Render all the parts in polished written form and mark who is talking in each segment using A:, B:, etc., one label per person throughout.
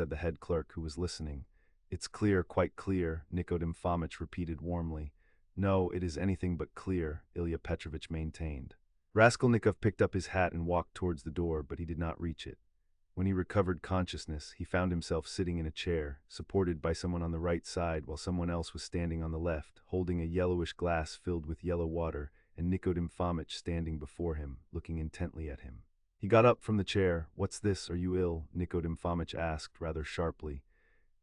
A: said the head clerk, who was listening. "It's clear, quite clear," Nikodym Fomitch repeated warmly. "No, it is anything but clear," Ilya Petrovitch maintained. Raskolnikov picked up his hat and walked towards the door, but he did not reach it. When he recovered consciousness, he found himself sitting in a chair, supported by someone on the right side, while someone else was standing on the left, holding a yellowish glass filled with yellow water, and Nikodym Fomitch standing before him, looking intently at him. He got up from the chair. "What's this? Are you ill?" Nikodym Fomitch asked, rather sharply.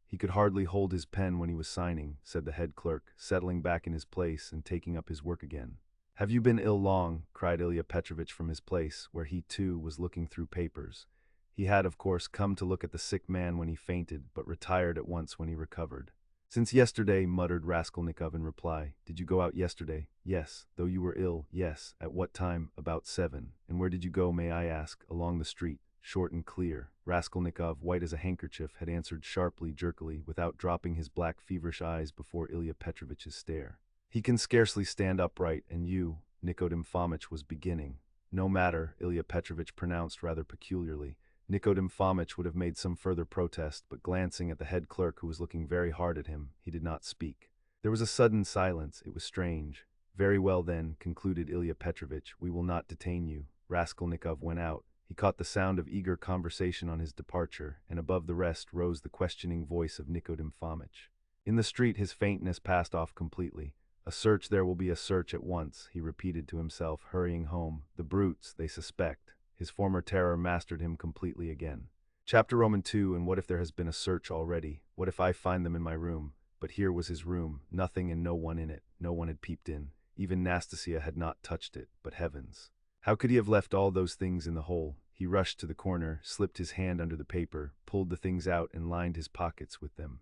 A: "He could hardly hold his pen when he was signing," said the head clerk, settling back in his place and taking up his work again. "Have you been ill long?" cried Ilya Petrovitch from his place, where he too was looking through papers. He had, of course, come to look at the sick man when he fainted, but retired at once when he recovered. "Since yesterday," muttered Raskolnikov in reply. "Did you go out yesterday?" "Yes." "Though you were ill?" "Yes." "At what time?" "About 7. "And where did you go, may I ask?" "Along the street." Short and clear. Raskolnikov, white as a handkerchief, had answered sharply, jerkily, without dropping his black feverish eyes before Ilya Petrovitch's stare. "He can scarcely stand upright, and you—" Nikodym Fomitch was beginning. "No matter," Ilya Petrovitch pronounced rather peculiarly. Nikodym Fomitch would have made some further protest, but glancing at the head clerk, who was looking very hard at him, he did not speak. There was a sudden silence. It was strange. "Very well then," concluded Ilya Petrovitch, "we will not detain you." Raskolnikov went out. He caught the sound of eager conversation on his departure, and above the rest rose the questioning voice of Nikodym Fomitch. In the street his faintness passed off completely. "A search, there will be a search at once," he repeated to himself, hurrying home. "The brutes, they suspect." His former terror mastered him completely again. Chapter II. And what if there has been a search already? What if I find them in my room? But here was his room, nothing and no one in it. No one had peeped in. Even Nastasia had not touched it. But heavens! How could he have left all those things in the hole? He rushed to the corner, slipped his hand under the paper, pulled the things out and lined his pockets with them.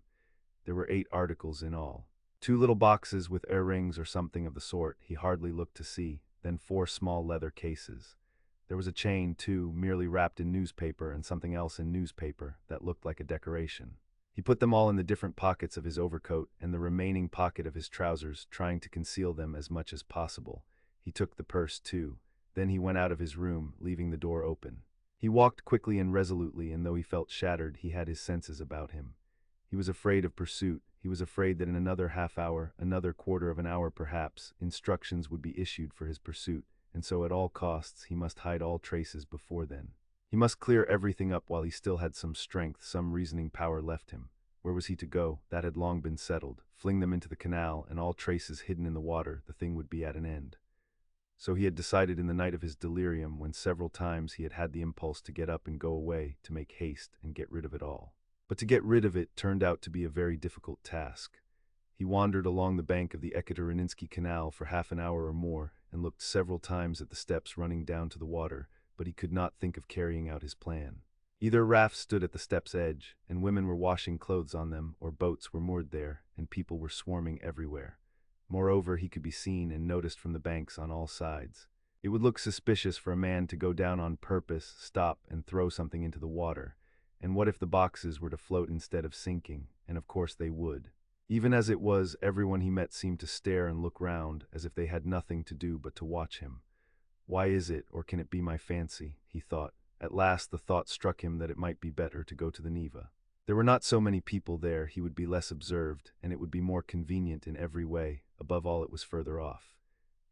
A: There were 8 articles in all. 2 little boxes with earrings or something of the sort, he hardly looked to see, then 4 small leather cases. There was a chain, too, merely wrapped in newspaper, and something else in newspaper that looked like a decoration. He put them all in the different pockets of his overcoat and the remaining pocket of his trousers, trying to conceal them as much as possible. He took the purse, too. Then he went out of his room, leaving the door open. He walked quickly and resolutely, and though he felt shattered, he had his senses about him. He was afraid of pursuit. He was afraid that in another half-hour, another quarter of an hour perhaps, instructions would be issued for his pursuit, and so at all costs he must hide all traces before then. He must clear everything up while he still had some strength, some reasoning power left him. Where was he to go? That had long been settled. Fling them into the canal, and all traces hidden in the water, the thing would be at an end. So he had decided in the night of his delirium, when several times he had had the impulse to get up and go away, to make haste and get rid of it all. But to get rid of it turned out to be a very difficult task. He wandered along the bank of the Ekaterininsky Canal for half an hour or more, and looked several times at the steps running down to the water, but he could not think of carrying out his plan. Either rafts stood at the step's edge, and women were washing clothes on them, or boats were moored there, and people were swarming everywhere. Moreover, he could be seen and noticed from the banks on all sides. It would look suspicious for a man to go down on purpose, stop, and throw something into the water. And what if the boxes were to float instead of sinking? And of course they would. Even as it was, everyone he met seemed to stare and look round, as if they had nothing to do but to watch him. "Why is it, or can it be my fancy?" he thought. At last the thought struck him that it might be better to go to the Neva. There were not so many people there, he would be less observed, and it would be more convenient in every way. Above all, it was further off.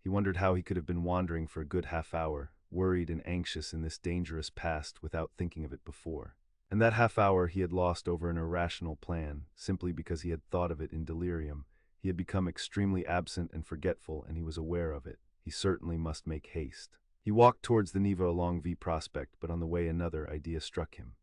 A: He wondered how he could have been wandering for a good half-hour, worried and anxious in this dangerous past without thinking of it before. And that half-hour he had lost over an irrational plan, simply because he had thought of it in delirium. He had become extremely absent and forgetful, and he was aware of it. He certainly must make haste. He walked towards the Neva along V Prospect, but on the way another idea struck him.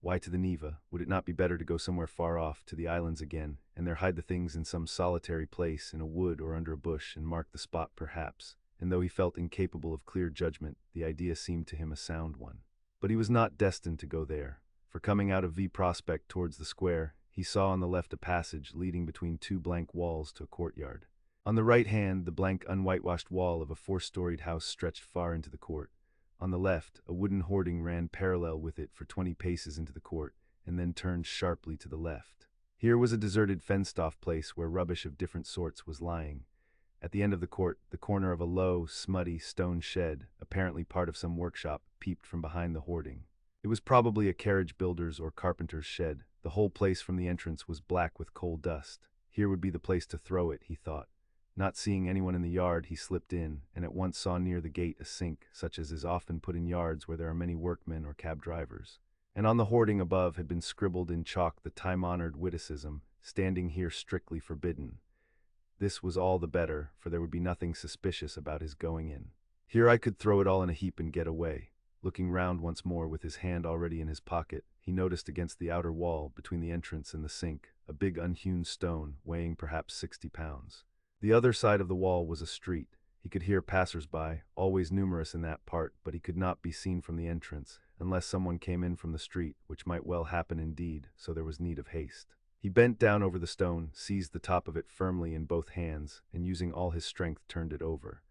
A: Why to the Neva? Would it not be better to go somewhere far off, to the islands again, and there hide the things in some solitary place, in a wood or under a bush, and mark the spot perhaps? And though he felt incapable of clear judgment, the idea seemed to him a sound one. But he was not destined to go there, for coming out of V Prospect towards the square, he saw on the left a passage leading between 2 blank walls to a courtyard. On the right hand, the blank unwhitewashed wall of a 4-storied house stretched far into the court. On the left, a wooden hoarding ran parallel with it for 20 paces into the court, and then turned sharply to the left. Here was a deserted fenced-off place where rubbish of different sorts was lying. At the end of the court, the corner of a low, smutty stone shed, apparently part of some workshop, peeped from behind the hoarding. It It was probably a carriage builder's or carpenter's shed. The whole place from the entrance was black with coal dust. Here would be the place to throw it, he thought. Not seeing anyone in the yard, he slipped in, and at once saw near the gate a sink, such as is often put in yards where there are many workmen or cab drivers. And on the hoarding above had been scribbled in chalk the time-honored witticism, "Standing here strictly forbidden." This was all the better, for there would be nothing suspicious about his going in. Here I could throw it all in a heap and get away. Looking round once more with his hand already in his pocket, he noticed against the outer wall, between the entrance and the sink, a big unhewn stone, weighing perhaps 60 pounds. The other side of the wall was a street. He could hear passers-by, always numerous in that part, but he could not be seen from the entrance, unless someone came in from the street, which might well happen indeed, so there was need of haste. He bent down over the stone, seized the top of it firmly in both hands, and using all his strength turned it over.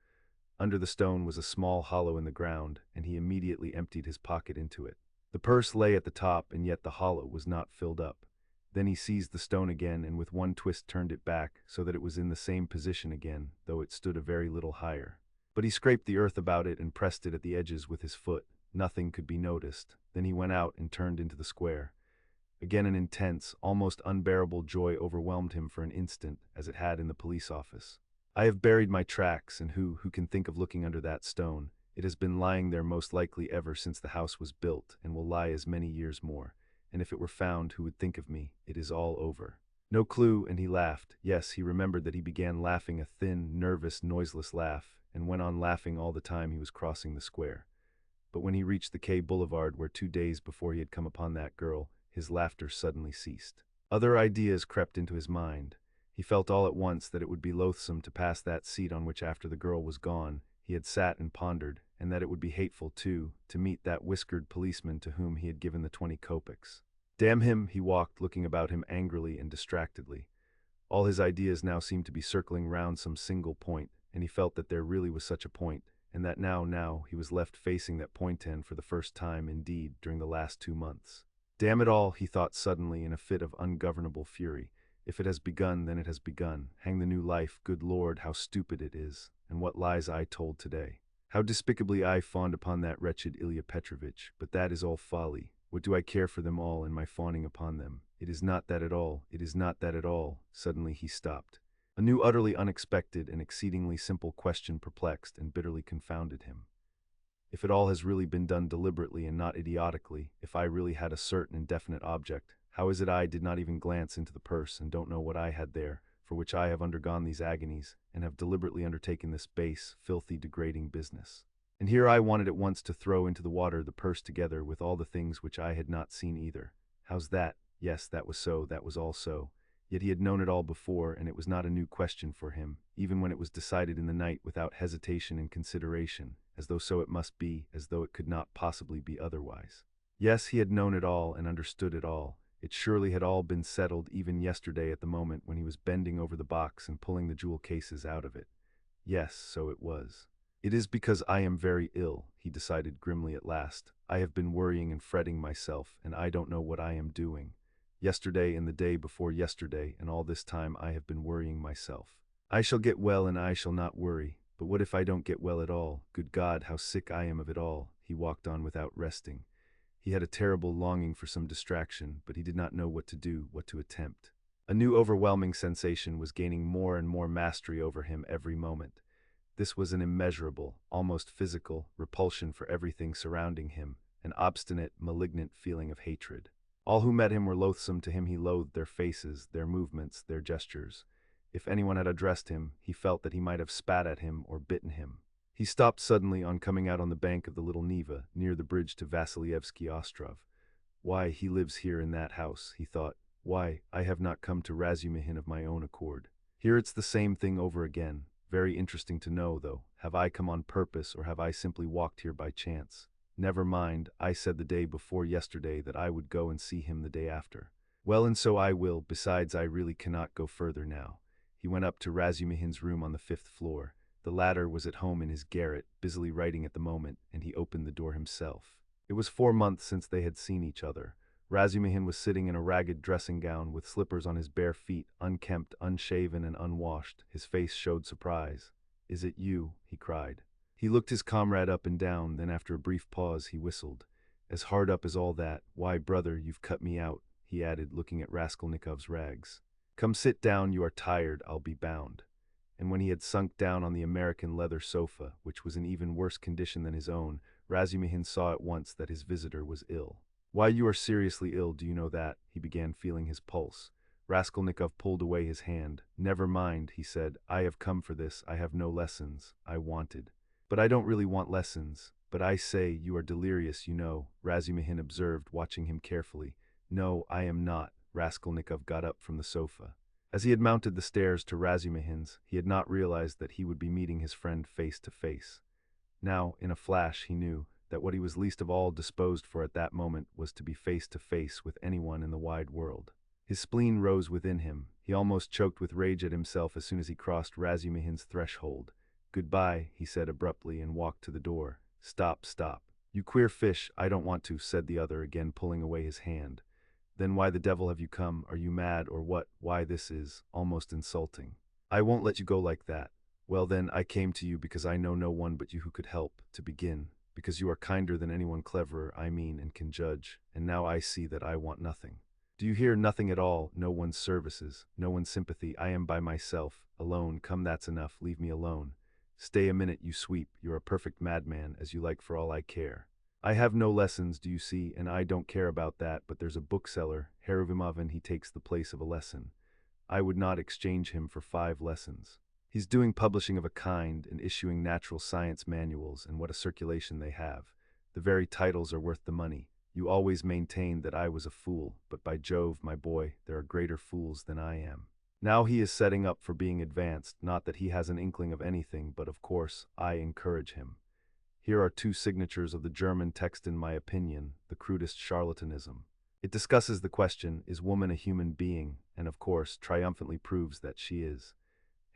A: Under the stone was a small hollow in the ground, and he immediately emptied his pocket into it. The purse lay at the top, and yet the hollow was not filled up. Then he seized the stone again and with one twist turned it back, so that it was in the same position again, though it stood a very little higher. But he scraped the earth about it and pressed it at the edges with his foot. Nothing could be noticed. Then he went out and turned into the square. Again an intense, almost unbearable joy overwhelmed him for an instant, as it had in the police office. I have buried my tracks, and who can think of looking under that stone? It has been lying there most likely ever since the house was built, and will lie as many years more. And if it were found, who would think of me? It is all over. No clue, and he laughed. Yes, he remembered that he began laughing a thin, nervous, noiseless laugh, and went on laughing all the time he was crossing the square. But when he reached the Quai Boulevard, where 2 days before he had come upon that girl, his laughter suddenly ceased. Other ideas crept into his mind. He felt all at once that it would be loathsome to pass that seat on which, after the girl was gone, he had sat and pondered, and that it would be hateful, too, to meet that whiskered policeman to whom he had given the 20 kopecks. Damn him, he walked, looking about him angrily and distractedly. All his ideas now seemed to be circling round some single point, and he felt that there really was such a point, and that now he was left facing that point for the first time, indeed, during the last 2 months. Damn it all, he thought suddenly in a fit of ungovernable fury. If it has begun, then it has begun. Hang the new life, good Lord, how stupid it is, and what lies I told today. How despicably I fawned upon that wretched Ilya Petrovitch, but that is all folly. What do I care for them all and my fawning upon them? It is not that at all, it is not that at all. Suddenly he stopped. A new utterly unexpected and exceedingly simple question perplexed and bitterly confounded him. If it all has really been done deliberately and not idiotically, if I really had a certain and definite object, how is it I did not even glance into the purse and don't know what I had there, for which I have undergone these agonies, and have deliberately undertaken this base, filthy, degrading business? And here I wanted at once to throw into the water the purse together with all the things which I had not seen either. How's that? Yes, that was so, that was all so. Yet he had known it all before, and it was not a new question for him, even when it was decided in the night without hesitation and consideration, as though so it must be, as though it could not possibly be otherwise. Yes, he had known it all and understood it all. It surely had all been settled even yesterday at the moment when he was bending over the box and pulling the jewel cases out of it. Yes, so it was. It is because I am very ill, he decided grimly at last. I have been worrying and fretting myself, and I don't know what I am doing. Yesterday and the day before yesterday, and all this time I have been worrying myself. I shall get well and I shall not worry, but what if I don't get well at all? Good God, how sick I am of it all. He walked on without resting. He had a terrible longing for some distraction, but he did not know what to do, what to attempt. A new overwhelming sensation was gaining more and more mastery over him every moment. This was an immeasurable, almost physical, repulsion for everything surrounding him, an obstinate, malignant feeling of hatred. All who met him were loathsome to him. He loathed their faces, their movements, their gestures. If anyone had addressed him, he felt that he might have spat at him or bitten him. He stopped suddenly on coming out on the bank of the little Neva, near the bridge to Vasilyevsky Ostrov. Why, he lives here in that house, he thought. Why, I have not come to Razumihin of my own accord. Here it's the same thing over again. Very interesting to know, though. Have I come on purpose, or have I simply walked here by chance? Never mind, I said the day before yesterday that I would go and see him the day after. Well, and so I will. Besides, I really cannot go further now. He went up to Razumihin's room on the 5th floor. The latter was at home in his garret, busily writing at the moment, and he opened the door himself. It was 4 months since they had seen each other. Razumihin was sitting in a ragged dressing gown, with slippers on his bare feet, unkempt, unshaven, and unwashed. His face showed surprise. "Is it you?" he cried. He looked his comrade up and down, then after a brief pause he whistled. As hard up as all that, why, brother, you've cut me out, he added, looking at Raskolnikov's rags. Come sit down, you are tired, I'll be bound. And when he had sunk down on the American leather sofa, which was in even worse condition than his own, Razumihin saw at once that his visitor was ill. Why, you are seriously ill, do you know that? He began, feeling his pulse. Raskolnikov pulled away his hand. Never mind, he said. I have come for this. I have no lessons. I wanted. But I don't really want lessons. But I say, you are delirious, you know, Razumihin observed, watching him carefully. No, I am not. Raskolnikov got up from the sofa. As he had mounted the stairs to Razumihin's, he had not realized that he would be meeting his friend face to face. Now, in a flash, he knew that what he was least of all disposed for at that moment was to be face to face with anyone in the wide world. His spleen rose within him. He almost choked with rage at himself as soon as he crossed Razumihin's threshold. Goodbye, he said abruptly and walked to the door. Stop, stop. You queer fish, I don't want to, said the other, again pulling away his hand. Then why the devil have you come? Are you mad or what? Why, this is almost insulting. I won't let you go like that. Well then, I came to you because I know no one but you who could help, to begin, because you are kinder than anyone cleverer, I mean, and can judge, and now I see that I want nothing. Do you hear? Nothing at all, no one's services, no one's sympathy. I am by myself, alone. Come, that's enough, leave me alone. Stay a minute, you sweep, you're a perfect madman, as you like, for all I care. I have no lessons, do you see, and I don't care about that, but there's a bookseller, Heruvimov, and he takes the place of a lesson. I would not exchange him for 5 lessons. He's doing publishing of a kind and issuing natural science manuals, and what a circulation they have. The very titles are worth the money. You always maintained that I was a fool, but by Jove, my boy, there are greater fools than I am. Now he is setting up for being advanced, not that he has an inkling of anything, but of course, I encourage him. Here are 2 signatures of the German text, in my opinion, the crudest charlatanism. It discusses the question, is woman a human being, and of course, triumphantly proves that she is.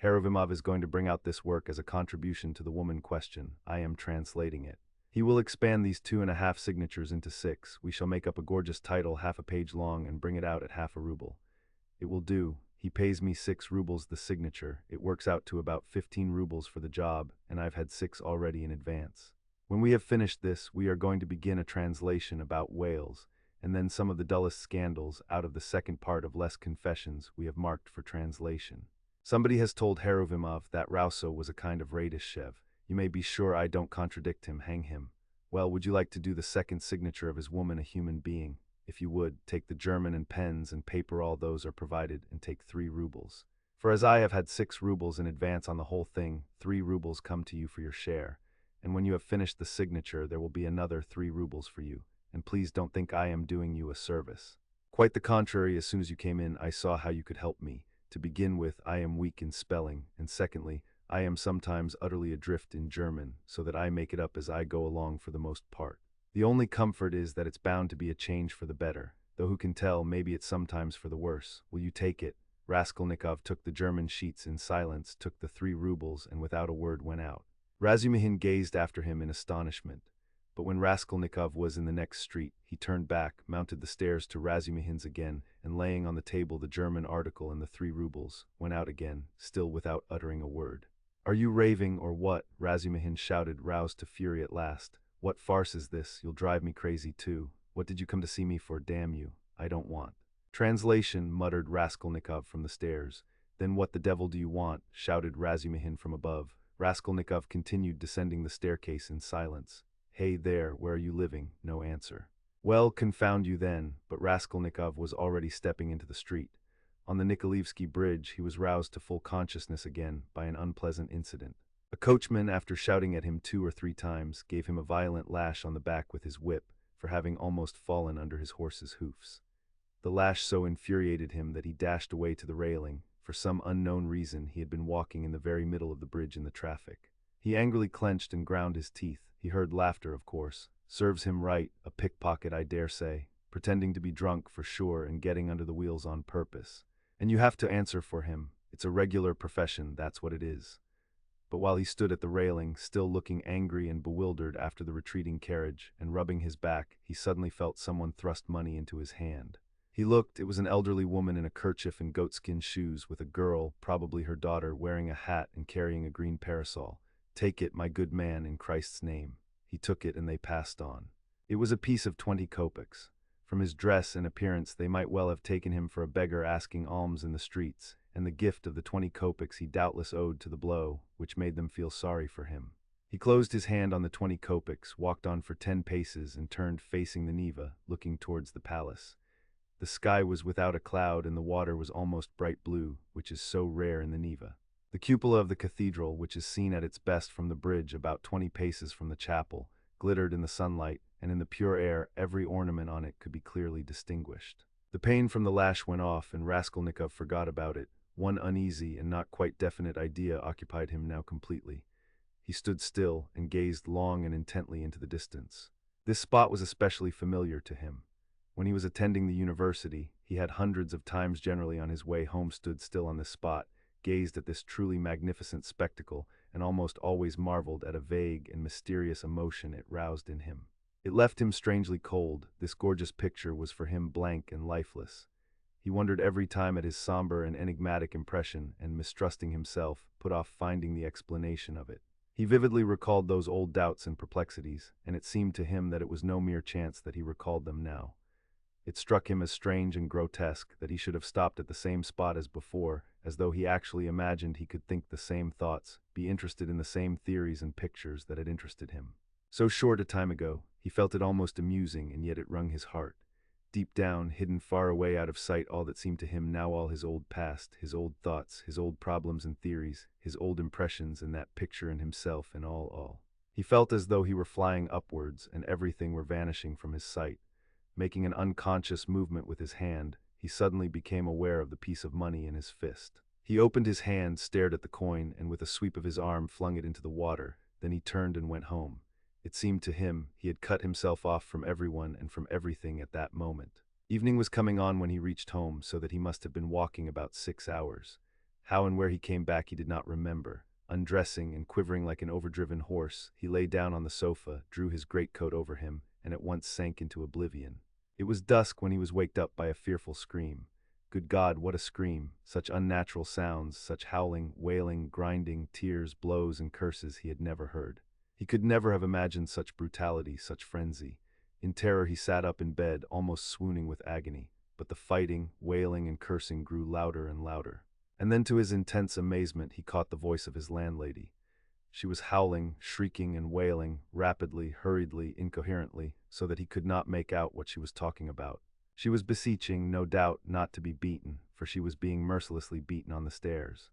A: Heruvimov is going to bring out this work as a contribution to the woman question. I am translating it. He will expand these 2.5 signatures into 6. We shall make up a gorgeous title, half a page long, and bring it out at half a ruble. It will do. He pays me 6 rubles the signature. It works out to about 15 rubles for the job, and I've had 6 already in advance. When we have finished this, we are going to begin a translation about Wales, and then some of the dullest scandals out of the second part of Less Confessions we have marked for translation. Somebody has told Heruvimov that Rousseau was a kind of Radishchev. You may be sure I don't contradict him, hang him. Well, would you like to do the second signature of his woman a human being? If you would, take the German and pens and paper, all those are provided, and take 3 rubles. For as I have had 6 rubles in advance on the whole thing, 3 rubles come to you for your share. And when you have finished the signature, there will be another 3 rubles for you. And please don't think I am doing you a service. Quite the contrary, as soon as you came in, I saw how you could help me. To begin with, I am weak in spelling, and secondly, I am sometimes utterly adrift in German, so that I make it up as I go along for the most part. The only comfort is that it's bound to be a change for the better, though who can tell, maybe it's sometimes for the worse. Will you take it? Raskolnikov took the German sheets in silence, took the 3 rubles, and without a word went out. Razumihin gazed after him in astonishment. But when Raskolnikov was in the next street, he turned back, mounted the stairs to Razumihin's again, and laying on the table the German article and the 3 rubles, went out again, still without uttering a word. Are you raving, or what? Razumihin shouted, roused to fury at last. What farce is this? You'll drive me crazy too. What did you come to see me for, damn you? I don't want. Translation, muttered Raskolnikov from the stairs. Then what the devil do you want? Shouted Razumihin from above. Raskolnikov continued descending the staircase in silence. Hey there, where are you living? No answer. Well, confound you then, but Raskolnikov was already stepping into the street. On the Nikolaevsky bridge, he was roused to full consciousness again by an unpleasant incident. A coachman, after shouting at him 2 or 3 times, gave him a violent lash on the back with his whip for having almost fallen under his horse's hoofs. The lash so infuriated him that he dashed away to the railing. For some unknown reason, he had been walking in the very middle of the bridge in the traffic. He angrily clenched and ground his teeth. He heard laughter, of course. Serves him right, a pickpocket, I dare say, pretending to be drunk for sure and getting under the wheels on purpose. And you have to answer for him. It's a regular profession, that's what it is. But while he stood at the railing, still looking angry and bewildered after the retreating carriage, and rubbing his back, he suddenly felt someone thrust money into his hand. He looked. It was an elderly woman in a kerchief and goatskin shoes, with a girl, probably her daughter, wearing a hat and carrying a green parasol. Take it, my good man, in Christ's name. He took it and they passed on. It was a piece of 20 kopecks. From his dress and appearance they might well have taken him for a beggar asking alms in the streets, and the gift of the 20 kopecks he doubtless owed to the blow, which made them feel sorry for him. He closed his hand on the 20 kopecks, walked on for 10 paces, and turned facing the Neva, looking towards the palace. The sky was without a cloud, and the water was almost bright blue, which is so rare in the Neva. The cupola of the cathedral, which is seen at its best from the bridge about 20 paces from the chapel, glittered in the sunlight, and in the pure air every ornament on it could be clearly distinguished. The pain from the lash went off, and Raskolnikov forgot about it. One uneasy and not quite definite idea occupied him now completely. He stood still and gazed long and intently into the distance. This spot was especially familiar to him. When he was attending the university, he had hundreds of times generally on his way home stood still on this spot, gazed at this truly magnificent spectacle, and almost always marveled at a vague and mysterious emotion it roused in him. It left him strangely cold. This gorgeous picture was for him blank and lifeless. He wondered every time at his somber and enigmatic impression, and mistrusting himself, put off finding the explanation of it. He vividly recalled those old doubts and perplexities, and it seemed to him that it was no mere chance that he recalled them now. It struck him as strange and grotesque that he should have stopped at the same spot as before, as though he actually imagined he could think the same thoughts, be interested in the same theories and pictures that had interested him. So short a time ago, he felt it almost amusing, and yet it wrung his heart. Deep down, hidden far away out of sight, all that seemed to him now all his old past, his old thoughts, his old problems and theories, his old impressions, and that picture and himself, and all. He felt as though he were flying upwards, and everything were vanishing from his sight. Making an unconscious movement with his hand, he suddenly became aware of the piece of money in his fist. He opened his hand, stared at the coin, and with a sweep of his arm flung it into the water. Then he turned and went home. It seemed to him he had cut himself off from everyone and from everything at that moment. Evening was coming on when he reached home, so that he must have been walking about 6 hours. How and where he came back he did not remember. Undressing and quivering like an overdriven horse, he lay down on the sofa, drew his greatcoat over him, and at once sank into oblivion. It was dusk when he was waked up by a fearful scream. Good God, what a scream! Such unnatural sounds, such howling, wailing, grinding, tears, blows, and curses he had never heard. He could never have imagined such brutality, such frenzy. In terror he sat up in bed, almost swooning with agony, but the fighting, wailing, and cursing grew louder and louder. And then to his intense amazement he caught the voice of his landlady. She was howling, shrieking, and wailing, rapidly, hurriedly, incoherently, so that he could not make out what she was talking about. She was beseeching, no doubt, not to be beaten, for she was being mercilessly beaten on the stairs.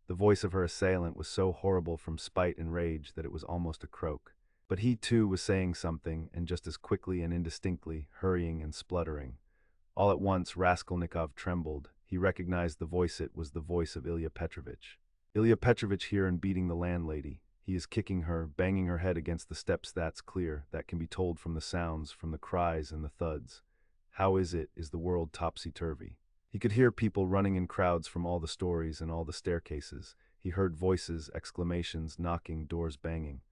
A: The voice of her assailant was so horrible from spite and rage that it was almost a croak. But he too was saying something, and just as quickly and indistinctly, hurrying and spluttering. All at once Raskolnikov trembled. He recognized the voice. It was the voice of Ilya Petrovitch. Ilya Petrovitch here and beating the landlady. He is kicking her, banging her head against the steps, that's clear. That can be told from the sounds, from the cries and the thuds. How is the world topsy-turvy? He could hear people running in crowds from all the stories and all the staircases. He heard voices, exclamations, knocking, doors banging.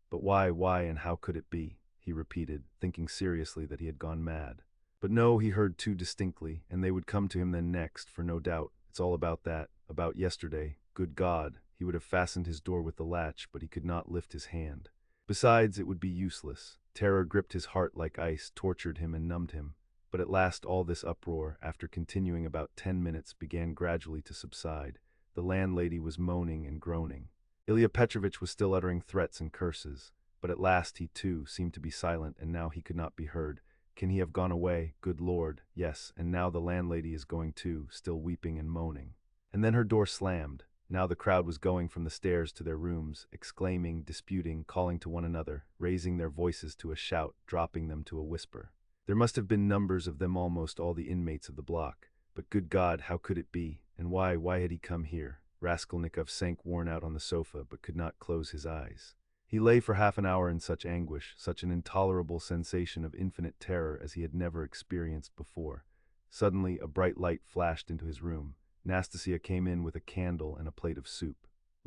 A: But why, and how could it be? He repeated, thinking seriously that he had gone mad. But no, he heard too distinctly, and they would come to him then next, for no doubt, it's all about that, about yesterday. Good God, he would have fastened his door with the latch, but he could not lift his hand. Besides, it would be useless. Terror gripped his heart like ice, tortured him and numbed him. But at last all this uproar, after continuing about 10 minutes, began gradually to subside. The landlady was moaning and groaning. Ilya Petrovitch was still uttering threats and curses, but at last he too seemed to be silent, and now he could not be heard. Can he have gone away? Good Lord, yes, and now the landlady is going too, still weeping and moaning. And then her door slammed. Now the crowd was going from the stairs to their rooms, exclaiming, disputing, calling to one another, raising their voices to a shout, dropping them to a whisper. There must have been numbers of them, almost all the inmates of the block. But good God, how could it be? And why had he come here? Raskolnikov sank worn out on the sofa, but could not close his eyes. He lay for half an hour in such anguish, such an intolerable sensation of infinite terror as he had never experienced before. Suddenly a bright light flashed into his room. Nastasia came in with a candle and a plate of soup.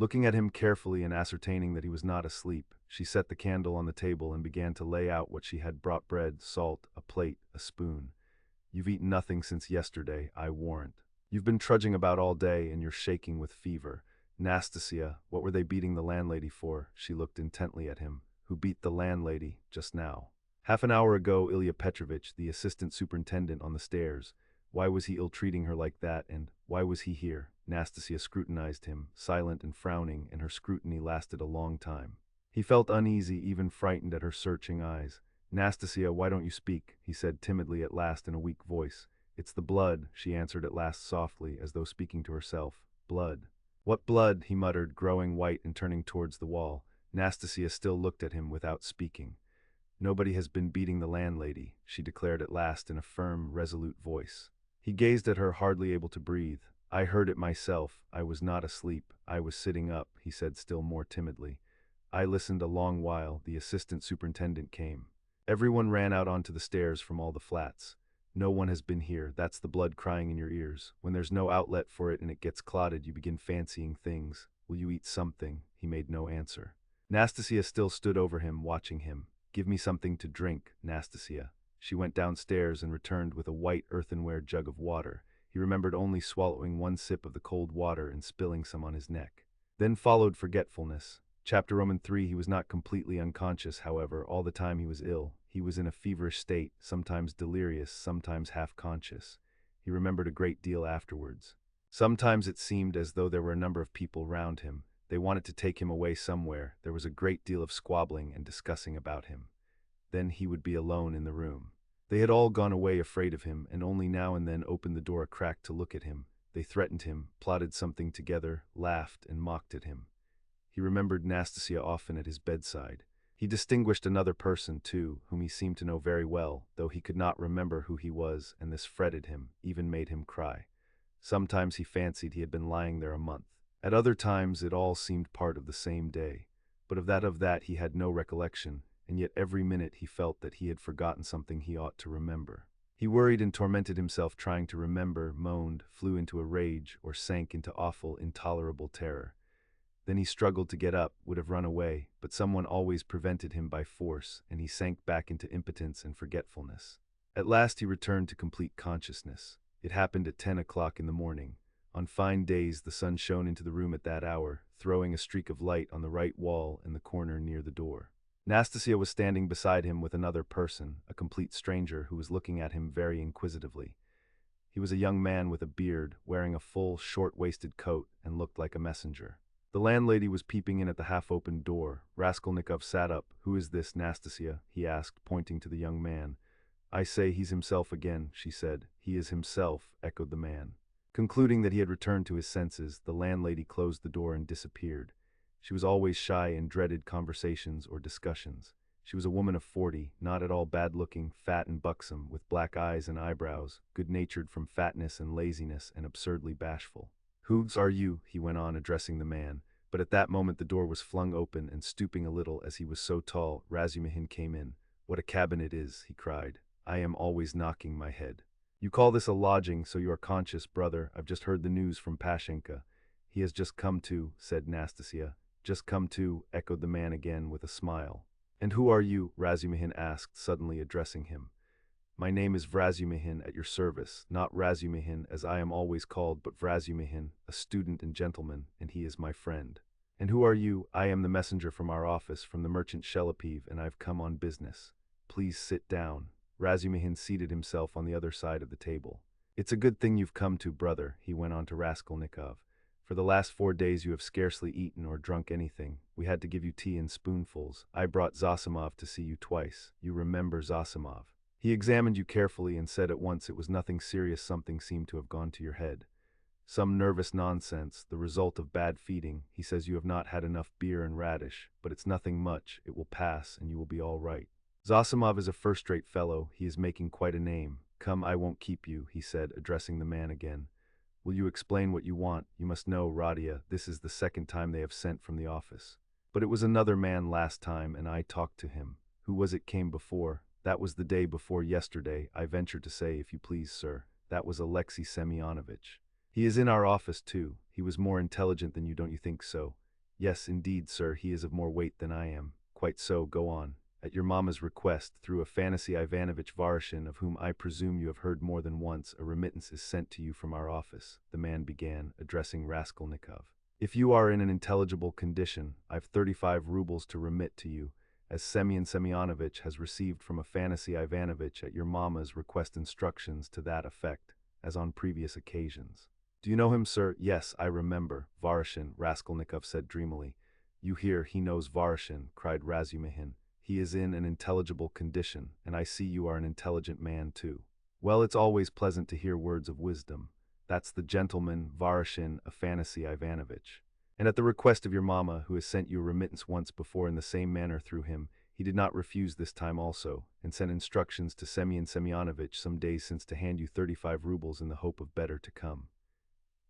A: Looking at him carefully and ascertaining that he was not asleep, she set the candle on the table and began to lay out what she had brought: bread, salt, a plate, a spoon. You've eaten nothing since yesterday, I warrant. You've been trudging about all day and you're shaking with fever. Nastasia, what were they beating the landlady for? She looked intently at him. Who beat the landlady just now? Half an hour ago, Ilya Petrovitch, the assistant superintendent, on the stairs. Why was he ill-treating her like that, and why was he here? Nastasia scrutinized him, silent and frowning, and her scrutiny lasted a long time. He felt uneasy, even frightened at her searching eyes. "Nastasia, why don't you speak?" he said timidly at last in a weak voice. "It's the blood," she answered at last softly, as though speaking to herself. "Blood." "What blood?" he muttered, growing white and turning towards the wall. Nastasia still looked at him without speaking. "Nobody has been beating the landlady," she declared at last in a firm, resolute voice. He gazed at her, hardly able to breathe. "I heard it myself. I was not asleep. I was sitting up," he said still more timidly. "I listened a long while. The assistant superintendent came. Everyone ran out onto the stairs from all the flats. No one has been here. That's the blood crying in your ears. When there's no outlet for it and it gets clotted, you begin fancying things. Will you eat something?" He made no answer. Nastasia still stood over him, watching him. "Give me something to drink, Nastasia." She went downstairs and returned with a white earthenware jug of water. He remembered only swallowing one sip of the cold water and spilling some on his neck. Then followed forgetfulness. Chapter Roman 3. He was not completely unconscious, however, all the time he was ill. He was in a feverish state, sometimes delirious, sometimes half-conscious. He remembered a great deal afterwards. Sometimes it seemed as though there were a number of people round him. They wanted to take him away somewhere. There was a great deal of squabbling and discussing about him. Then he would be alone in the room. They had all gone away afraid of him, and only now and then opened the door a crack to look at him. They threatened him, plotted something together, laughed and mocked at him. He remembered Nastasia often at his bedside. He distinguished another person, too, whom he seemed to know very well, though he could not remember who he was, and this fretted him, even made him cry. Sometimes he fancied he had been lying there a month. At other times it all seemed part of the same day. But of that he had no recollection, and yet every minute he felt that he had forgotten something he ought to remember. He worried and tormented himself trying to remember, moaned, flew into a rage, or sank into awful, intolerable terror. Then he struggled to get up, would have run away, but someone always prevented him by force, and he sank back into impotence and forgetfulness. At last he returned to complete consciousness. It happened at 10 o'clock in the morning. On fine days the sun shone into the room at that hour, throwing a streak of light on the right wall and the corner near the door. Nastasia was standing beside him with another person, a complete stranger who was looking at him very inquisitively. He was a young man with a beard, wearing a full, short-waisted coat, and looked like a messenger. The landlady was peeping in at the half-opened door. Raskolnikov sat up. "Who is this, Nastasia?" he asked, pointing to the young man. "I say, he's himself again," she said. "He is himself," echoed the man. Concluding that he had returned to his senses, the landlady closed the door and disappeared. She was always shy and dreaded conversations or discussions. She was a woman of 40, not at all bad-looking, fat and buxom, with black eyes and eyebrows, good-natured from fatness and laziness, and absurdly bashful. "Whose are you?" he went on, addressing the man. But at that moment the door was flung open, and stooping a little, as he was so tall, Razumihin came in. "What a cabin it is," he cried. "I am always knocking my head." "You call this a lodging, so you are conscious, brother. I've just heard the news from Pashenka." "He has just come to," said Nastasia. "Just come to," echoed the man again with a smile. "And who are you?" Razumihin asked, suddenly addressing him. "My name is Vrazumihin, at your service, not Razumihin as I am always called, but Vrazumihin, a student and gentleman, and he is my friend." "And who are you?" "I am the messenger from our office, from the merchant Shelepiv, and I've come on business." "Please sit down." Razumihin seated himself on the other side of the table. "It's a good thing you've come to, brother," he went on to Raskolnikov. "For the last 4 days you have scarcely eaten or drunk anything. We had to give you tea in spoonfuls. I brought Zosimov to see you twice. You remember Zosimov. He examined you carefully and said at once it was nothing serious. Something seemed to have gone to your head. Some nervous nonsense, the result of bad feeding. He says you have not had enough beer and radish, but it's nothing much. It will pass and you will be all right. Zosimov is a first-rate fellow. He is making quite a name. Come, I won't keep you," he said, addressing the man again. "Will you explain what you want? You must know, Radia, this is the second time they have sent from the office. But it was another man last time, and I talked to him. Who was it came before? That was the day before yesterday, I venture to say, if you please, sir. That was Alexei Semyonovitch. He is in our office, too. He was more intelligent than you, don't you think so?" "Yes, indeed, sir, he is of more weight than I am." "Quite so, go on." "At your mamma's request, through Afanasy Ivanovitch Varshin, of whom I presume you have heard more than once, a remittance is sent to you from our office," the man began, addressing Raskolnikov. "If you are in an intelligible condition, I've 35 rubles to remit to you, as Semyon Semyonovitch has received from Afanasy Ivanovitch at your mamma's request instructions to that effect, as on previous occasions. Do you know him, sir? Yes, I remember. Varshin, Raskolnikov said dreamily. You hear, he knows Varshin, cried Razumihin. He is in an intelligible condition, and I see you are an intelligent man too. Well, it's always pleasant to hear words of wisdom. That's the gentleman, Varshin Afanasy Ivanovitch. And at the request of your mamma, who has sent you a remittance once before in the same manner through him, he did not refuse this time also, and sent instructions to Semyon Semyonovitch some days since to hand you 35 rubles in the hope of better to come.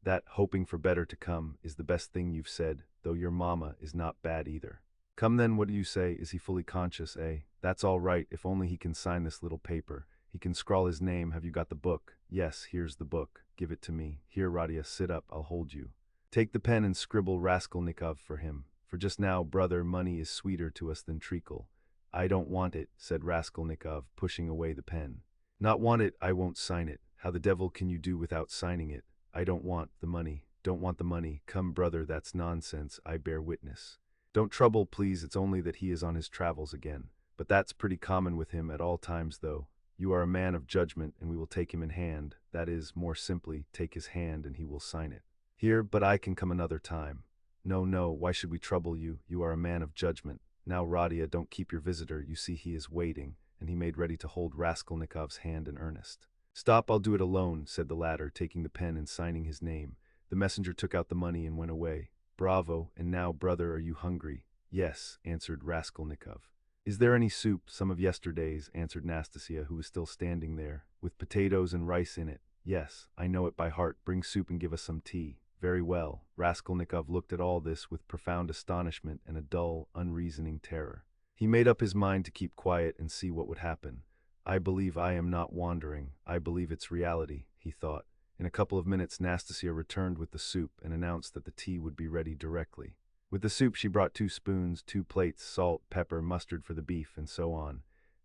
A: That, hoping for better to come, is the best thing you've said, though your mamma is not bad either. Come then, what do you say? Is he fully conscious, eh? That's all right, if only he can sign this little paper. He can scrawl his name. Have you got the book? Yes, here's the book. Give it to me. Here, Radia, sit up, I'll hold you. Take the pen and scribble Raskolnikov for him. For just now, brother, money is sweeter to us than treacle. I don't want it, said Raskolnikov, pushing away the pen. Not want it, I won't sign it. How the devil can you do without signing it? I don't want the money. Don't want the money. Come, brother, that's nonsense, I bear witness. Don't trouble, please, it's only that he is on his travels again. But that's pretty common with him at all times, though. You are a man of judgment, and we will take him in hand. That is, more simply, take his hand and he will sign it. Here, but I can come another time. No, no, why should we trouble you? You are a man of judgment. Now, Radia, don't keep your visitor. You see he is waiting, and he made ready to hold Raskolnikov's hand in earnest. Stop, I'll do it alone, said the latter, taking the pen and signing his name. The messenger took out the money and went away. Bravo, and now, brother, are you hungry? Yes, answered Raskolnikov. Is there any soup? Some of yesterday's, answered Nastasia, who was still standing there, with potatoes and rice in it. Yes, I know it by heart. Bring soup and give us some tea. Very well. Raskolnikov looked at all this with profound astonishment and a dull, unreasoning terror. He made up his mind to keep quiet and see what would happen. I believe I am not wandering. I believe it's reality, he thought. In a couple of minutes, Nastasia returned with the soup and announced that the tea would be ready directly. With the soup she brought 2 spoons, 2 plates, salt, pepper, mustard for the beef, and so on.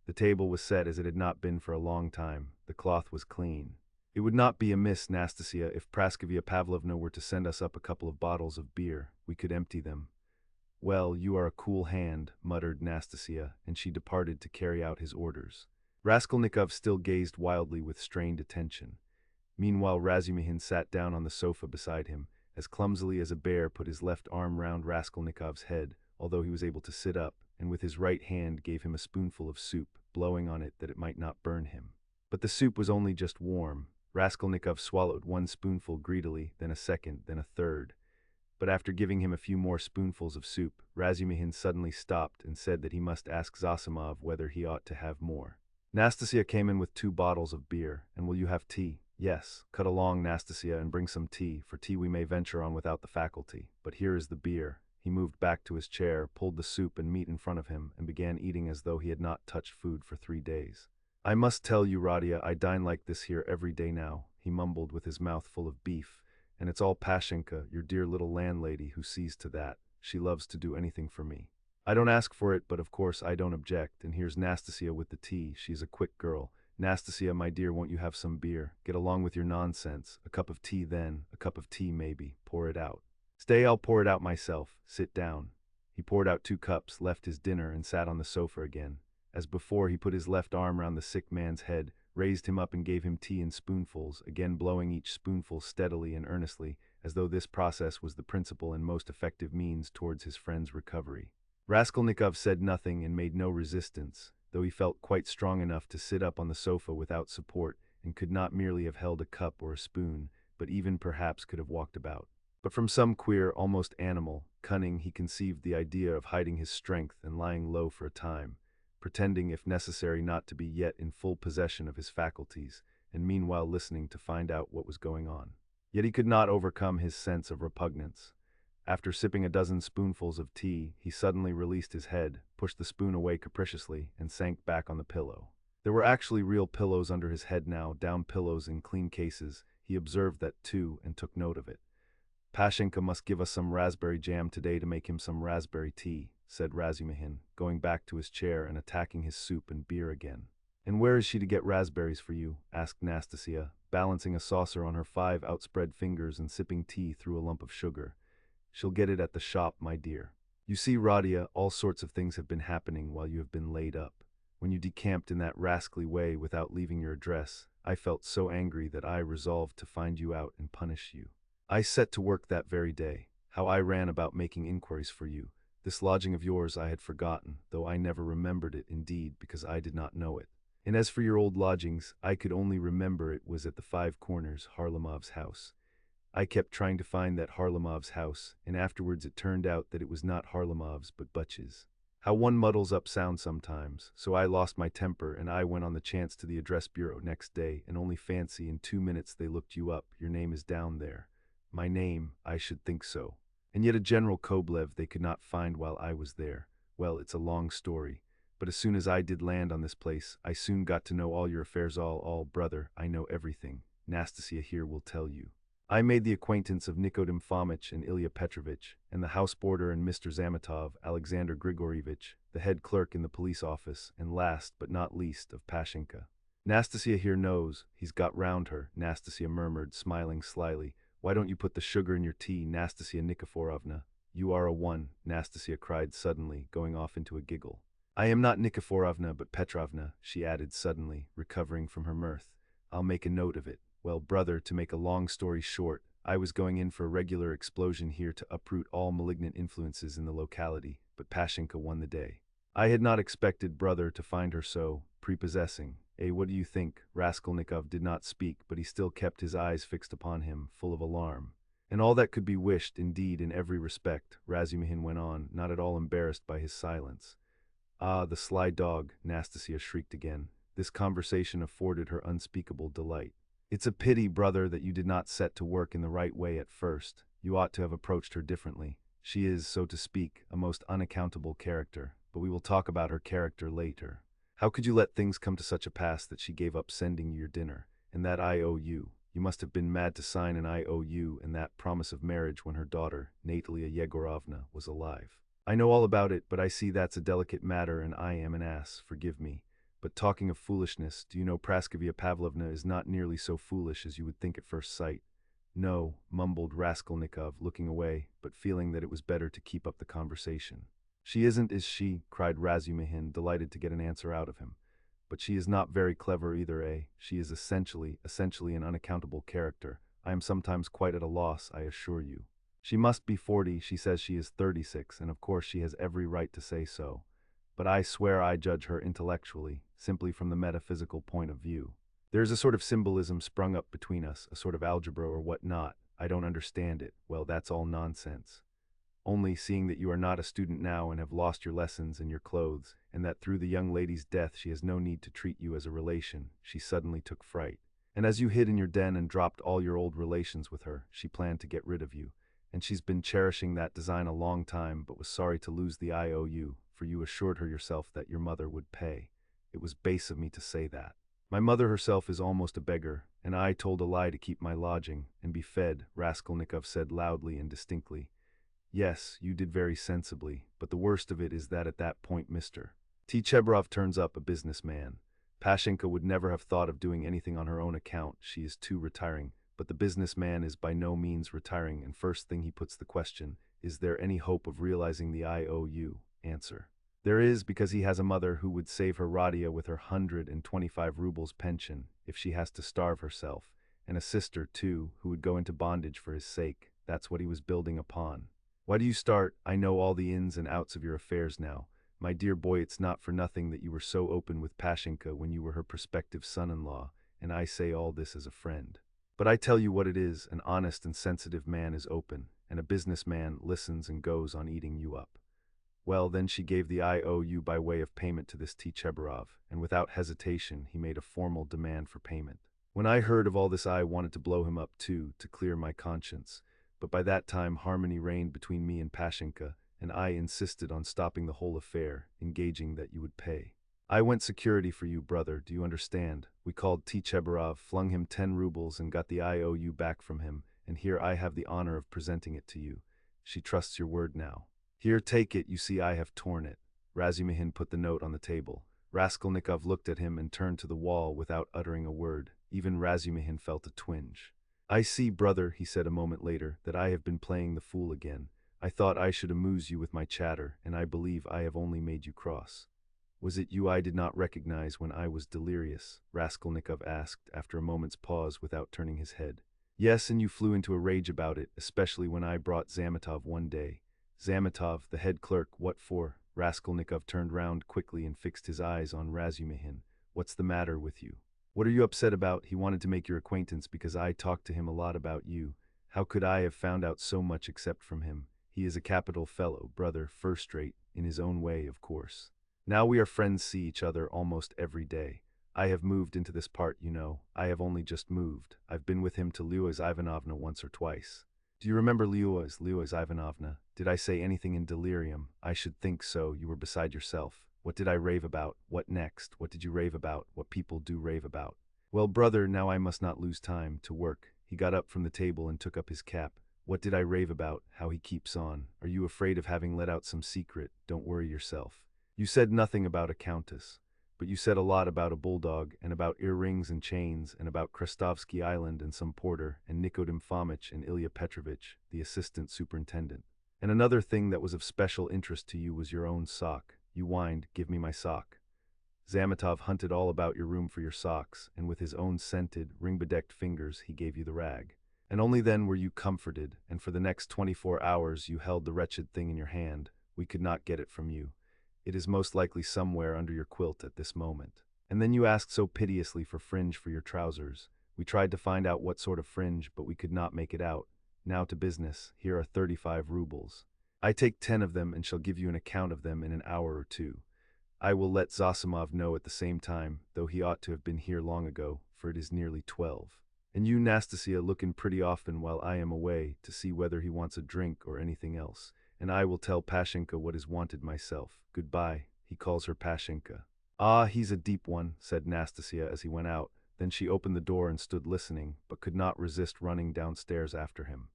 A: The table was set as it had not been for a long time. The cloth was clean. It would not be amiss, Nastasia, if Praskovia Pavlovna were to send us up a couple of bottles of beer. We could empty them. Well, you are a cool hand, muttered Nastasia, and she departed to carry out his orders. Raskolnikov still gazed wildly with strained attention. Meanwhile, Razumihin sat down on the sofa beside him, as clumsily as a bear put his left arm round Raskolnikov's head, although he was able to sit up, and with his right hand gave him a spoonful of soup, blowing on it that it might not burn him. But the soup was only just warm. Raskolnikov swallowed 1 spoonful greedily, then a second, then a third. But after giving him a few more spoonfuls of soup, Razumihin suddenly stopped and said that he must ask Zosimov whether he ought to have more. Nastasia came in with 2 bottles of beer. And will you have tea? Yes. Cut along, Nastasia, and bring some tea. For tea we may venture on without the faculty. But here is the beer. He moved back to his chair, pulled the soup and meat in front of him, and began eating as though he had not touched food for 3 days. I must tell you, Radia, I dine like this here every day now, he mumbled with his mouth full of beef. And it's all Pashenka, your dear little landlady, who sees to that. She loves to do anything for me. I don't ask for it, but of course I don't object. And here's Nastasia with the tea. She's a quick girl. Nastasia, my dear, won't you have some beer? Get along with your nonsense. A cup of tea then. A cup of tea, maybe. Pour it out. Stay, I'll pour it out myself. Sit down. He poured out 2 cups, left his dinner, and sat on the sofa again. As before, he put his left arm round the sick man's head, raised him up and gave him tea in spoonfuls, again blowing each spoonful steadily and earnestly, as though this process was the principal and most effective means towards his friend's recovery. Raskolnikov said nothing and made no resistance, though he felt quite strong enough to sit up on the sofa without support, and could not merely have held a cup or a spoon, but even perhaps could have walked about. But from some queer, almost animal, cunning he conceived the idea of hiding his strength and lying low for a time, pretending if necessary not to be yet in full possession of his faculties, and meanwhile listening to find out what was going on. Yet he could not overcome his sense of repugnance. After sipping a dozen spoonfuls of tea, he suddenly released his head, pushed the spoon away capriciously, and sank back on the pillow. There were actually real pillows under his head now, down pillows in clean cases. He observed that too, and took note of it. Pashenka must give us some raspberry jam today to make him some raspberry tea, said Razumihin, going back to his chair and attacking his soup and beer again. And where is she to get raspberries for you? Asked Nastasia, balancing a saucer on her 5 outspread fingers and sipping tea through a lump of sugar. She'll get it at the shop, my dear. You see, Radia, all sorts of things have been happening while you have been laid up. When you decamped in that rascally way without leaving your address, I felt so angry that I resolved to find you out and punish you. I set to work that very day. How I ran about making inquiries for you. This lodging of yours I had forgotten, though I never remembered it indeed because I did not know it. And as for your old lodgings, I could only remember it was at the Five Corners, Harlamov's house. I kept trying to find that Harlamov's house, and afterwards it turned out that it was not Harlamov's but Butch's. How one muddles up sound sometimes, so I lost my temper and I went on the chance to the address bureau next day, and only fancy in 2 minutes they looked you up. Your name is down there. My name, I should think so. And yet a General Koblev they could not find while I was there. Well, it's a long story. But as soon as I did land on this place, I soon got to know all your affairs all, brother, I know everything. Nastasia here will tell you. I made the acquaintance of Nikodem Fomitch and Ilya Petrovitch, and the house boarder and Mr. Zamatov, Alexander Grigorievich, the head clerk in the police office, and last but not least of Pashenka. Nastasia here knows, he's got round her, Nastasia murmured, smiling slyly. Why don't you put the sugar in your tea, Nastasia Nikiforovna? You are a one, Nastasia cried suddenly, going off into a giggle. I am not Nikiforovna but Petrovna, she added suddenly, recovering from her mirth. I'll make a note of it. Well, brother, to make a long story short, I was going in for a regular explosion here to uproot all malignant influences in the locality, but Pashenka won the day. I had not expected, brother, to find her so prepossessing. What do you think? Raskolnikov did not speak, but he still kept his eyes fixed upon him, full of alarm. And all that could be wished, indeed, in every respect, Razumihin went on, not at all embarrassed by his silence. Ah, the sly dog, Nastasia shrieked again. This conversation afforded her unspeakable delight. It's a pity, brother, that you did not set to work in the right way at first. You ought to have approached her differently. She is, so to speak, a most unaccountable character, but we will talk about her character later. How could you let things come to such a pass that she gave up sending you your dinner, and that IOU? You must have been mad to sign an IOU and that promise of marriage when her daughter, Natalia Yegorovna, was alive. I know all about it, but I see that's a delicate matter and I am an ass, forgive me. But talking of foolishness, do you know Praskovia Pavlovna is not nearly so foolish as you would think at first sight? No, mumbled Raskolnikov, looking away, but feeling that it was better to keep up the conversation. She isn't, is she? Cried Razumihin, delighted to get an answer out of him. But she is not very clever either, eh? She is essentially an unaccountable character. I am sometimes quite at a loss, I assure you. She must be 40, she says she is 36, and of course she has every right to say so. But I swear I judge her intellectually, simply from the metaphysical point of view. There is a sort of symbolism sprung up between us, a sort of algebra or what not. I don't understand it. Well, that's all nonsense. Only seeing that you are not a student now and have lost your lessons and your clothes, and that through the young lady's death she has no need to treat you as a relation, she suddenly took fright. And as you hid in your den and dropped all your old relations with her, she planned to get rid of you. And she's been cherishing that design a long time, but was sorry to lose the IOU, for you assured her yourself that your mother would pay. It was base of me to say that. My mother herself is almost a beggar, and I told a lie to keep my lodging and be fed, Raskolnikov said loudly and distinctly. Yes, you did very sensibly, but the worst of it is that at that point Mr. Tchebrov turns up, a businessman. Pashenka would never have thought of doing anything on her own account, she is too retiring, but the businessman is by no means retiring, and first thing he puts the question, is there any hope of realizing the IOU? Answer. There is, because he has a mother who would save her Radia with her 125 rubles pension if she has to starve herself, and a sister, too, who would go into bondage for his sake. That's what he was building upon. Why do you start? I know all the ins and outs of your affairs now. My dear boy, it's not for nothing that you were so open with Pashenka when you were her prospective son-in-law, and I say all this as a friend. But I tell you what it is, an honest and sensitive man is open, and a businessman listens and goes on eating you up. Well, then she gave the IOU by way of payment to this Tchebrov, and without hesitation he made a formal demand for payment. When I heard of all this I wanted to blow him up too, to clear my conscience, but by that time harmony reigned between me and Pashenka, and I insisted on stopping the whole affair, engaging that you would pay. I went security for you, brother, do you understand? We called Tchebrov, flung him 10 rubles and got the IOU back from him, and here I have the honor of presenting it to you. She trusts your word now. Here, take it, you see I have torn it. Razumihin put the note on the table. Raskolnikov looked at him and turned to the wall without uttering a word. Even Razumihin felt a twinge. I see, brother, he said a moment later, that I have been playing the fool again. I thought I should amuse you with my chatter, and I believe I have only made you cross. Was it you I did not recognize when I was delirious? Raskolnikov asked, after a moment's pause without turning his head. Yes, and you flew into a rage about it, especially when I brought Zametov one day. Zametov, the head clerk, what for? Raskolnikov turned round quickly and fixed his eyes on Razumihin. What's the matter with you? What are you upset about? He wanted to make your acquaintance because I talked to him a lot about you. How could I have found out so much except from him? He is a capital fellow, brother, first-rate, in his own way, of course. Now we are friends, see each other almost every day. I have moved into this part, you know. I have only just moved. I've been with him to Lyua's Ivanovna once or twice. Do you remember Lyua's Ivanovna? Did I say anything in delirium? I should think so. You were beside yourself. What did I rave about? What next? What did you rave about? What people do rave about. Well, brother, now I must not lose time. To work. He got up from the table and took up his cap. What did I rave about? How he keeps on. Are you afraid of having let out some secret? Don't worry yourself. You said nothing about a countess, but you said a lot about a bulldog, and about earrings and chains, and about Krestovsky Island and some porter, and Nikodym Fomitch and Ilya Petrovitch, the assistant superintendent. And another thing that was of special interest to you was your own sock. You whined, give me my sock. Zametov hunted all about your room for your socks, and with his own scented, ring-bedecked fingers he gave you the rag. And only then were you comforted, and for the next 24 hours you held the wretched thing in your hand. We could not get it from you. It is most likely somewhere under your quilt at this moment. And then you asked so piteously for fringe for your trousers. We tried to find out what sort of fringe, but we could not make it out. Now to business. Here are 35 rubles. I take 10 of them and shall give you an account of them in an hour or two. I will let Zosimov know at the same time, though he ought to have been here long ago, for it is nearly 12. And you, Nastasia, look in pretty often while I am away, to see whether he wants a drink or anything else. And I will tell Pashenka what is wanted myself. Goodbye. He calls her Pashenka. Ah, he's a deep one, said Nastasia as he went out. Then she opened the door and stood listening, but could not resist running downstairs after him.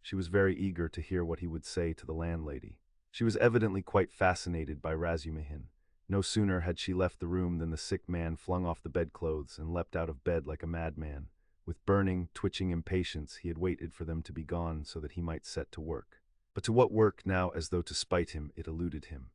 A: She was very eager to hear what he would say to the landlady. She was evidently quite fascinated by Razumihin. No sooner had she left the room than the sick man flung off the bedclothes and leapt out of bed like a madman. With burning, twitching impatience, he had waited for them to be gone so that he might set to work. But to what work now, as though to spite him, it eluded him.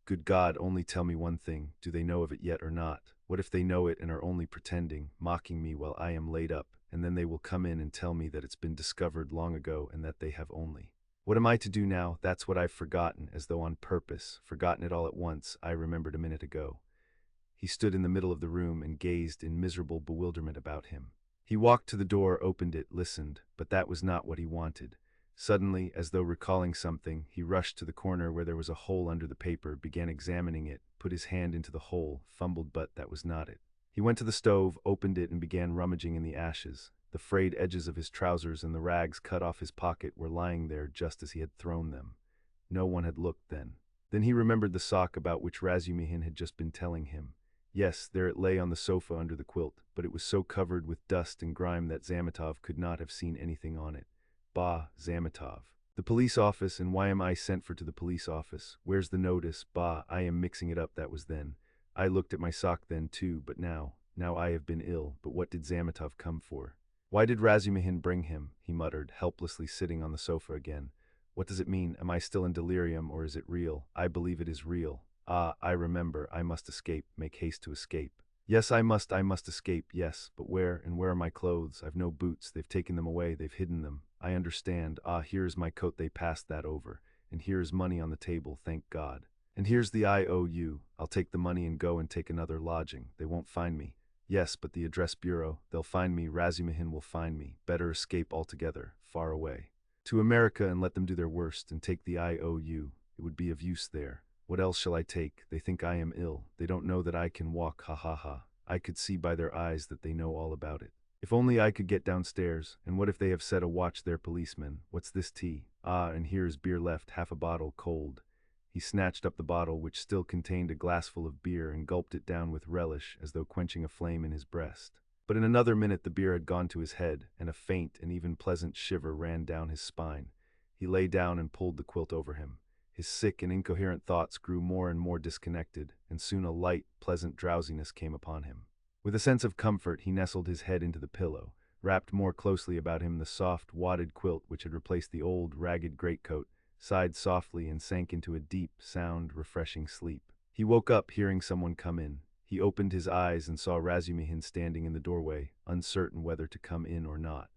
A: Good God, only tell me one thing. Do they know of it yet or not? What if they know it and are only pretending, mocking me while I am laid up, and then they will come in and tell me that it's been discovered long ago and that they have only. What am I to do now? That's what I've forgotten, as though on purpose, forgotten it all at once, I remembered a minute ago. He stood in the middle of the room and gazed in miserable bewilderment about him. He walked to the door, opened it, listened, but that was not what he wanted. Suddenly, as though recalling something, he rushed to the corner where there was a hole under the paper, began examining it, put his hand into the hole, fumbled, but that was not it. He went to the stove, opened it, and began rummaging in the ashes. The frayed edges of his trousers and the rags cut off his pocket were lying there just as he had thrown them. No one had looked then. Then he remembered the sock about which Razumihin had just been telling him. Yes, there it lay on the sofa under the quilt, but it was so covered with dust and grime that Zametov could not have seen anything on it. Bah, Zametov. The police office, and why am I sent for to the police office? Where's the notice? Bah, I am mixing it up, that was then. I looked at my sock then too, but now I have been ill, but what did Zametov come for? Why did Razumihin bring him? He muttered, helplessly sitting on the sofa again. What does it mean? Am I still in delirium, or is it real? I believe it is real. Ah, I remember, I must escape, make haste to escape. Yes, I must escape, yes, but where, and where are my clothes? I've no boots, they've taken them away, they've hidden them. I understand. Ah, here is my coat, they passed that over. And here is money on the table, thank God. And here's the IOU. I'll take the money and go and take another lodging. They won't find me. Yes, but the address bureau, they'll find me, Razumihin will find me. Better escape altogether, far away. To America and let them do their worst, and take the IOU. It would be of use there. What else shall I take? They think I am ill. They don't know that I can walk, ha ha ha. I could see by their eyes that they know all about it. If only I could get downstairs, and what if they have set a watch their policeman? What's this tea? Ah, and here is beer left, half a bottle, cold. He snatched up the bottle, which still contained a glassful of beer, and gulped it down with relish, as though quenching a flame in his breast. But in another minute the beer had gone to his head, and a faint and even pleasant shiver ran down his spine. He lay down and pulled the quilt over him. His sick and incoherent thoughts grew more and more disconnected, and soon a light, pleasant drowsiness came upon him. With a sense of comfort, he nestled his head into the pillow, wrapped more closely about him the soft, wadded quilt which had replaced the old, ragged greatcoat, sighed softly, and sank into a deep, sound, refreshing sleep. He woke up hearing someone come in. He opened his eyes and saw Razumihin standing in the doorway, uncertain whether to come in or not.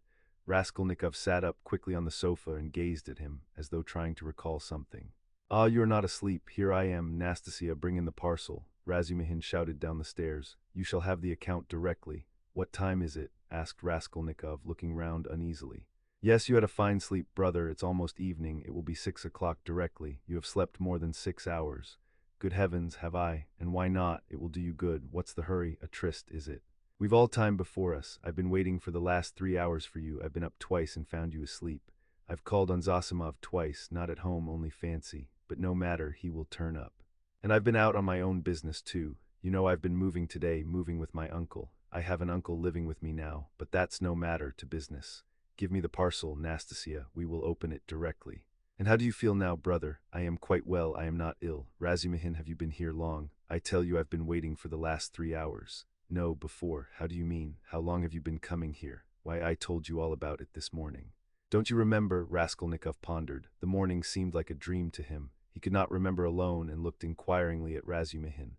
A: Raskolnikov sat up quickly on the sofa and gazed at him, as though trying to recall something. "Ah, you are not asleep. Here I am, Nastasia, bring in the parcel," Razumihin shouted down the stairs. "You shall have the account directly." "What time is it?" asked Raskolnikov, looking round uneasily. "Yes, you had a fine sleep, brother. It's almost evening. It will be 6 o'clock directly. You have slept more than 6 hours. Good heavens, have I? And why not? It will do you good. What's the hurry? A tryst, is it? We've all time before us. I've been waiting for the last 3 hours for you. I've been up twice and found you asleep. I've called on Zosimov twice, not at home, only fancy. But no matter, he will turn up. And I've been out on my own business too. You know I've been moving today, moving with my uncle. I have an uncle living with me now, but that's no matter to business. Give me the parcel, Nastasia. We will open it directly. And how do you feel now, brother? I am quite well. I am not ill. Razumihin, have you been here long? I tell you I've been waiting for the last 3 hours. No, before. How do you mean? How long have you been coming here? Why, I told you all about it this morning. Don't you remember? Raskolnikov pondered. The morning seemed like a dream to him. He could not remember alone and looked inquiringly at Razumihin.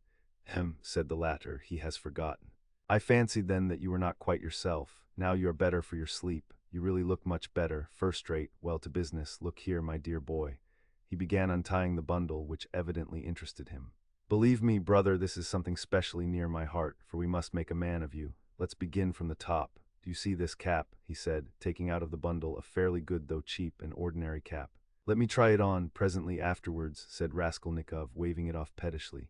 A: Said the latter, he has forgotten. I fancied then that you were not quite yourself. Now you are better for your sleep. You really look much better, first-rate. Well, to business. Look here, my dear boy. He began untying the bundle, which evidently interested him. Believe me, brother, this is something specially near my heart, for we must make a man of you. Let's begin from the top. Do you see this cap? He said, taking out of the bundle a fairly good though cheap and ordinary cap. Let me try it on presently afterwards, said Raskolnikov, waving it off pettishly.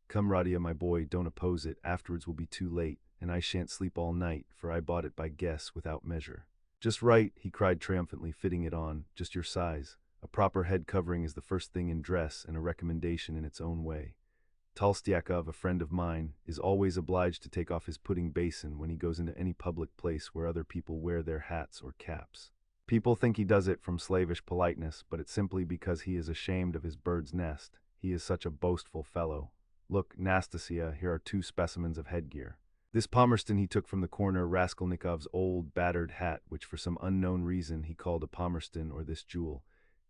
A: Come, Radia, my boy, don't oppose it. Afterwards will be too late, and I shan't sleep all night, for I bought it by guess without measure. Just right, he cried triumphantly, fitting it on, just your size. A proper head covering is the first thing in dress and a recommendation in its own way. Tolstyakov, a friend of mine, is always obliged to take off his pudding basin when he goes into any public place where other people wear their hats or caps. People think he does it from slavish politeness, but it's simply because he is ashamed of his bird's nest. He is such a boastful fellow. Look, Nastasia, here are 2 specimens of headgear. This Palmerston he took from the corner Raskolnikov's old, battered hat, which for some unknown reason he called a Palmerston, or this jewel.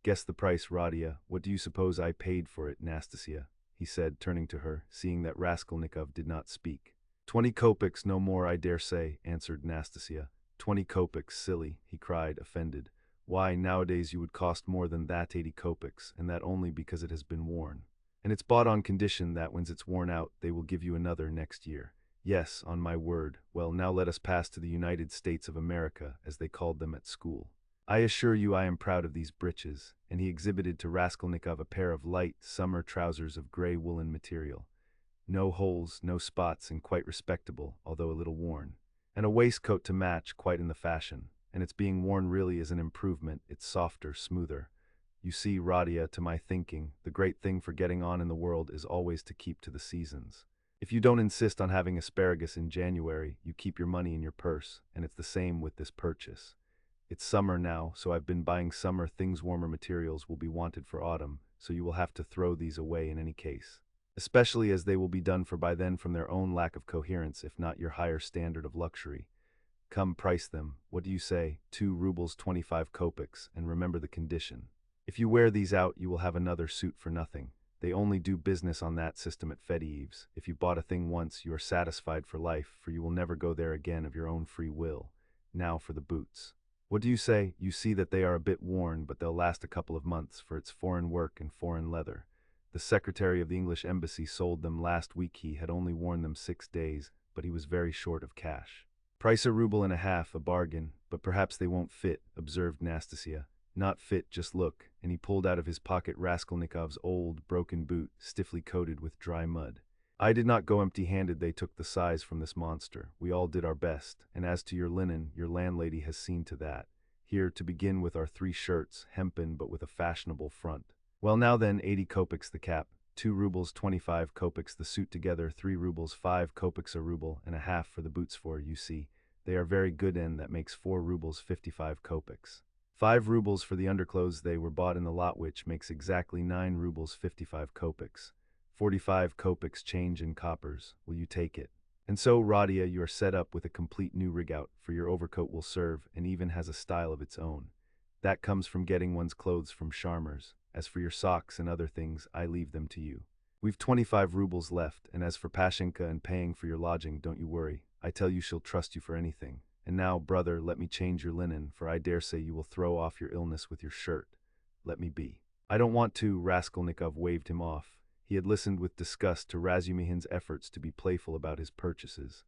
A: Guess the price, Radia. What do you suppose I paid for it, Nastasia? He said, turning to her, seeing that Raskolnikov did not speak. 20 kopecks, no more, I dare say, answered Nastasia. 20 kopecks, silly, he cried, offended. Why, nowadays you would cost more than that, 80 kopecks, and that only because it has been worn. And it's bought on condition that when it's worn out, they will give you another next year. Yes, on my word. Well, now let us pass to the United States of America, as they called them at school. I assure you I am proud of these breeches, and he exhibited to Raskolnikov a pair of light, summer trousers of gray woolen material. No holes, no spots, and quite respectable, although a little worn. And a waistcoat to match, quite in the fashion. And its being worn really is an improvement. It's softer, smoother. You see, Radia, to my thinking, the great thing for getting on in the world is always to keep to the seasons. If you don't insist on having asparagus in January, you keep your money in your purse, and it's the same with this purchase. It's summer now, so I've been buying summer things. Warmer materials will be wanted for autumn, so you will have to throw these away in any case. Especially as they will be done for by then from their own lack of coherence, if not your higher standard of luxury. Come, price them. What do you say? 2 rubles 25 kopecks, and remember the condition. If you wear these out, you will have another suit for nothing. They only do business on that system at Fedyaev's. If you bought a thing once, you are satisfied for life, for you will never go there again of your own free will. Now for the boots. What do you say? You see that they are a bit worn, but they'll last a couple of months, for it's foreign work and foreign leather. The secretary of the English embassy sold them last week. He had only worn them 6 days, but he was very short of cash. Price 1.5 rubles, a bargain, but perhaps they won't fit, observed Nastasia. Not fit, just look, and he pulled out of his pocket Raskolnikov's old, broken boot, stiffly coated with dry mud. I did not go empty-handed. They took the size from this monster. We all did our best, and as to your linen, your landlady has seen to that. Here, to begin with, are 3 shirts, hempen but with a fashionable front. Well, now then, 80 kopecks the cap, 2 rubles 25 kopecks the suit together, 3 rubles 5 kopecks, 1.5 rubles for the boots, for, you see, they are very good, and that makes 4 rubles 55 kopecks. 5 rubles for the underclothes. They were bought in the lot, which makes exactly 9 rubles 55 kopecks. 45 kopecks change in coppers. Will you take it? And so, Radia, you are set up with a complete new rig-out, for your overcoat will serve, and even has a style of its own. That comes from getting one's clothes from Sharmer's. As for your socks and other things, I leave them to you. We've 25 rubles left, and as for Pashenka and paying for your lodging, don't you worry. I tell you she'll trust you for anything. And now, brother, let me change your linen, for I dare say you will throw off your illness with your shirt. Let me be. I don't want to, Raskolnikov waved him off. He had listened with disgust to Razumihin's efforts to be playful about his purchases.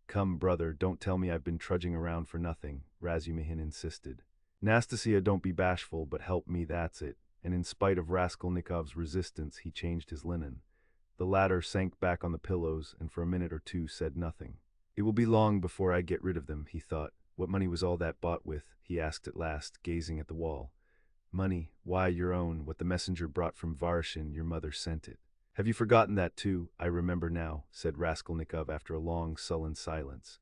A: Come, brother, don't tell me I've been trudging around for nothing, Razumihin insisted. Nastasia, don't be bashful, but help me, that's it. And in spite of Raskolnikov's resistance, he changed his linen. The latter sank back on the pillows and for a minute or two said nothing. It will be long before I get rid of them, he thought. What money was all that bought with? He asked at last, gazing at the wall. Money? Why, your own, what the messenger brought from Varshin, your mother sent it. Have you forgotten that too? I remember now, said Raskolnikov after a long, sullen silence.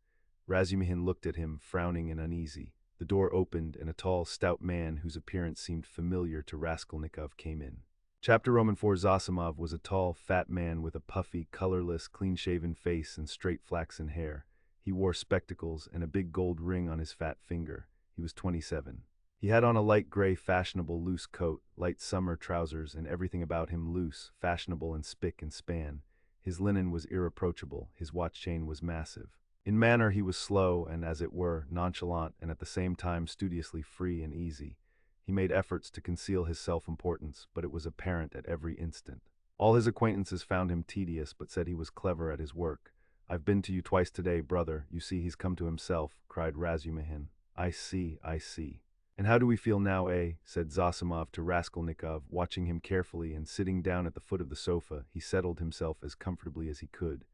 A: Razumihin looked at him, frowning and uneasy. The door opened, and a tall, stout man whose appearance seemed familiar to Raskolnikov came in. Chapter Roman 4. Zosimov was a tall, fat man with a puffy, colorless, clean-shaven face and straight flaxen hair. He wore spectacles and a big gold ring on his fat finger. He was 27. He had on a light gray, fashionable, loose coat, light summer trousers, and everything about him loose, fashionable, and spick and span. His linen was irreproachable, his watch chain was massive. In manner he was slow and, as it were, nonchalant, and at the same time studiously free and easy. He made efforts to conceal his self-importance, but it was apparent at every instant. All his acquaintances found him tedious, but said he was clever at his work. I've been to you twice today, brother. You see he's come to himself, cried Razumihin. I see, I see. And how do we feel now, eh? Said Zosimov to Raskolnikov, watching him carefully, and sitting down at the foot of the sofa, he settled himself as comfortably as he could.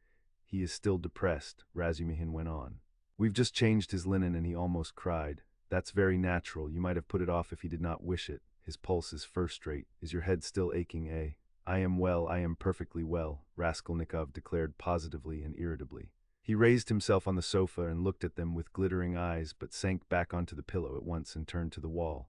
A: He is still depressed, Razumihin went on. We've just changed his linen and he almost cried. That's very natural. You might have put it off if he did not wish it. His pulse is first-rate. Is your head still aching, eh? I am well, I am perfectly well, Raskolnikov declared positively and irritably. He raised himself on the sofa and looked at them with glittering eyes, but sank back onto the pillow at once and turned to the wall.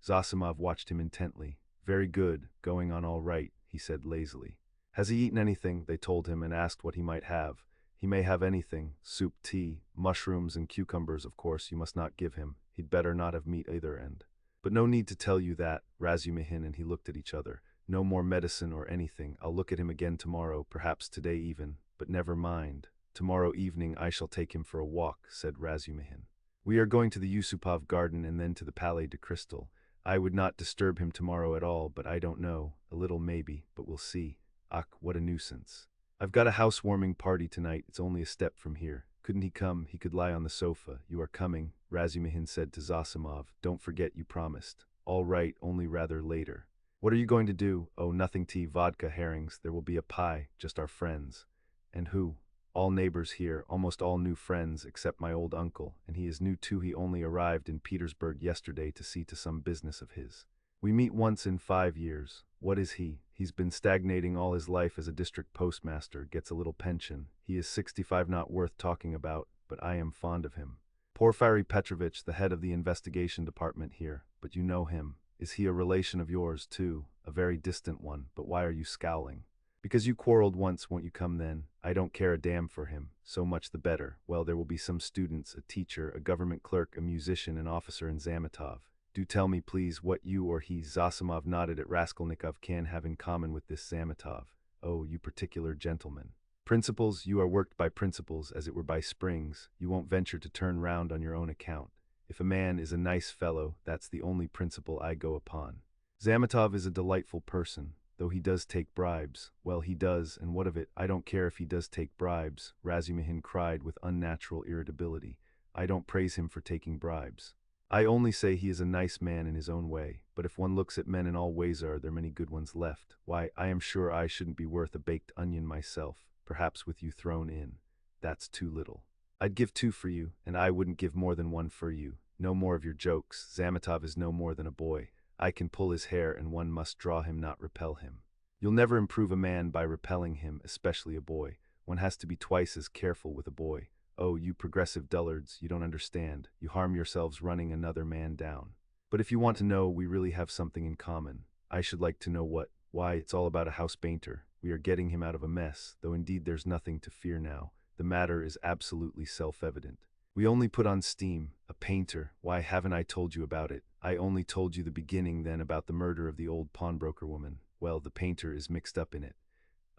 A: Zosimov watched him intently. Very good, going on all right, he said lazily. Has he eaten anything? They told him and asked what he might have. He may have anything, soup, tea, mushrooms and cucumbers, of course, you must not give him. He'd better not have meat either, and. But no need to tell you that, Razumihin and he looked at each other. No more medicine or anything. I'll look at him again tomorrow, perhaps today even, but never mind. Tomorrow evening I shall take him for a walk, said Razumihin. We are going to the Yusupov garden and then to the Palais de Crystal. I would not disturb him tomorrow at all, but I don't know. A little maybe, but we'll see. Ach, what a nuisance. I've got a housewarming party tonight. It's only a step from here. Couldn't he come? He could lie on the sofa. You are coming, Razumihin said to Zosimov. Don't forget you promised. All right, only rather later. What are you going to do? Oh, nothing, tea, vodka, herrings. There will be a pie, just our friends. And who? All neighbors here, almost all new friends, except my old uncle, and he is new too. He only arrived in Petersburg yesterday to see to some business of his. We meet once in 5 years. What is he? He's been stagnating all his life as a district postmaster, gets a little pension. He is 65, not worth talking about, but I am fond of him. Porfiry Petrovitch, the head of the investigation department here, but you know him. Is he a relation of yours, too? A very distant one, but why are you scowling? Because you quarreled once, won't you come then? I don't care a damn for him, so much the better. Well, there will be some students, a teacher, a government clerk, a musician, an officer, and Zametov. Do tell me, please, what you or he, Zosimov nodded at Raskolnikov, can have in common with this Zametov. Oh, you particular gentleman. Principles, you are worked by principles, as it were by springs. You won't venture to turn round on your own account. If a man is a nice fellow, that's the only principle I go upon. Zametov is a delightful person, though he does take bribes. Well, he does, and what of it? I don't care if he does take bribes, Razumihin cried with unnatural irritability. I don't praise him for taking bribes. I only say he is a nice man in his own way, but if one looks at men in all ways, are there many good ones left? Why, I am sure I shouldn't be worth a baked onion myself, perhaps with you thrown in. That's too little. I'd give 2 for you, and I wouldn't give more than 1 for you. No more of your jokes. Zametov is no more than a boy. I can pull his hair, and one must draw him, not repel him. You'll never improve a man by repelling him, especially a boy. One has to be twice as careful with a boy. Oh, you progressive dullards, you don't understand. You harm yourselves running another man down. But if you want to know, we really have something in common. I should like to know what. Why, it's all about a house painter. We are getting him out of a mess, though indeed there's nothing to fear now. The matter is absolutely self-evident. We only put on steam. A painter. Why haven't I told you about it? I only told you the beginning then about the murder of the old pawnbroker woman. Well, the painter is mixed up in it.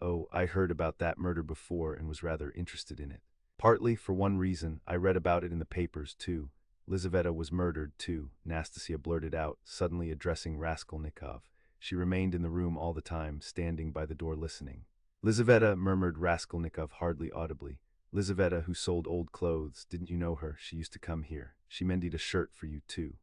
A: Oh, I heard about that murder before and was rather interested in it. Partly for one reason, I read about it in the papers, too. Lizaveta was murdered, too, Nastasia blurted out, suddenly addressing Raskolnikov. She remained in the room all the time, standing by the door listening. Lizaveta, murmured Raskolnikov hardly audibly. Lizaveta, who sold old clothes, didn't you know her? She used to come here. She mended a shirt for you, too.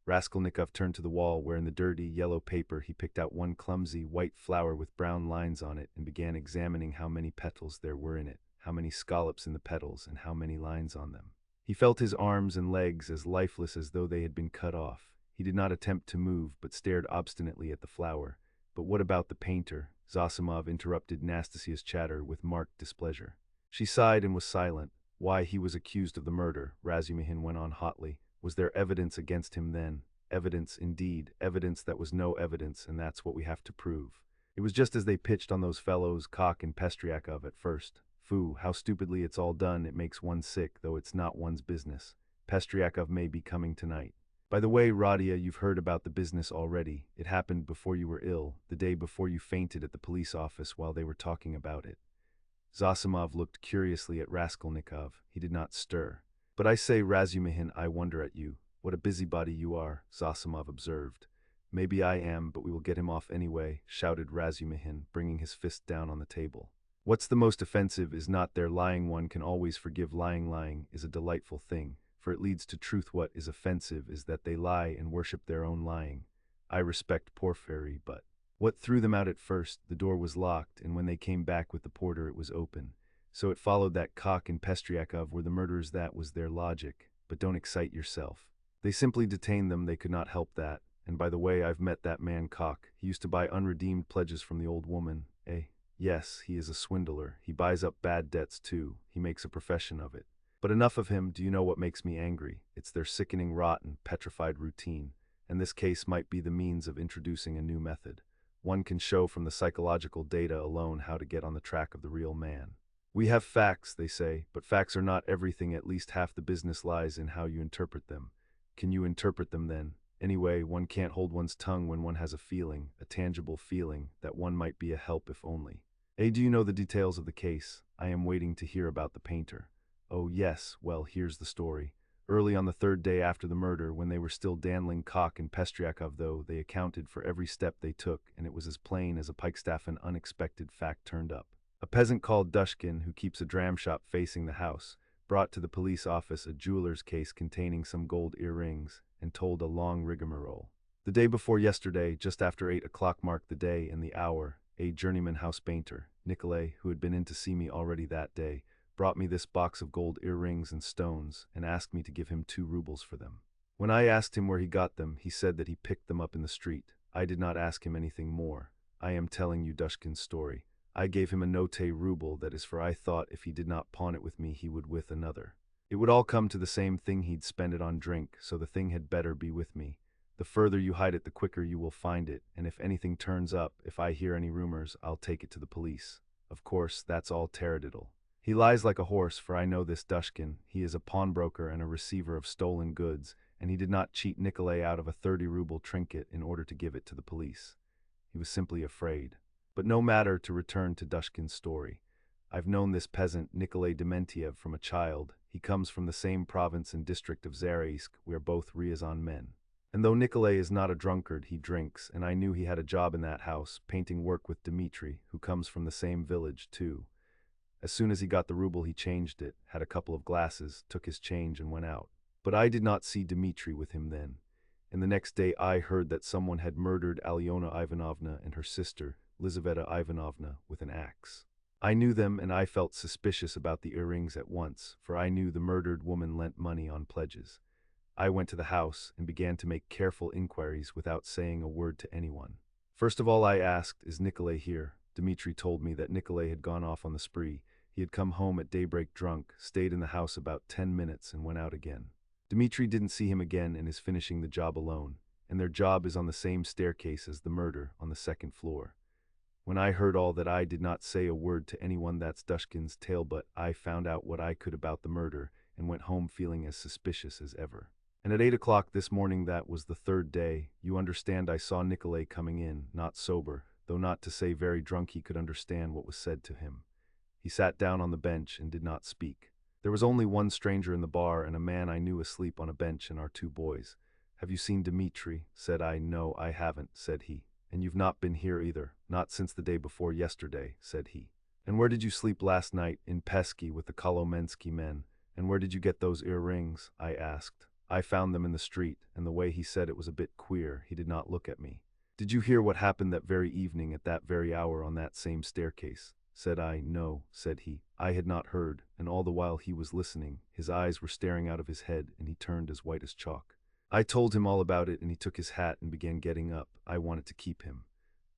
A: Raskolnikov turned to the wall where in the dirty, yellow paper he picked out one clumsy, white flower with brown lines on it and began examining how many petals there were in it, how many scallops in the petals, and how many lines on them. He felt his arms and legs as lifeless as though they had been cut off. He did not attempt to move, but stared obstinately at the flower. But what about the painter? Zosimov interrupted Nastasia's chatter with marked displeasure. She sighed and was silent. Why, he was accused of the murder, Razumihin went on hotly. Was there evidence against him then? Evidence, indeed, evidence that was no evidence, and that's what we have to prove. It was just as they pitched on those fellows, Kok and Pestriakov, at first. Foo, how stupidly it's all done, it makes one sick, though it's not one's business. Pestriakov may be coming tonight. By the way, Radia, you've heard about the business already. It happened before you were ill, the day before you fainted at the police office while they were talking about it. Zosimov looked curiously at Raskolnikov. He did not stir. But I say, Razumihin, I wonder at you. What a busybody you are, Zosimov observed. Maybe I am, but we will get him off anyway, shouted Razumihin, bringing his fist down on the table. What's the most offensive is not their lying. One can always forgive lying. Lying is a delightful thing, for it leads to truth. What is offensive is that they lie and worship their own lying. I respect Porfiry, but what threw them out at first? The door was locked, and when they came back with the porter it was open. So it followed that Kok and Pestriakov were the murderers. That was their logic. But don't excite yourself. They simply detained them. They could not help that. And by the way, I've met that man Kok. He used to buy unredeemed pledges from the old woman. Eh? Yes, he is a swindler. He buys up bad debts too. He makes a profession of it. But enough of him. Do you know what makes me angry? It's their sickening, rotten, petrified routine. And this case might be the means of introducing a new method. One can show from the psychological data alone how to get on the track of the real man. We have facts, they say, but facts are not everything. At least half the business lies in how you interpret them. Can you interpret them then? Anyway, one can't hold one's tongue when one has a feeling, a tangible feeling, that one might be a help if only. Do you know the details of the case? I am waiting to hear about the painter. Oh yes, well, here's the story. Early on the third day after the murder, when they were still dandling Kok and Pestriakov, though, they accounted for every step they took, and it was as plain as a pikestaff. An unexpected fact turned up. A peasant called Dushkin, who keeps a dram shop facing the house, brought to the police office a jeweler's case containing some gold earrings, and told a long rigmarole. The day before yesterday, just after 8 o'clock marked the day and the hour, a journeyman house painter, Nikolay, who had been in to see me already that day, brought me this box of gold earrings and stones and asked me to give him 2 rubles for them. When I asked him where he got them, he said that he picked them up in the street. I did not ask him anything more. I am telling you Dushkin's story. I gave him a note ruble, that is, for I thought if he did not pawn it with me he would with another. It would all come to the same thing. He'd spend it on drink, so the thing had better be with me. The further you hide it, the quicker you will find it, and if anything turns up, if I hear any rumors, I'll take it to the police. Of course, that's all taradiddle. He lies like a horse, for I know this Dushkin. He is a pawnbroker and a receiver of stolen goods, and he did not cheat Nikolay out of a 30-ruble trinket in order to give it to the police. He was simply afraid. But no matter, to return to Dushkin's story. I've known this peasant, Nikolay Dementiev, from a child. He comes from the same province and district of Zaraisk. We are both Ryazan men. And though Nikolay is not a drunkard, he drinks, and I knew he had a job in that house, painting work with Dmitri, who comes from the same village, too. As soon as he got the ruble, he changed it, had a couple of glasses, took his change and went out. But I did not see Dmitri with him then. And the next day I heard that someone had murdered Alyona Ivanovna and her sister, Lizaveta Ivanovna, with an axe. I knew them, and I felt suspicious about the earrings at once, for I knew the murdered woman lent money on pledges. I went to the house and began to make careful inquiries without saying a word to anyone. First of all I asked, is Nikolay here? Dmitri told me that Nikolay had gone off on the spree. He had come home at daybreak drunk, stayed in the house about 10 minutes and went out again. Dmitri didn't see him again and is finishing the job alone, and their job is on the same staircase as the murder, on the 2nd floor. When I heard all that, I did not say a word to anyone. That's Dushkin's tale, but I found out what I could about the murder, and went home feeling as suspicious as ever. And at 8 o'clock this morning, that was the third day, you understand, I saw Nikolay coming in, not sober, though not to say very drunk. He could understand what was said to him. He sat down on the bench and did not speak. There was only one stranger in the bar and a man I knew asleep on a bench and our two boys. Have you seen Dmitri? Said I. No, I haven't, said he. And you've not been here either? Not since the day before yesterday, said he. And where did you sleep last night? In Pesky with the Kolomensky men. And where did you get those earrings? I asked. I found them in the street, and the way he said it was a bit queer. He did not look at me. Did you hear what happened that very evening at that very hour on that same staircase? Said I. No, said he. I had not heard, and all the while he was listening, his eyes were staring out of his head, and he turned as white as chalk. I told him all about it, and he took his hat and began getting up. I wanted to keep him.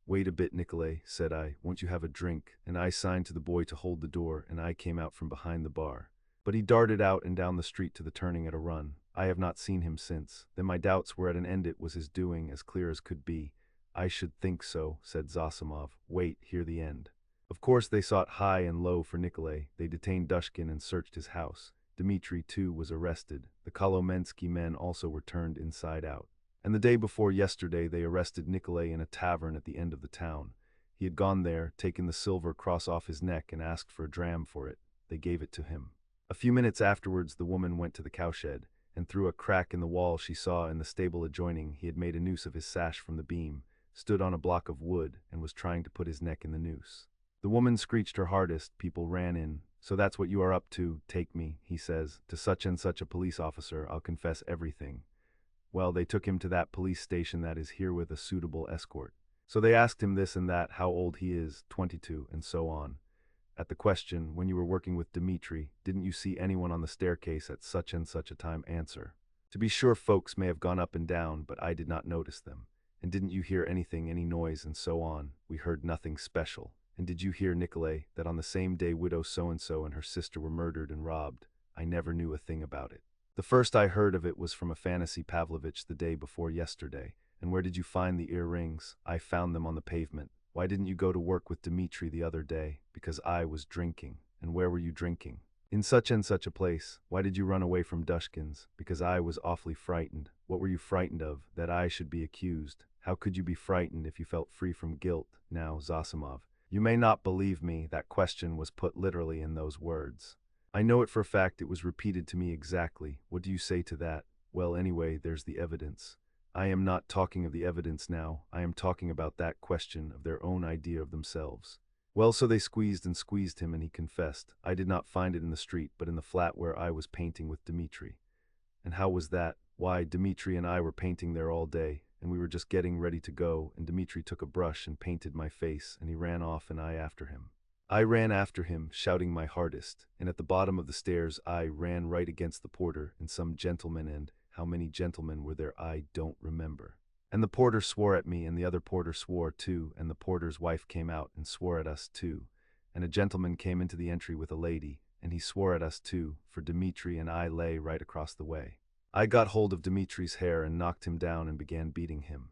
A: Wait a bit, Nikolay, said I. Won't you have a drink? And I signed to the boy to hold the door, and I came out from behind the bar. But he darted out and down the street to the turning at a run. I have not seen him since. Then my doubts were at an end. It was his doing, as clear as could be. I should think so, said Zosimov. Wait, hear the end. Of course they sought high and low for Nikolay. They detained Dushkin and searched his house. Dmitri, too, was arrested. The Kolomensky men also were turned inside out. And the day before yesterday they arrested Nikolay in a tavern at the end of the town. He had gone there, taken the silver cross off his neck and asked for a dram for it. They gave it to him. A few minutes afterwards the woman went to the cowshed, and through a crack in the wall she saw in the stable adjoining he had made a noose of his sash from the beam, stood on a block of wood, and was trying to put his neck in the noose. The woman screeched her hardest. People ran in. So that's what you are up to. Take me, he says, to such and such a police officer. I'll confess everything. Well, they took him to that police station that is here with a suitable escort. So they asked him this and that, how old he is, 22, and so on. At the question, when you were working with Dmitri, didn't you see anyone on the staircase at such and such a time? Answer. To be sure, folks may have gone up and down, but I did not notice them. And didn't you hear anything, any noise, and so on? We heard nothing special. And did you hear, Nikolay, that on the same day widow so-and-so and her sister were murdered and robbed? I never knew a thing about it. The first I heard of it was from Afanasy Pavlovitch the day before yesterday. And where did you find the earrings? I found them on the pavement. Why didn't you go to work with Dmitri the other day? Because I was drinking. And where were you drinking? In such and such a place. Why did you run away from Dushkin's? Because I was awfully frightened. What were you frightened of? That I should be accused. How could you be frightened if you felt free from guilt? Now, Zosimov, you may not believe me, that question was put literally in those words. I know it for a fact. It was repeated to me exactly. What do you say to that? Well, anyway, there's the evidence. I am not talking of the evidence now. I am talking about that question of their own idea of themselves. Well, so they squeezed and squeezed him, and he confessed. I did not find it in the street, but in the flat where I was painting with Dmitri. And how was that? Why, Dmitri and I were painting there all day, and we were just getting ready to go, and Dmitri took a brush and painted my face, and he ran off and I after him. I ran after him, shouting my hardest, and at the bottom of the stairs I ran right against the porter and some gentlemen, and how many gentlemen were there I don't remember. And the porter swore at me, and the other porter swore too, and the porter's wife came out and swore at us too, and a gentleman came into the entry with a lady, and he swore at us too, for Dmitri and I lay right across the way. I got hold of Dmitri's hair and knocked him down and began beating him.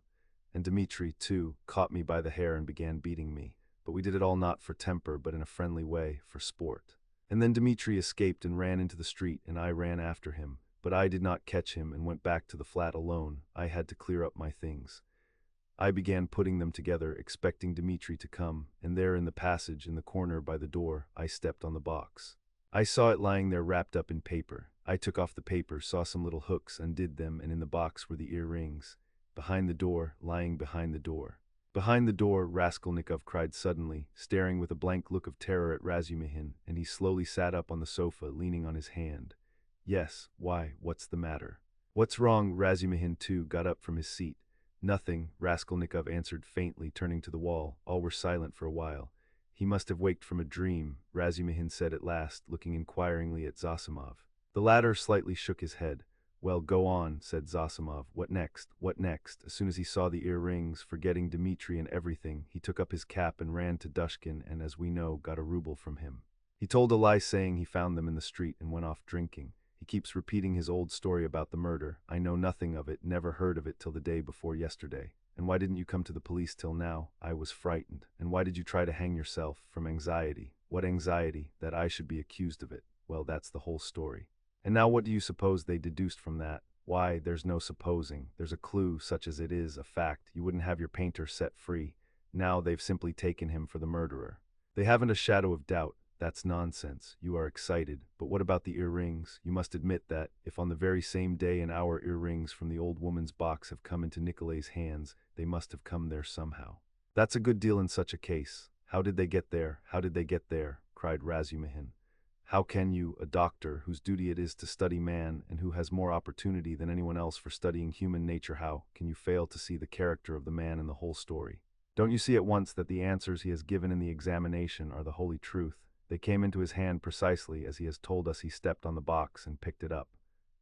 A: And Dmitri, too, caught me by the hair and began beating me, but we did it all not for temper but in a friendly way, for sport. And then Dmitri escaped and ran into the street, and I ran after him, but I did not catch him and went back to the flat alone. I had to clear up my things. I began putting them together, expecting Dmitri to come, and there in the passage in the corner by the door, I stepped on the box. I saw it lying there wrapped up in paper. I took off the paper, saw some little hooks, undid them, and in the box were the earrings. Behind the door, lying behind the door. Behind the door, Raskolnikov cried suddenly, staring with a blank look of terror at Razumihin, and he slowly sat up on the sofa, leaning on his hand. Yes, why, what's the matter? What's wrong? Razumihin, too, got up from his seat. Nothing, Raskolnikov answered faintly, turning to the wall. All were silent for a while. He must have waked from a dream, Razumihin said at last, looking inquiringly at Zosimov. The latter slightly shook his head. Well, go on, said Zosimov. What next? What next? As soon as he saw the earrings, forgetting Dmitri and everything, he took up his cap and ran to Dushkin and, as we know, got a ruble from him. He told a lie saying he found them in the street and went off drinking. He keeps repeating his old story about the murder. I know nothing of it, never heard of it till the day before yesterday. And why didn't you come to the police till now? I was frightened. And why did you try to hang yourself? From anxiety. What anxiety? That I should be accused of it. Well, that's the whole story. And now what do you suppose they deduced from that? Why, there's no supposing. There's a clue, such as it is a fact. You wouldn't have your painter set free. Now they've simply taken him for the murderer. They haven't a shadow of doubt. That's nonsense. You are excited. But what about the earrings? You must admit that, if on the very same day and hour earrings from the old woman's box have come into Nicolay's hands, they must have come there somehow. That's a good deal in such a case. How did they get there? How did they get there? Cried Razumihin. How can you, a doctor, whose duty it is to study man, and who has more opportunity than anyone else for studying human nature, how can you fail to see the character of the man in the whole story? Don't you see at once that the answers he has given in the examination are the holy truth? They came into his hand precisely as he has told us. He stepped on the box and picked it up.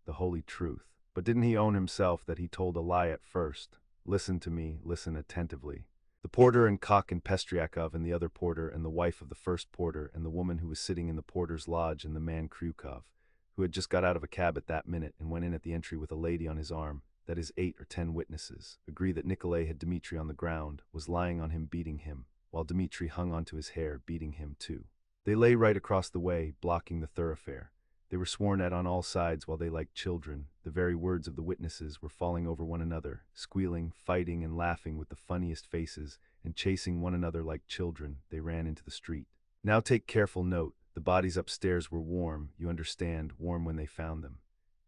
A: The holy truth. But didn't he own himself that he told a lie at first? Listen to me, listen attentively. The porter and Cock and Pestriakov and the other porter and the wife of the first porter and the woman who was sitting in the porter's lodge and the man Kryukov, who had just got out of a cab at that minute and went in at the entry with a lady on his arm, that is 8 or 10 witnesses, agree that Nikolay had Dmitri on the ground, was lying on him beating him, while Dmitri hung onto his hair beating him too. They lay right across the way, blocking the thoroughfare. They were sworn at on all sides while they, like children, the very words of the witnesses, were falling over one another, squealing, fighting, and laughing with the funniest faces, and chasing one another like children. They ran into the street. Now take careful note. The bodies upstairs were warm, you understand, warm when they found them.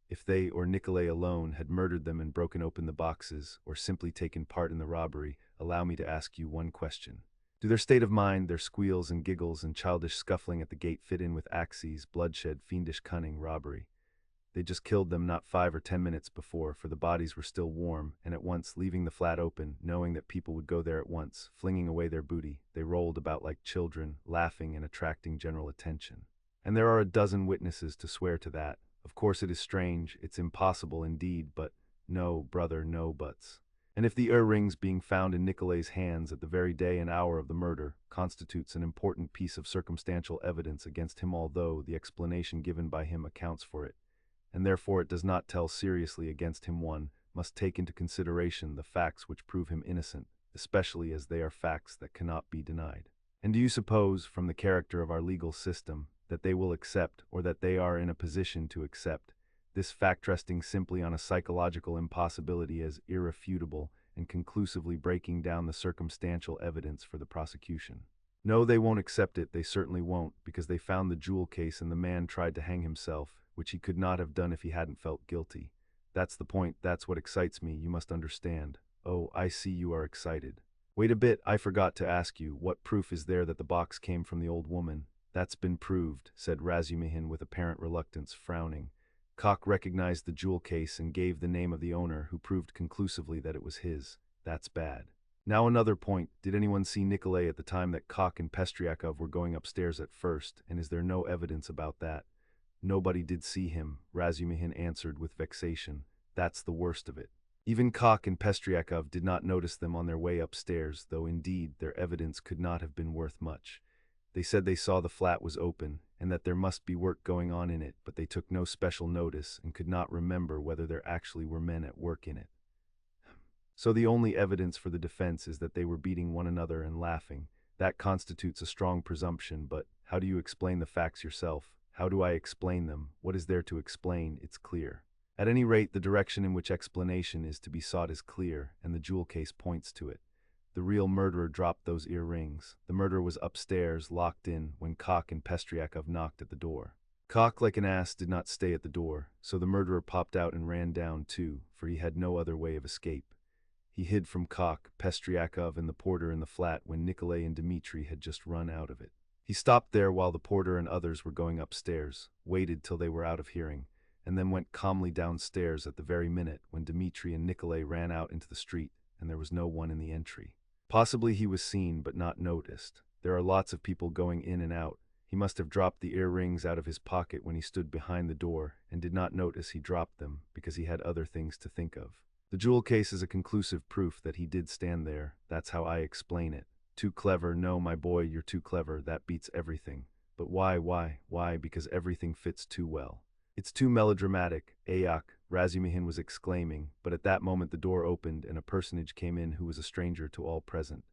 A: If they, or Nikolay alone, had murdered them and broken open the boxes, or simply taken part in the robbery, allow me to ask you one question. Do their state of mind, their squeals and giggles and childish scuffling at the gate fit in with axes, bloodshed, fiendish cunning, robbery? They just killed them not 5 or 10 minutes before, for the bodies were still warm, and at once, leaving the flat open, knowing that people would go there at once, flinging away their booty, they rolled about like children, laughing and attracting general attention. And there are a dozen witnesses to swear to that. Of course it is strange, it's impossible indeed, but no, brother, no buts. And if the earrings being found in Nikolay's hands at the very day and hour of the murder constitutes an important piece of circumstantial evidence against him, although the explanation given by him accounts for it, and therefore it does not tell seriously against him, one must take into consideration the facts which prove him innocent, especially as they are facts that cannot be denied. And do you suppose, from the character of our legal system, that they will accept, or that they are in a position to accept, this fact resting simply on a psychological impossibility as irrefutable and conclusively breaking down the circumstantial evidence for the prosecution? No, they won't accept it, they certainly won't, because they found the jewel case and the man tried to hang himself, which he could not have done if he hadn't felt guilty. That's the point, that's what excites me, you must understand. Oh, I see you are excited. Wait a bit, I forgot to ask you, what proof is there that the box came from the old woman? That's been proved, said Razumihin with apparent reluctance, frowning. Cock recognized the jewel case and gave the name of the owner, who proved conclusively that it was his. That's bad. Now another point, did anyone see Nikolay at the time that Cock and Pestriakov were going upstairs at first, and is there no evidence about that? Nobody did see him, Razumihin answered with vexation. That's the worst of it. Even Cock and Pestriakov did not notice them on their way upstairs, though indeed their evidence could not have been worth much. They said they saw the flat was open, and that there must be work going on in it, but they took no special notice and could not remember whether there actually were men at work in it. So the only evidence for the defense is that they were beating one another and laughing. That constitutes a strong presumption, but how do you explain the facts yourself? How do I explain them? What is there to explain? It's clear. At any rate, the direction in which explanation is to be sought is clear, and the jewel case points to it. The real murderer dropped those earrings. The murderer was upstairs, locked in, when Cock and Pestriakov knocked at the door. Cock, like an ass, did not stay at the door, so the murderer popped out and ran down too, for he had no other way of escape. He hid from Cock, Pestriakov, and the porter in the flat when Nikolay and Dmitri had just run out of it. He stopped there while the porter and others were going upstairs, waited till they were out of hearing, and then went calmly downstairs at the very minute when Dmitri and Nikolay ran out into the street, and there was no one in the entry. Possibly he was seen but not noticed. There are lots of people going in and out. He must have dropped the earrings out of his pocket when he stood behind the door, and did not notice he dropped them, because he had other things to think of. The jewel case is a conclusive proof that he did stand there. That's how I explain it. Too clever? No, my boy, you're too clever. That beats everything. But why? Why? Because everything fits too well. It's too melodramatic. Ayak, Razumihin was exclaiming, but at that moment the door opened and a personage came in who was a stranger to all present.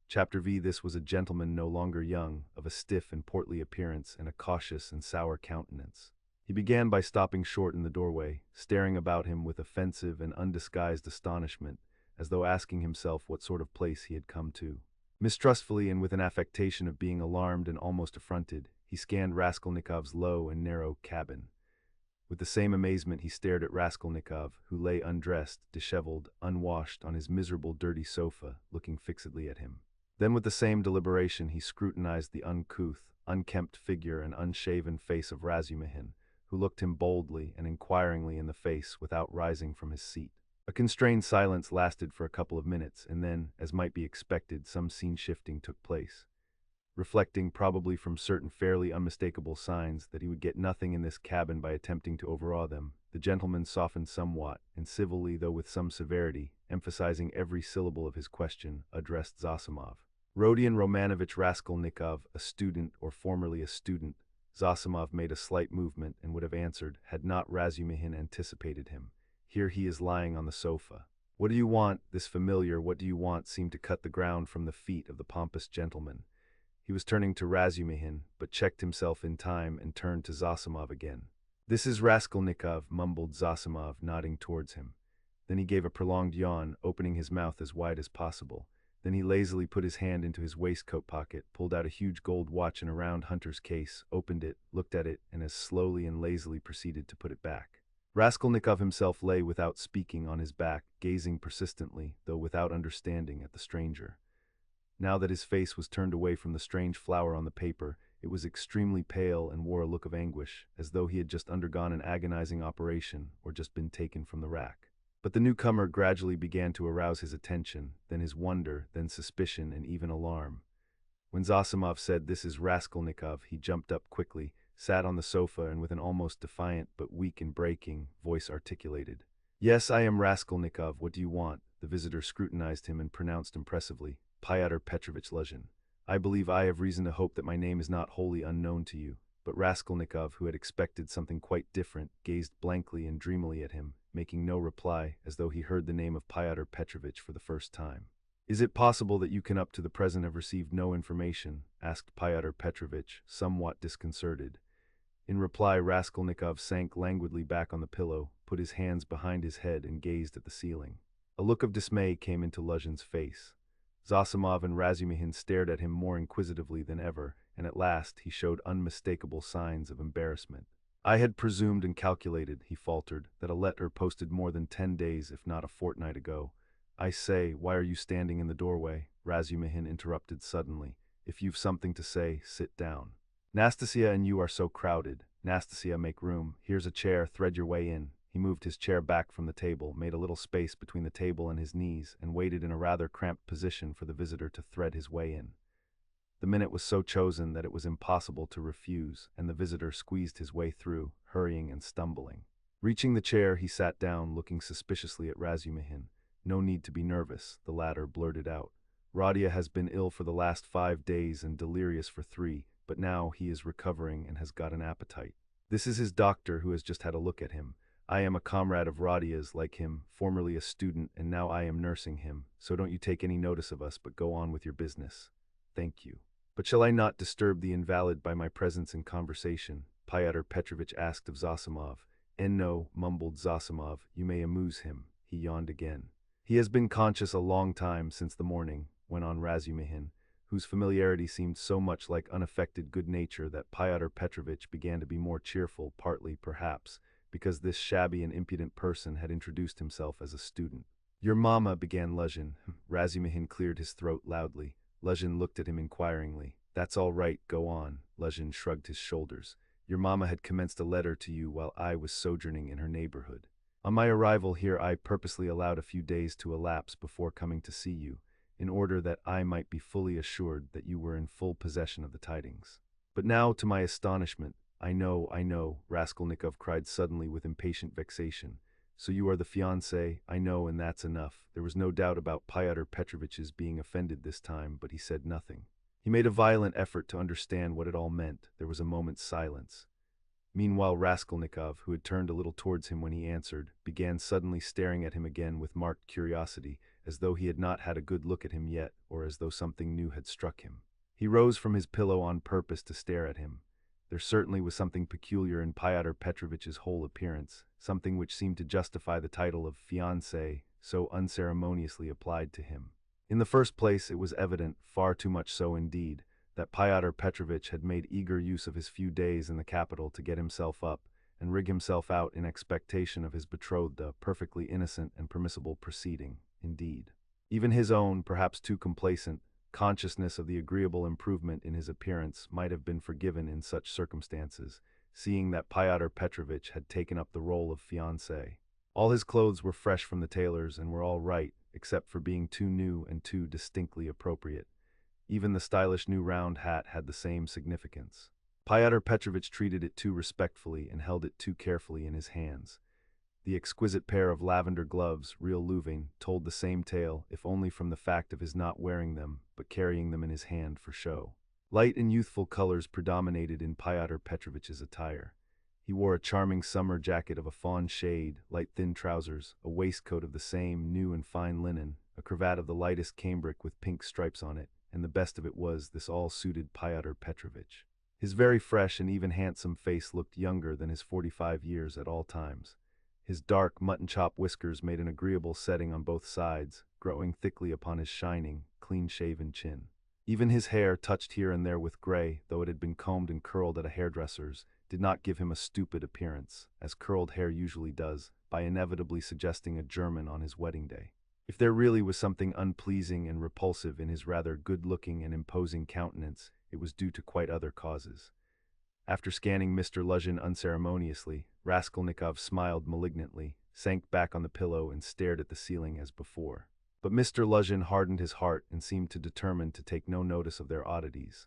A: Chapter V. This was a gentleman no longer young, of a stiff and portly appearance and a cautious and sour countenance. He began by stopping short in the doorway, staring about him with offensive and undisguised astonishment, as though asking himself what sort of place he had come to. Mistrustfully and with an affectation of being alarmed and almost affronted, he scanned Raskolnikov's low and narrow cabin. With the same amazement he stared at Raskolnikov, who lay undressed, disheveled, unwashed on his miserable dirty sofa, looking fixedly at him. Then with the same deliberation he scrutinized the uncouth, unkempt figure and unshaven face of Razumihin, who looked him boldly and inquiringly in the face without rising from his seat. A constrained silence lasted for a couple of minutes, and then, as might be expected, some scene-shifting took place. Reflecting, probably from certain fairly unmistakable signs, that he would get nothing in this cabin by attempting to overawe them, the gentleman softened somewhat, and civilly, though with some severity, emphasizing every syllable of his question, addressed Zosimov. Rodion Romanovich Raskolnikov, a student, or formerly a student. Zosimov made a slight movement and would have answered, had not Razumihin anticipated him. Here he is lying on the sofa. What do you want? This familiar "what do you want" seemed to cut the ground from the feet of the pompous gentleman. He was turning to Razumihin, but checked himself in time and turned to Zosimov again. "This is Raskolnikov," mumbled Zosimov, nodding towards him. Then he gave a prolonged yawn, opening his mouth as wide as possible. Then he lazily put his hand into his waistcoat pocket, pulled out a huge gold watch in a round hunter's case, opened it, looked at it, and as slowly and lazily proceeded to put it back. Raskolnikov himself lay without speaking on his back, gazing persistently, though without understanding, at the stranger. Now that his face was turned away from the strange flower on the paper, it was extremely pale and wore a look of anguish, as though he had just undergone an agonizing operation or just been taken from the rack. But the newcomer gradually began to arouse his attention, then his wonder, then suspicion and even alarm. When Zosimov said, "This is Raskolnikov," he jumped up quickly, sat on the sofa, and with an almost defiant but weak and breaking voice articulated, "Yes, I am Raskolnikov. What do you want?" The visitor scrutinized him and pronounced impressively, "Pyotr Petrovich Luzhin. I believe I have reason to hope that my name is not wholly unknown to you." But Raskolnikov, who had expected something quite different, gazed blankly and dreamily at him, making no reply, as though he heard the name of Pyotr Petrovich for the first time. "Is it possible that you can up to the present have received no information?" asked Pyotr Petrovich, somewhat disconcerted. In reply, Raskolnikov sank languidly back on the pillow, put his hands behind his head and gazed at the ceiling. A look of dismay came into Luzhin's face. Zosimov and Razumihin stared at him more inquisitively than ever, and at last he showed unmistakable signs of embarrassment. "I had presumed and calculated," he faltered, "that a letter posted more than 10 days, if not a fortnight ago." "I say, why are you standing in the doorway?" Razumihin interrupted suddenly. "If you've something to say, sit down. Nastasia and you are so crowded. Nastasia, make room. Here's a chair, thread your way in." He moved his chair back from the table, made a little space between the table and his knees, and waited in a rather cramped position for the visitor to thread his way in. The minute was so chosen that it was impossible to refuse, and the visitor squeezed his way through, hurrying and stumbling. Reaching the chair, he sat down, looking suspiciously at Razumihin. "No need to be nervous," the latter blurted out. "Radia has been ill for the last 5 days and delirious for 3, but now he is recovering and has got an appetite. This is his doctor, who has just had a look at him. I am a comrade of Radia's, like him, formerly a student, and now I am nursing him, so don't you take any notice of us, but go on with your business." "Thank you." "But shall I not disturb the invalid by my presence and conversation?" Pyotr Petrovich asked of Zosimov. "No," mumbled Zosimov, "you may amuse him." He yawned again. "He has been conscious a long time, since the morning," went on Razumihin, whose familiarity seemed so much like unaffected good nature that Pyotr Petrovich began to be more cheerful, partly, perhaps, because this shabby and impudent person had introduced himself as a student. "Your mamma," began Luzhin. Razumihin cleared his throat loudly. Luzhin looked at him inquiringly. "That's all right, go on." Luzhin shrugged his shoulders. "Your mamma had commenced a letter to you while I was sojourning in her neighborhood. On my arrival here, I purposely allowed a few days to elapse before coming to see you, in order that I might be fully assured that you were in full possession of the tidings. But now, to my astonishment, I know," Raskolnikov cried suddenly with impatient vexation. "So you are the fiancé? I know, and that's enough." There was no doubt about Pyotr Petrovich's being offended this time, but he said nothing. He made a violent effort to understand what it all meant. There was a moment's silence. Meanwhile, Raskolnikov, who had turned a little towards him when he answered, began suddenly staring at him again with marked curiosity, as though he had not had a good look at him yet, or as though something new had struck him. He rose from his pillow on purpose to stare at him. There certainly was something peculiar in Pyotr Petrovich's whole appearance, something which seemed to justify the title of fiancé so unceremoniously applied to him. In the first place, it was evident, far too much so indeed, that Pyotr Petrovich had made eager use of his few days in the capital to get himself up and rig himself out in expectation of his betrothed, a perfectly innocent and permissible proceeding, indeed. Even his own, perhaps too complacent, consciousness of the agreeable improvement in his appearance might have been forgiven in such circumstances, seeing that Pyotr Petrovich had taken up the role of fiancé. All his clothes were fresh from the tailor's and were all right, except for being too new and too distinctly appropriate. Even the stylish new round hat had the same significance. Pyotr Petrovich treated it too respectfully and held it too carefully in his hands. The exquisite pair of lavender gloves, real Louvain, told the same tale, if only from the fact of his not wearing them, but carrying them in his hand for show. Light and youthful colors predominated in Pyotr Petrovich's attire. He wore a charming summer jacket of a fawn shade, light thin trousers, a waistcoat of the same new and fine linen, a cravat of the lightest cambric with pink stripes on it, and the best of it was, this all suited Pyotr Petrovich. His very fresh and even handsome face looked younger than his 45 years at all times. His dark mutton-chop whiskers made an agreeable setting on both sides, growing thickly upon his shining, clean-shaven chin. Even his hair, touched here and there with gray, though it had been combed and curled at a hairdresser's, did not give him a stupid appearance, as curled hair usually does, by inevitably suggesting a German on his wedding day. If there really was something unpleasing and repulsive in his rather good-looking and imposing countenance, it was due to quite other causes. After scanning Mr. Luzhin unceremoniously, Raskolnikov smiled malignantly, sank back on the pillow and stared at the ceiling as before. But Mr. Luzhin hardened his heart and seemed determined to take no notice of their oddities.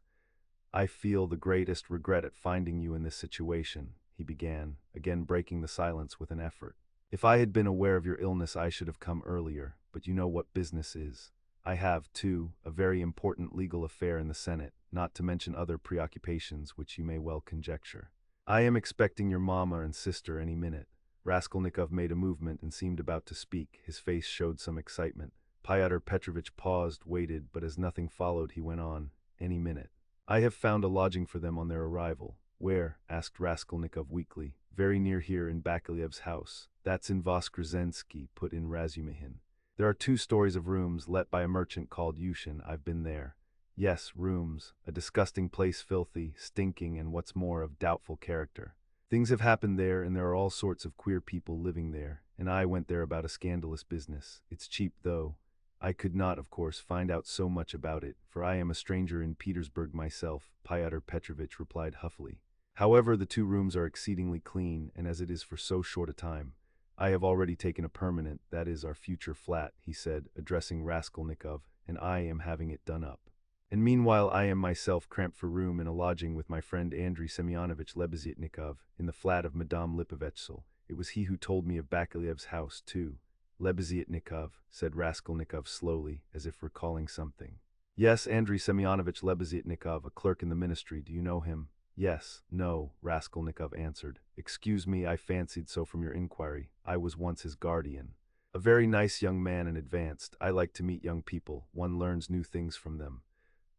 A: "I feel the greatest regret at finding you in this situation," he began, again breaking the silence with an effort. "If I had been aware of your illness I should have come earlier, but you know what business is. I have, too, a very important legal affair in the Senate, not to mention other preoccupations which you may well conjecture. I am expecting your mamma and sister any minute." Raskolnikov made a movement and seemed about to speak. His face showed some excitement. Pyotr Petrovich paused, waited, but as nothing followed he went on, "Any minute. I have found a lodging for them on their arrival." "Where?" asked Raskolnikov weakly. "Very near here in Bakalev's house." "That's in Voskresensky," put in Razumihin. "There are 2 stories of rooms let by a merchant called Yushin. I've been there." "Yes, rooms. A disgusting place, filthy, stinking, and what's more, of doubtful character. Things have happened there, and there are all sorts of queer people living there, and I went there about a scandalous business. It's cheap, though. I could not, of course, find out so much about it, for I am a stranger in Petersburg myself," Pyotr Petrovich replied huffily. "However, the 2 rooms are exceedingly clean, and as it is for so short a time, I have already taken a permanent, that is, our future flat," he said, addressing Raskolnikov, "and I am having it done up. And meanwhile I am myself cramped for room in a lodging with my friend Andrei Semyonovitch Lebeziatnikov, in the flat of Madame Lipovetsel. It was he who told me of Bakalev's house, too." "Lebeziatnikov," said Raskolnikov slowly, as if recalling something. "Yes, Andrei Semyonovitch Lebeziatnikov, a clerk in the ministry. Do you know him?" "Yes, no," Raskolnikov answered. "Excuse me, I fancied so from your inquiry. I was once his guardian. A very nice young man and advanced. I like to meet young people. One learns new things from them."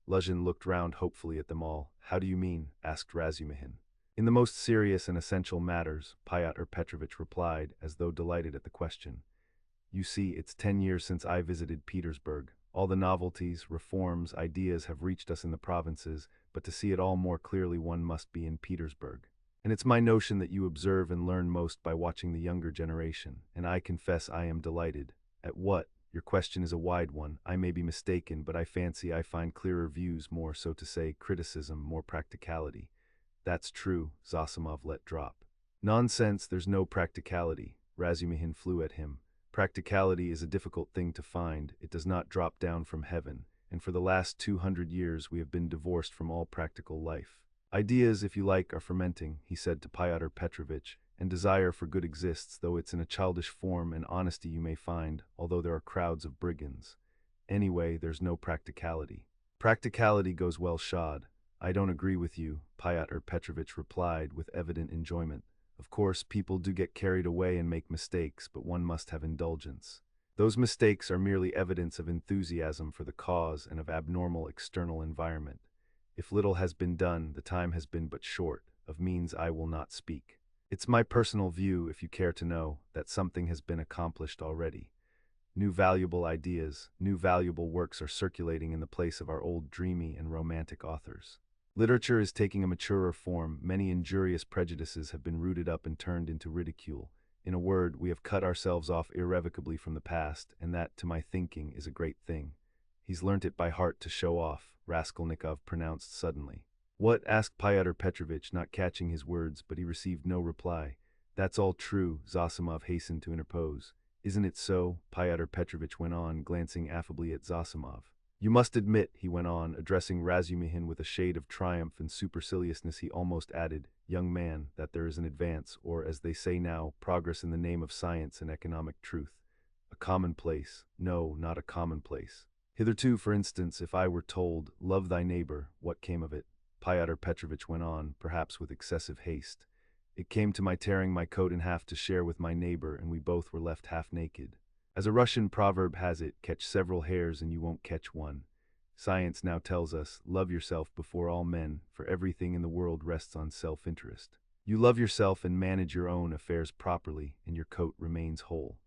A: Luzhin looked round hopefully at them all. "How do you mean?" asked Razumihin. "In the most serious and essential matters," Pyotr Petrovich replied, as though delighted at the question. "You see, it's 10 years since I visited Petersburg. All the novelties, reforms, ideas have reached us in the provinces, but to see it all more clearly one must be in Petersburg. And it's my notion that you observe and learn most by watching the younger generation, and I confess I am delighted." "At what? Your question is a wide one. I may be mistaken, but I fancy I find clearer views, more, so to say, criticism, more practicality." "That's true," Zosimov let drop. "Nonsense, there's no practicality." Razumihin flew at him. "Practicality is a difficult thing to find. It does not drop down from heaven, and for the last 200 years we have been divorced from all practical life. Ideas, if you like, are fermenting," he said to Pyotr Petrovich, "and desire for good exists, though it's in a childish form, and honesty you may find, although there are crowds of brigands. Anyway, there's no practicality." "Practicality goes well shod." "I don't agree with you," Pyotr Petrovich replied with evident enjoyment. "Of course, people do get carried away and make mistakes, but one must have indulgence. Those mistakes are merely evidence of enthusiasm for the cause and of abnormal external environment. If little has been done, the time has been but short. of means I will not speak. It's my personal view, if you care to know, that something has been accomplished already. New valuable ideas, new valuable works are circulating in the place of our old dreamy and romantic authors. Literature is taking a maturer form, many injurious prejudices have been rooted up and turned into ridicule. In a word, we have cut ourselves off irrevocably from the past, and that, to my thinking, is a great thing. He's learnt it by heart to show off, Raskolnikov pronounced suddenly. What? Asked Pyotr Petrovitch, not catching his words, but he received no reply. That's all true, Zosimov hastened to interpose. Isn't it so? Pyotr Petrovitch went on, glancing affably at Zosimov. You must admit, he went on, addressing Razumihin with a shade of triumph and superciliousness, he almost added, young man, that there is an advance, or, as they say now, progress in the name of science and economic truth. A commonplace. No, not a commonplace. Hitherto, for instance, if I were told, love thy neighbor, what came of it? Pyotr Petrovitch went on, perhaps with excessive haste. It came to my tearing my coat in half to share with my neighbor, and we both were left half naked. As a Russian proverb has it, catch several hares and you won't catch one. Science now tells us, love yourself before all men, for everything in the world rests on self-interest. You love yourself and manage your own affairs properly, and your coat remains whole.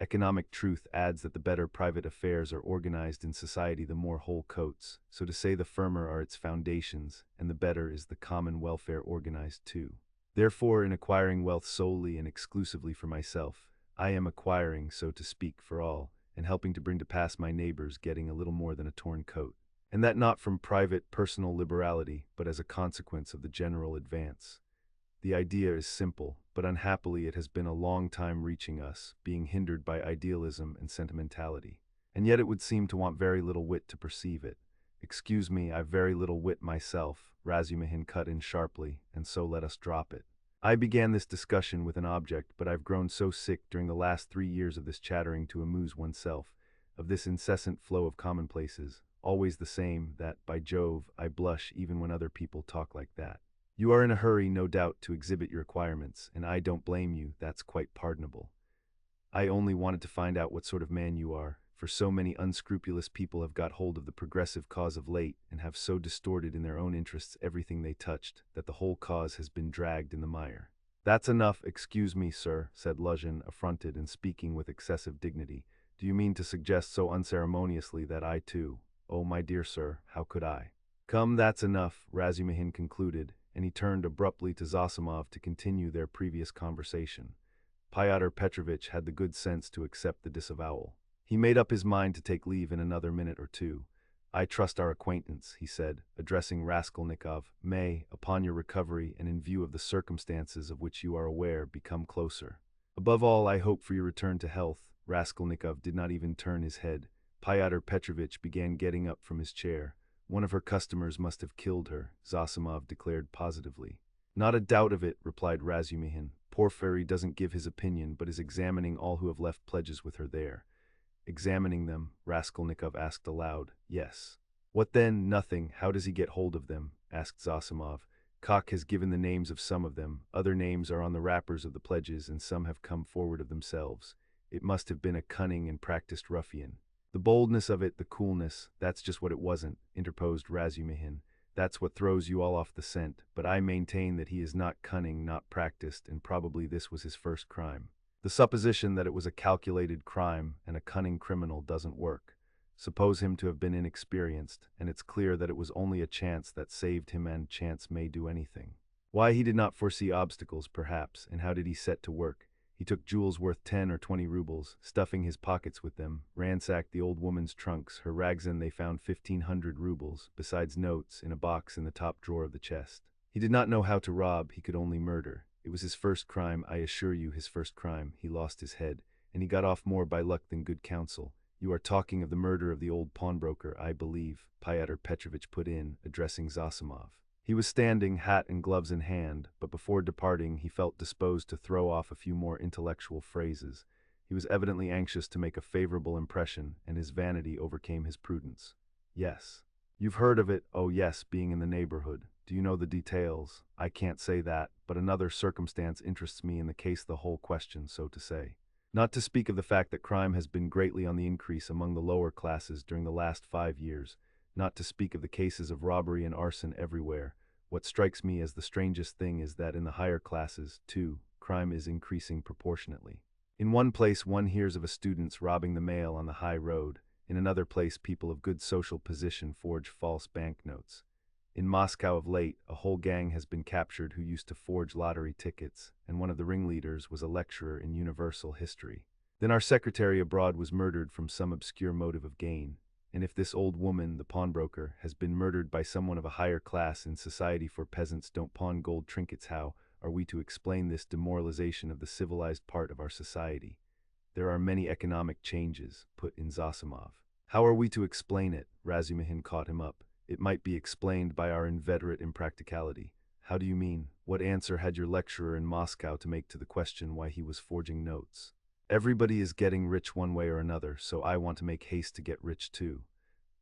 A: Economic truth adds that the better private affairs are organized in society, the more whole coats, so to say the firmer are its foundations, and the better is the common welfare organized too. Therefore, in acquiring wealth solely and exclusively for myself, I am acquiring, so to speak, for all, and helping to bring to pass my neighbors getting a little more than a torn coat. And that not from private, personal liberality, but as a consequence of the general advance. The idea is simple, but unhappily it has been a long time reaching us, being hindered by idealism and sentimentality. And yet it would seem to want very little wit to perceive it. Excuse me, I've very little wit myself, Razumihin cut in sharply, and so let us drop it. I began this discussion with an object, but I've grown so sick during the last 3 years of this chattering to amuse oneself, of this incessant flow of commonplaces, always the same, that, by Jove, I blush even when other people talk like that. You are in a hurry, no doubt, to exhibit your acquirements, and I don't blame you, that's quite pardonable. I only wanted to find out what sort of man you are, for so many unscrupulous people have got hold of the progressive cause of late and have so distorted in their own interests everything they touched that the whole cause has been dragged in the mire. That's enough, excuse me, sir, said Luzhin, affronted and speaking with excessive dignity. Do you mean to suggest so unceremoniously that I too— Oh, my dear sir, how could I? Come, that's enough, Razumihin concluded, and he turned abruptly to Zosimov to continue their previous conversation. Pyotr Petrovitch had the good sense to accept the disavowal. He made up his mind to take leave in another minute or two. I trust our acquaintance, he said, addressing Raskolnikov, may, upon your recovery and in view of the circumstances of which you are aware, become closer. Above all, I hope for your return to health. Raskolnikov did not even turn his head. Pyotr Petrovitch began getting up from his chair. One of her customers must have killed her, Zosimov declared positively. Not a doubt of it, replied Razumihin. Porfiry doesn't give his opinion, but is examining all who have left pledges with her there. Examining them, Raskolnikov asked aloud. Yes. What then? Nothing. How does he get hold of them? Asked Zosimov. Koch has given the names of some of them. Other names are on the wrappers of the pledges, and some have come forward of themselves. It must have been a cunning and practiced ruffian. The boldness of it, the coolness, that's just what it wasn't, interposed Razumihin. That's what throws you all off the scent, but I maintain that he is not cunning, not practiced, and probably this was his first crime. The supposition that it was a calculated crime and a cunning criminal doesn't work. Suppose him to have been inexperienced, and it's clear that it was only a chance that saved him, and chance may do anything. Why, he did not foresee obstacles, perhaps, and how did he set to work? He took jewels worth 10 or 20 rubles, stuffing his pockets with them, ransacked the old woman's trunks, her rags, and they found 1,500 rubles, besides notes, in a box in the top drawer of the chest. He did not know how to rob, he could only murder. It was his first crime, I assure you, his first crime. He lost his head, and he got off more by luck than good counsel. You are talking of the murder of the old pawnbroker, I believe, Pyotr Petrovitch put in, addressing Zosimov. He was standing, hat and gloves in hand, but before departing he felt disposed to throw off a few more intellectual phrases. He was evidently anxious to make a favorable impression, and his vanity overcame his prudence. Yes. You've heard of it? Oh yes, being in the neighborhood. Do you know the details? I can't say that, but another circumstance interests me in the case, the whole question, so to say. Not to speak of the fact that crime has been greatly on the increase among the lower classes during the last 5 years, not to speak of the cases of robbery and arson everywhere. What strikes me as the strangest thing is that in the higher classes, too, crime is increasing proportionately. In one place, one hears of a student's robbing the mail on the high road. In another place, people of good social position forge false banknotes. In Moscow of late, a whole gang has been captured who used to forge lottery tickets, and one of the ringleaders was a lecturer in universal history. Then our secretary abroad was murdered from some obscure motive of gain. And if this old woman, the pawnbroker, has been murdered by someone of a higher class in society, for peasants don't pawn gold trinkets, how are we to explain this demoralization of the civilized part of our society? There are many economic changes, put in Zosimov. How are we to explain it? Razumihin caught him up. It might be explained by our inveterate impracticality. How do you mean? What answer had your lecturer in Moscow to make to the question why he was forging notes? Everybody is getting rich one way or another, so I want to make haste to get rich too.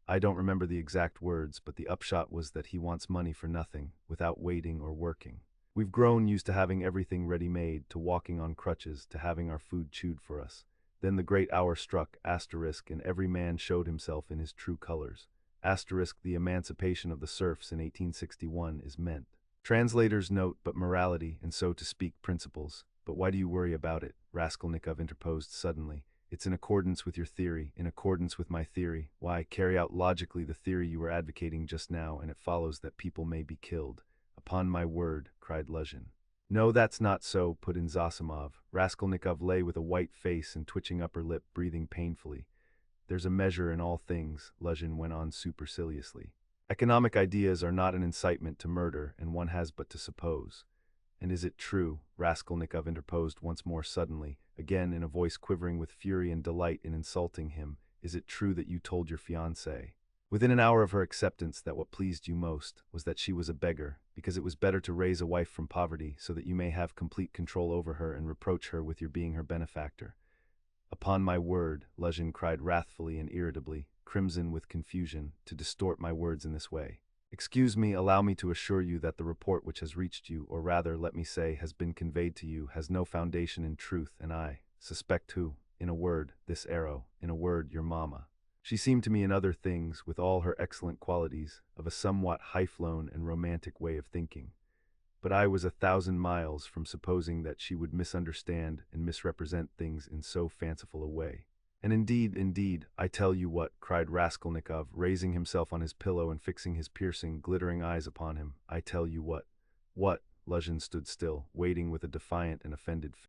A: I don't remember the exact words, but the upshot was that he wants money for nothing, without waiting or working. We've grown used to having everything ready-made, to walking on crutches, to having our food chewed for us. Then the great hour struck, asterisk, and every man showed himself in his true colors. Asterisk, the emancipation of the serfs in 1861 is meant. Translators note, but morality, and so to speak, principles. But why do you worry about it? Raskolnikov interposed suddenly. It's in accordance with your theory, in accordance with my theory. Why, carry out logically the theory you were advocating just now, and it follows that people may be killed. Upon my word, cried Luzhin. No, that's not so, put in Zosimov. Raskolnikov lay with a white face and twitching upper lip, breathing painfully. There's a measure in all things, Luzhin went on superciliously. Economic ideas are not an incitement to murder, and one has but to suppose. And is it true? Raskolnikov interposed once more suddenly, again in a voice quivering with fury and delight in insulting him. Is it true that you told your fiancée, within an hour of her acceptance, that what pleased you most was that she was a beggar, because it was better to raise a wife from poverty, so that you may have complete control over her and reproach her with your being her benefactor? Upon my word, Luzhin cried wrathfully and irritably, crimson with confusion, to distort my words in this way. Excuse me, allow me to assure you that the report which has reached you, or rather, let me say, has been conveyed to you, has no foundation in truth, and I suspect who, in a word, this arrow, in a word, your mamma. She seemed to me in other things, with all her excellent qualities, of a somewhat high-flown and romantic way of thinking. But I was 1,000 miles from supposing that she would misunderstand and misrepresent things in so fanciful a way. And indeed, I tell you what, cried Raskolnikov, raising himself on his pillow and fixing his piercing, glittering eyes upon him. I tell you what. What? Luzhin stood still, waiting with a defiant and offended face.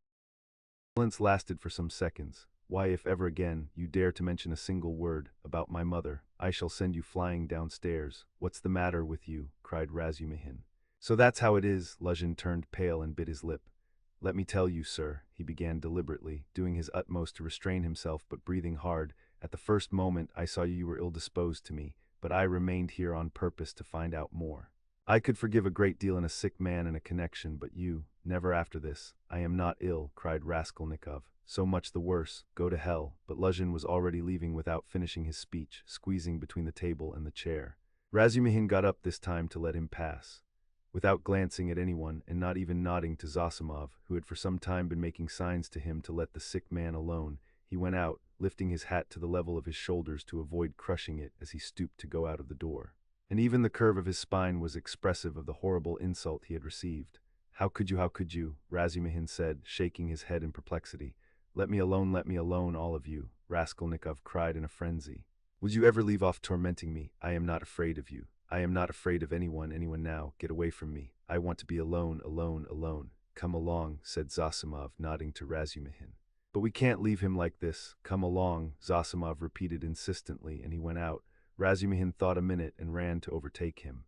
A: Silence lasted for some seconds. Why, if ever again you dare to mention a single word about my mother, I shall send you flying downstairs. What's the matter with you? Cried Razumihin. So that's how it is. Luzhin turned pale and bit his lip. Let me tell you, sir, he began deliberately, doing his utmost to restrain himself but breathing hard. At the first moment I saw you were ill-disposed to me, but I remained here on purpose to find out more. I could forgive a great deal in a sick man and a connection, but you, never after this. I am not ill, cried Raskolnikov. So much the worse, go to hell. But Luzhin was already leaving without finishing his speech, squeezing between the table and the chair. Razumihin got up this time to let him pass. Without glancing at anyone, and not even nodding to Zosimov, who had for some time been making signs to him to let the sick man alone, he went out, lifting his hat to the level of his shoulders to avoid crushing it as he stooped to go out of the door. And even the curve of his spine was expressive of the horrible insult he had received. How could you, Razumihin said, shaking his head in perplexity. Let me alone, all of you, Raskolnikov cried in a frenzy. Would you ever leave off tormenting me? I am not afraid of you. I am not afraid of anyone now. Get away from me. I want to be alone. Come along, said Zosimov, nodding to Razumihin. But we can't leave him like this. Come along, Zosimov repeated insistently, and he went out. Razumihin thought a minute and ran to overtake him.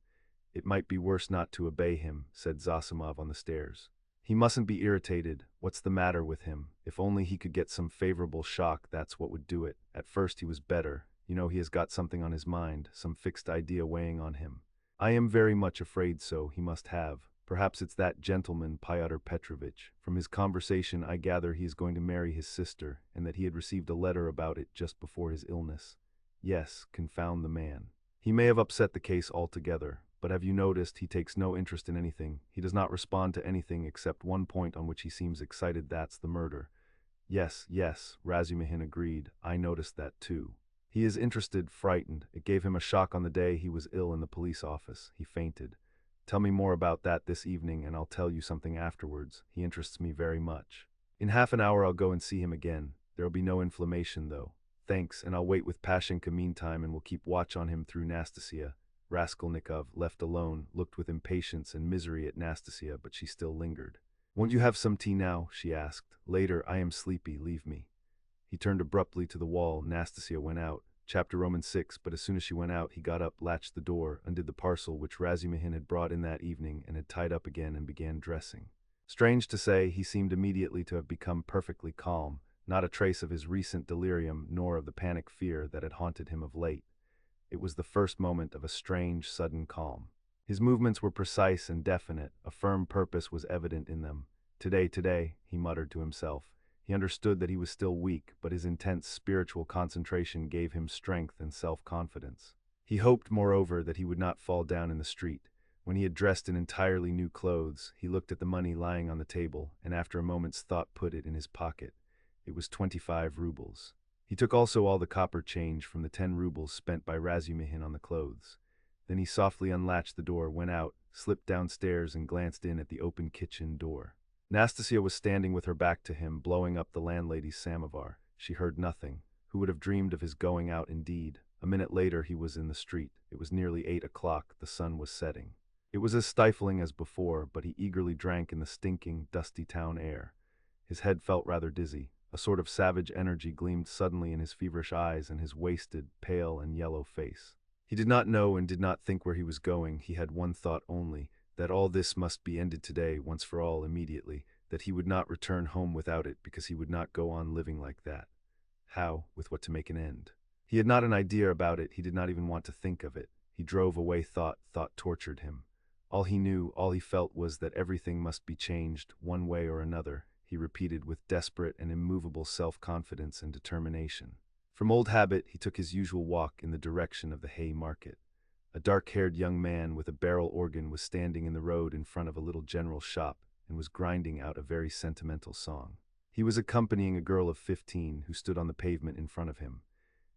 A: It might be worse not to obey him, said Zosimov on the stairs. He mustn't be irritated. What's the matter with him? If only he could get some favorable shock, that's what would do it. At first he was better. You know, he has got something on his mind, some fixed idea weighing on him. I am very much afraid so, he must have. Perhaps it's that gentleman, Pyotr Petrovitch. From his conversation I gather he is going to marry his sister, and that he had received a letter about it just before his illness. Yes, confound the man. He may have upset the case altogether, but have you noticed he takes no interest in anything? He does not respond to anything except one point on which he seems excited, that's the murder. Yes, Razumihin agreed. I noticed that too. He is interested, frightened. It gave him a shock on the day he was ill in the police office. He fainted. Tell me more about that this evening and I'll tell you something afterwards. He interests me very much. In half an hour I'll go and see him again. There'll be no inflammation though. Thanks, and I'll wait with Pashenka meantime and we'll keep watch on him through Nastasia. Raskolnikov, left alone, looked with impatience and misery at Nastasia, but she still lingered. Won't you have some tea now? She asked. Later, I am sleepy, leave me. He turned abruptly to the wall. Nastasia went out. Chapter Roman 6, but as soon as she went out, he got up, latched the door, undid the parcel which Razumihin had brought in that evening and had tied up again and began dressing. Strange to say, he seemed immediately to have become perfectly calm, not a trace of his recent delirium nor of the panic fear that had haunted him of late. It was the first moment of a strange, sudden calm. His movements were precise and definite, a firm purpose was evident in them. Today, he muttered to himself. He understood that he was still weak, but his intense spiritual concentration gave him strength and self-confidence. He hoped, moreover, that he would not fall down in the street. When he had dressed in entirely new clothes, he looked at the money lying on the table, and after a moment's thought put it in his pocket. It was 25 rubles. He took also all the copper change from the 10 rubles spent by Razumihin on the clothes. Then he softly unlatched the door, went out, slipped downstairs and glanced in at the open kitchen door. Nastasia was standing with her back to him, blowing up the landlady's samovar. She heard nothing. Who would have dreamed of his going out indeed? A minute later he was in the street. It was nearly 8 o'clock. The sun was setting. It was as stifling as before, but he eagerly drank in the stinking, dusty town air. His head felt rather dizzy. A sort of savage energy gleamed suddenly in his feverish eyes and his wasted, pale and yellow face. He did not know and did not think where he was going. He had one thought only, that all this must be ended today, once for all, immediately, that he would not return home without it, because he would not go on living like that. How, with what to make an end? He had not an idea about it, he did not even want to think of it. He drove away thought tortured him. All he knew, all he felt was that everything must be changed, one way or another, he repeated with desperate and immovable self-confidence and determination. From old habit, he took his usual walk in the direction of the hay market. A dark-haired young man with a barrel organ was standing in the road in front of a little general shop and was grinding out a very sentimental song. He was accompanying a girl of 15 who stood on the pavement in front of him.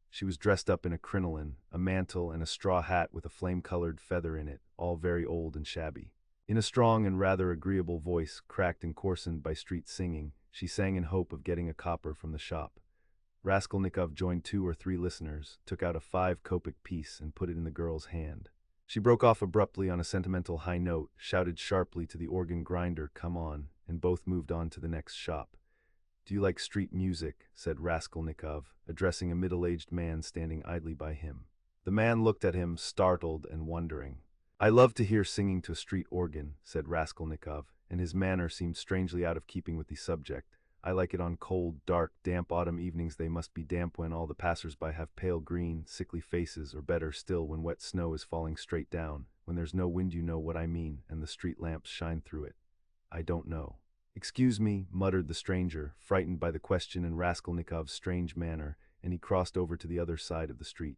A: She was dressed up in a crinoline, a mantle, and a straw hat with a flame-colored feather in it, all very old and shabby. In a strong and rather agreeable voice, cracked and coarsened by street singing, she sang in hope of getting a copper from the shop. Raskolnikov joined 2 or 3 listeners, took out a 5-kopeck piece and put it in the girl's hand. She broke off abruptly on a sentimental high note, shouted sharply to the organ grinder, "Come on," and both moved on to the next shop. "Do you like street music?" said Raskolnikov, addressing a middle-aged man standing idly by him. The man looked at him, startled and wondering. "I love to hear singing to a street organ," said Raskolnikov, and his manner seemed strangely out of keeping with the subject. "I like it on cold, dark, damp autumn evenings. They must be damp when all the passers-by have pale green, sickly faces, or better still, when wet snow is falling straight down, when there's no wind, you know what I mean, and the street lamps shine through it." "I don't know." "Excuse me," muttered the stranger, frightened by the question and Raskolnikov's strange manner, and he crossed over to the other side of the street.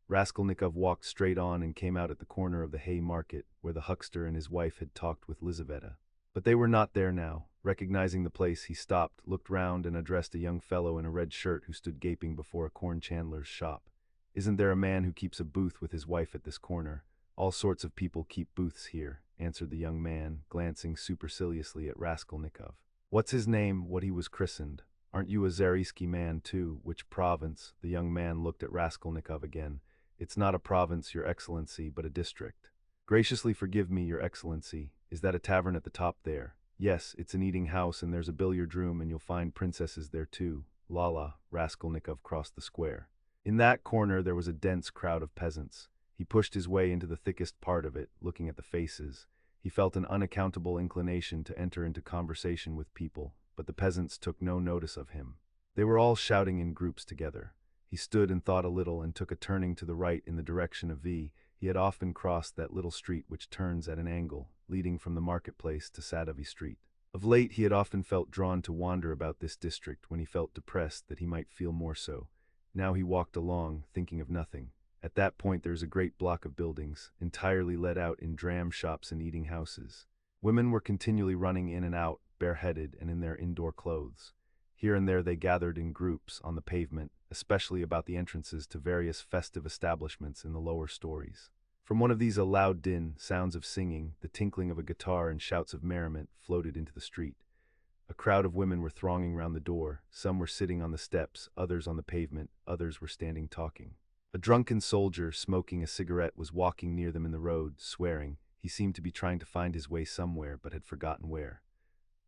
A: Raskolnikov walked straight on and came out at the corner of the hay market, where the huckster and his wife had talked with Lizaveta. But they were not there now. Recognizing the place, he stopped, looked round, and addressed a young fellow in a red shirt who stood gaping before a corn chandler's shop. "Isn't there a man who keeps a booth with his wife at this corner?" "All sorts of people keep booths here," answered the young man, glancing superciliously at Raskolnikov. "What's his name, what he was christened? Aren't you a Zarisky man too? Which province?" The young man looked at Raskolnikov again. "It's not a province, Your Excellency, but a district." "Graciously forgive me, Your Excellency. Is that a tavern at the top there?" "Yes, it's an eating house, and there's a billiard room, and you'll find princesses there too." "Lala." Raskolnikov crossed the square. In that corner there was a dense crowd of peasants. He pushed his way into the thickest part of it, looking at the faces. He felt an unaccountable inclination to enter into conversation with people, but the peasants took no notice of him. They were all shouting in groups together. He stood and thought a little and took a turning to the right in the direction of V. He had often crossed that little street which turns at an angle, leading from the marketplace to Sadovy Street. Of late he had often felt drawn to wander about this district when he felt depressed that he might feel more so. Now he walked along, thinking of nothing. At that point there is a great block of buildings, entirely let out in dram shops and eating houses. Women were continually running in and out, bareheaded and in their indoor clothes. Here and there they gathered in groups on the pavement, especially about the entrances to various festive establishments in the lower stories. From one of these a loud din, sounds of singing, the tinkling of a guitar and shouts of merriment floated into the street. A crowd of women were thronging round the door. Some were sitting on the steps, others on the pavement, others were standing talking. A drunken soldier, smoking a cigarette, was walking near them in the road, swearing. He seemed to be trying to find his way somewhere, but had forgotten where.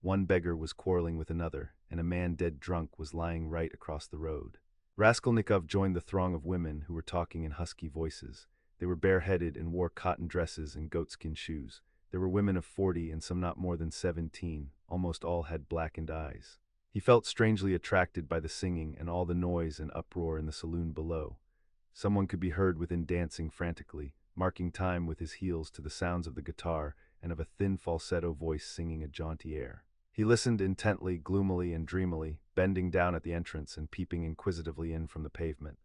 A: One beggar was quarreling with another, and a man dead drunk was lying right across the road. Raskolnikov joined the throng of women who were talking in husky voices. They were bareheaded and wore cotton dresses and goatskin shoes. There were women of 40 and some not more than 17, almost all had blackened eyes. He felt strangely attracted by the singing and all the noise and uproar in the saloon below. Someone could be heard within dancing frantically, marking time with his heels to the sounds of the guitar and of a thin falsetto voice singing a jaunty air. He listened intently, gloomily and dreamily, bending down at the entrance and peeping inquisitively in from the pavement.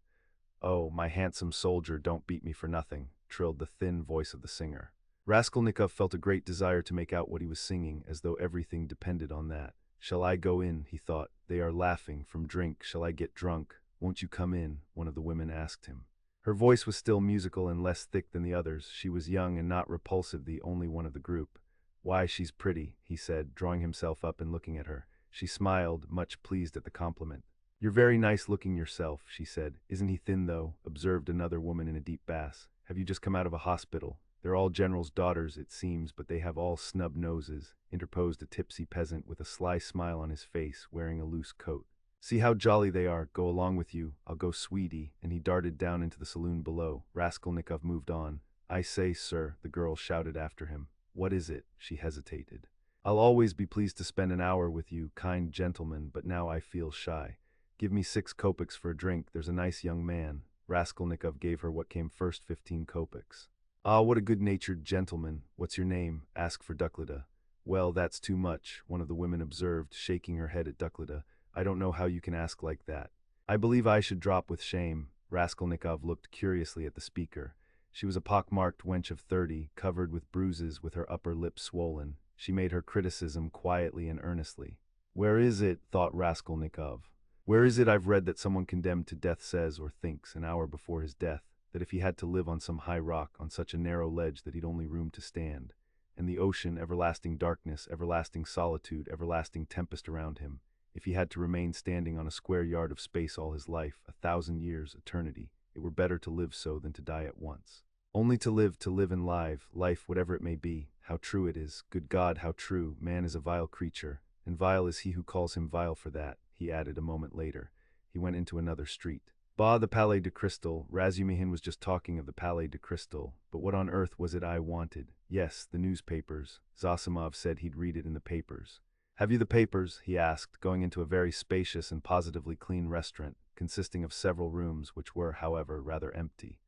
A: "Oh, my handsome soldier, don't beat me for nothing," trilled the thin voice of the singer. Raskolnikov felt a great desire to make out what he was singing, as though everything depended on that. "Shall I go in?" he thought. "They are laughing. From drink, shall I get drunk? Won't you come in?" one of the women asked him. Her voice was still musical and less thick than the others. She was young and not repulsive, the only one of the group. "Why, she's pretty," he said, drawing himself up and looking at her. She smiled, much pleased at the compliment. "You're very nice looking yourself," she said. "Isn't he thin, though?" observed another woman in a deep bass. "Have you just come out of a hospital? They're all generals' daughters, it seems, but they have all snub noses," interposed a tipsy peasant with a sly smile on his face, wearing a loose coat. "See how jolly they are. Go along with you. I'll go, sweetie," and he darted down into the saloon below. Raskolnikov moved on. "I say, sir," the girl shouted after him. "What is it?" She hesitated. "I'll always be pleased to spend an hour with you, kind gentleman, but now I feel shy. Give me 6 kopecks for a drink. There's a nice young man." Raskolnikov gave her what came first, 15 kopecks. "Ah, what a good-natured gentleman. What's your name?" asked Ducklida. "Well, that's too much," one of the women observed, shaking her head at Ducklida. "I don't know how you can ask like that. I believe I should drop with shame." Raskolnikov looked curiously at the speaker. She was a pock-marked wench of 30, covered with bruises, with her upper lip swollen. She made her criticism quietly and earnestly. "Where is it?" thought Raskolnikov. "Where is it? I've read that someone condemned to death says, or thinks, an hour before his death, that if he had to live on some high rock, on such a narrow ledge that he'd only room to stand, and the ocean, everlasting darkness, everlasting solitude, everlasting tempest around him, if he had to remain standing on a square yard of space all his life, 1,000 years, eternity, it were better to live so than to die at once. Only to live and live, life whatever it may be. How true it is. Good God, how true. Man is a vile creature, and vile is he who calls him vile for that," he added a moment later. He went into another street. "Bah, the Palais de Crystal. Razumihin was just talking of the Palais de Crystal. But what on earth was it I wanted? Yes, the newspapers. Zosimov said he'd read it in the papers." "Have you the papers?" he asked, going into a very spacious and positively clean restaurant, consisting of several rooms, which were, however, rather empty.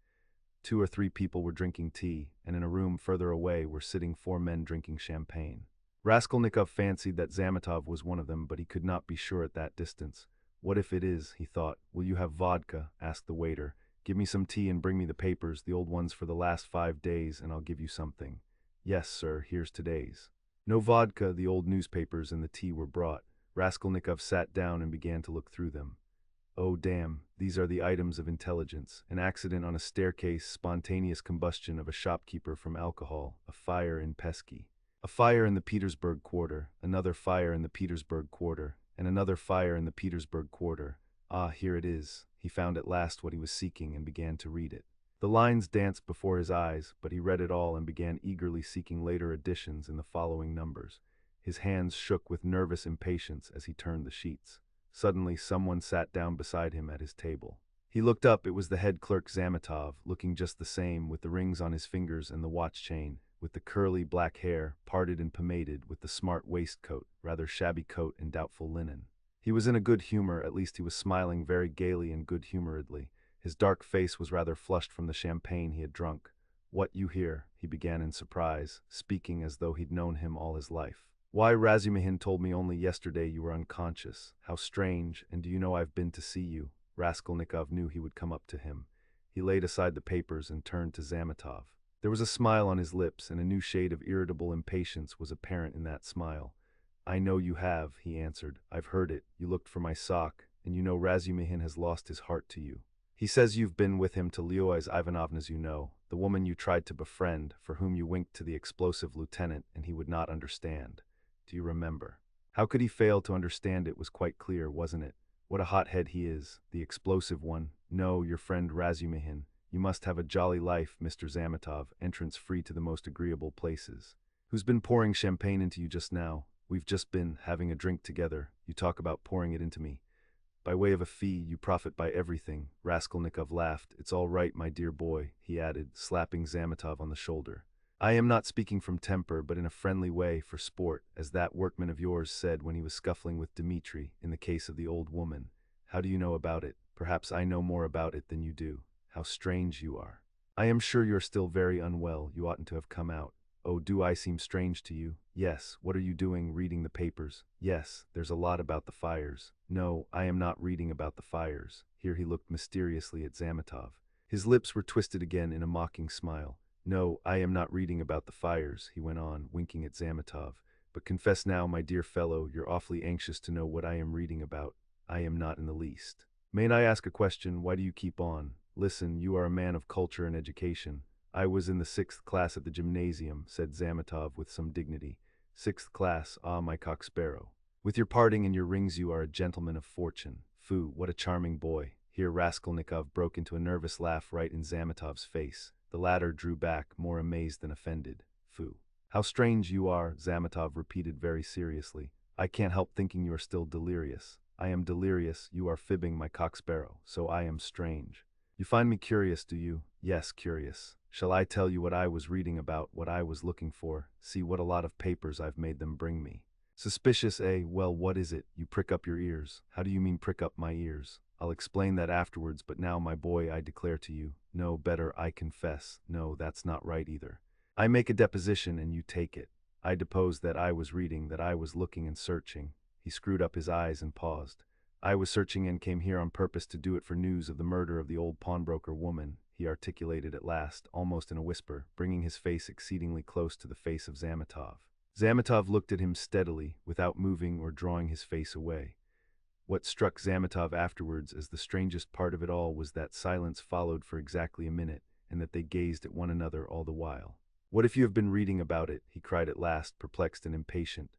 A: 2 or 3 people were drinking tea, and in a room further away were sitting 4 men drinking champagne. Raskolnikov fancied that Zametov was one of them, but he could not be sure at that distance. "What if it is?" he thought. "Will you have vodka?" asked the waiter. "Give me some tea and bring me the papers, the old ones for the last 5 days, and I'll give you something." "Yes, sir, here's today's." No vodka, the old newspapers and the tea were brought. Raskolnikov sat down and began to look through them. "Oh, damn, these are the items of intelligence. An accident on a staircase, spontaneous combustion of a shopkeeper from alcohol, a fire in Pesky. A fire in the Petersburg quarter, another fire in the Petersburg quarter, and another fire in the Petersburg quarter. Ah, here it is." He found at last what he was seeking and began to read it. The lines danced before his eyes, but he read it all and began eagerly seeking later editions in the following numbers. His hands shook with nervous impatience as he turned the sheets. Suddenly, someone sat down beside him at his table. He looked up. It was the head clerk Zametov, looking just the same, with the rings on his fingers and the watch chain, with the curly black hair, parted and pomaded, with the smart waistcoat, rather shabby coat and doubtful linen. He was in a good humor, at least he was smiling very gaily and good-humoredly. His dark face was rather flushed from the champagne he had drunk. "What, you here?" he began in surprise, speaking as though he'd known him all his life. "Why, Razumihin told me only yesterday you were unconscious. How strange, and do you know I've been to see you?" Raskolnikov knew he would come up to him. He laid aside the papers and turned to Zametov. There was a smile on his lips, and a new shade of irritable impatience was apparent in that smile. "I know you have," he answered. "I've heard it. You looked for my sock, and you know Razumihin has lost his heart to you." He says you've been with him to Lyois Ivanovna's, you know, the woman you tried to befriend, for whom you winked to the explosive lieutenant, and he would not understand. Do you remember? How could he fail to understand? It was quite clear, wasn't it? What a hothead he is, the explosive one. No, your friend Razumihin. You must have a jolly life, Mr. Zametov, entrance free to the most agreeable places. Who's been pouring champagne into you just now? We've just been having a drink together. You talk about pouring it into me. By way of a fee, you profit by everything. Raskolnikov laughed. It's all right, my dear boy, he added, slapping Zametov on the shoulder. I am not speaking from temper, but in a friendly way, for sport, as that workman of yours said when he was scuffling with Dmitri, in the case of the old woman. How do you know about it? Perhaps I know more about it than you do. How strange you are. I am sure you're still very unwell. You oughtn't to have come out. Oh, do I seem strange to you? Yes. What are you doing? Reading the papers? Yes. There's a lot about the fires. No, I am not reading about the fires. Here he looked mysteriously at Zametov. His lips were twisted again in a mocking smile. No, I am not reading about the fires, he went on, winking at Zametov. But confess now, my dear fellow, you're awfully anxious to know what I am reading about. I am not in the least. Mayn't I ask a question? Why do you keep on? Listen, you are a man of culture and education. I was in the 6th class at the gymnasium, said Zametov with some dignity. 6th class, ah, my cock-sparrow. With your parting and your rings you are a gentleman of fortune. Foo, what a charming boy. Here Raskolnikov broke into a nervous laugh right in Zametov's face. The latter drew back, more amazed than offended. Foo. How strange you are, Zametov repeated very seriously. I can't help thinking you are still delirious. I am delirious, you are fibbing, my cock-sparrow, so I am strange. You find me curious, do you? Yes, curious. Shall I tell you what I was reading about, what I was looking for? See what a lot of papers I've made them bring me. Suspicious, eh? Well, what is it? You prick up your ears. How do you mean prick up my ears? I'll explain that afterwards, but now, my boy, I declare to you. No, better, I confess. No, that's not right either. I make a deposition and you take it. I depose that I was reading, that I was looking and searching. He screwed up his eyes and paused. I was searching and came here on purpose to do it for news of the murder of the old pawnbroker woman, he articulated at last, almost in a whisper, bringing his face exceedingly close to the face of Zametov. Zametov looked at him steadily, without moving or drawing his face away. What struck Zametov afterwards as the strangest part of it all was that silence followed for exactly a minute, and that they gazed at one another all the while. What if you have been reading about it? He cried at last, perplexed and impatient.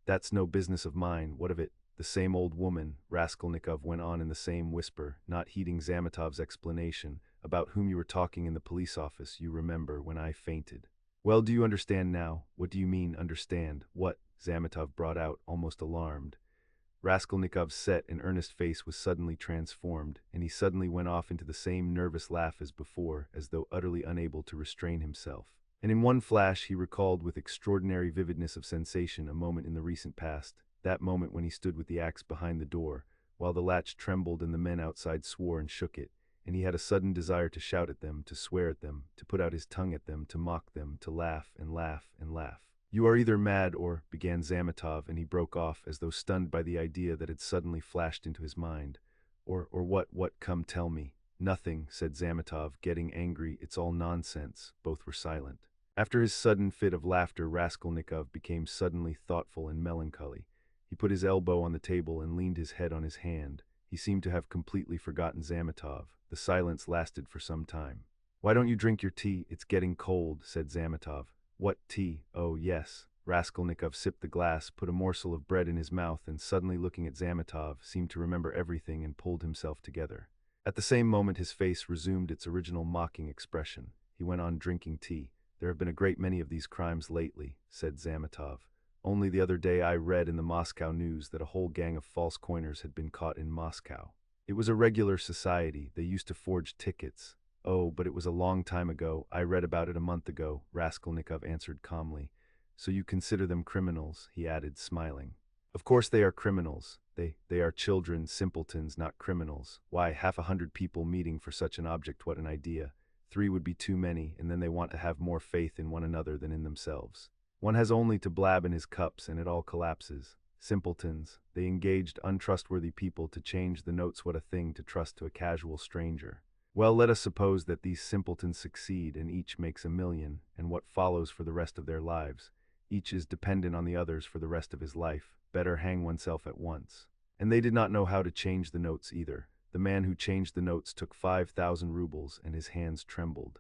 A: That's no business of mine. What of it? The same old woman, Raskolnikov went on in the same whisper, not heeding Zametov's explanation, about whom you were talking in the police office, you remember, when I fainted. Well, do you understand now? What do you mean, understand? What? Zametov brought out, almost alarmed. Raskolnikov's set and earnest face was suddenly transformed, and he suddenly went off into the same nervous laugh as before, as though utterly unable to restrain himself. And in one flash he recalled with extraordinary vividness of sensation a moment in the recent past, that moment when he stood with the axe behind the door, while the latch trembled and the men outside swore and shook it, and he had a sudden desire to shout at them, to swear at them, to put out his tongue at them, to mock them, to laugh and laugh and laugh. You are either mad or, began Zametov, and he broke off as though stunned by the idea that had suddenly flashed into his mind. Or what, come tell me. Nothing, said Zametov, getting angry, it's all nonsense. Both were silent. After his sudden fit of laughter, Raskolnikov became suddenly thoughtful and melancholy. He put his elbow on the table and leaned his head on his hand. He seemed to have completely forgotten Zametov. The silence lasted for some time. Why don't you drink your tea? It's getting cold, said Zametov. What tea? Oh, yes. Raskolnikov sipped the glass, put a morsel of bread in his mouth, and suddenly looking at Zametov, seemed to remember everything and pulled himself together. At the same moment his face resumed its original mocking expression. He went on drinking tea. There have been a great many of these crimes lately, said Zametov. Only the other day I read in the Moscow news that a whole gang of false coiners had been caught in Moscow. It was a regular society. They used to forge tickets. Oh, but it was a long time ago. I read about it a month ago, Raskolnikov answered calmly. So you consider them criminals, he added, smiling. Of course they are criminals. They are children, simpletons, not criminals. Why, 100 people meeting for such an object, what an idea. 3 would be too many, and then they want to have more faith in one another than in themselves. One has only to blab in his cups and it all collapses. Simpletons, they engaged untrustworthy people to change the notes. What a thing to trust to a casual stranger. Well, let us suppose that these simpletons succeed and each makes 1,000,000, and what follows for the rest of their lives? Each is dependent on the others for the rest of his life. Better hang oneself at once. And they did not know how to change the notes either. The man who changed the notes took 5,000 rubles, and his hands trembled.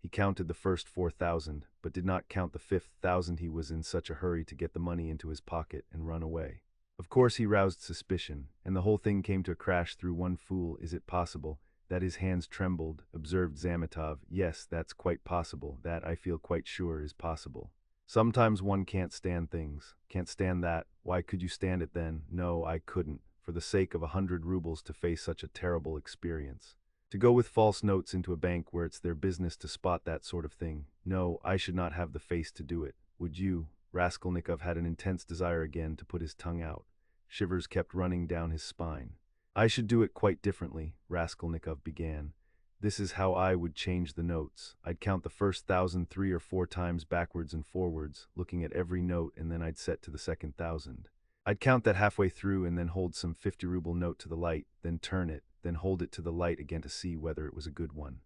A: He counted the first 4,000, but did not count the 5,000. He was in such a hurry to get the money into his pocket and run away. Of course he roused suspicion, and the whole thing came to a crash through one fool. Is it possible that his hands trembled? Observed Zametov. Yes, that's quite possible. That, I feel quite sure, is possible. Sometimes one can't stand things. Can't stand that. Why could you stand it then? No, I couldn't, for the sake of 100 rubles, to face such a terrible experience. To go with false notes into a bank where it's their business to spot that sort of thing. No, I should not have the face to do it. Would you? Raskolnikov had an intense desire again to put his tongue out. Shivers kept running down his spine. I should do it quite differently, Raskolnikov began. This is how I would change the notes. I'd count the first 1,000 3 or 4 times backwards and forwards, looking at every note, and then I'd set to the second 1,000. I'd count that halfway through and then hold some 50-ruble note to the light, then turn it, then hold it to the light again to see whether it was a good one.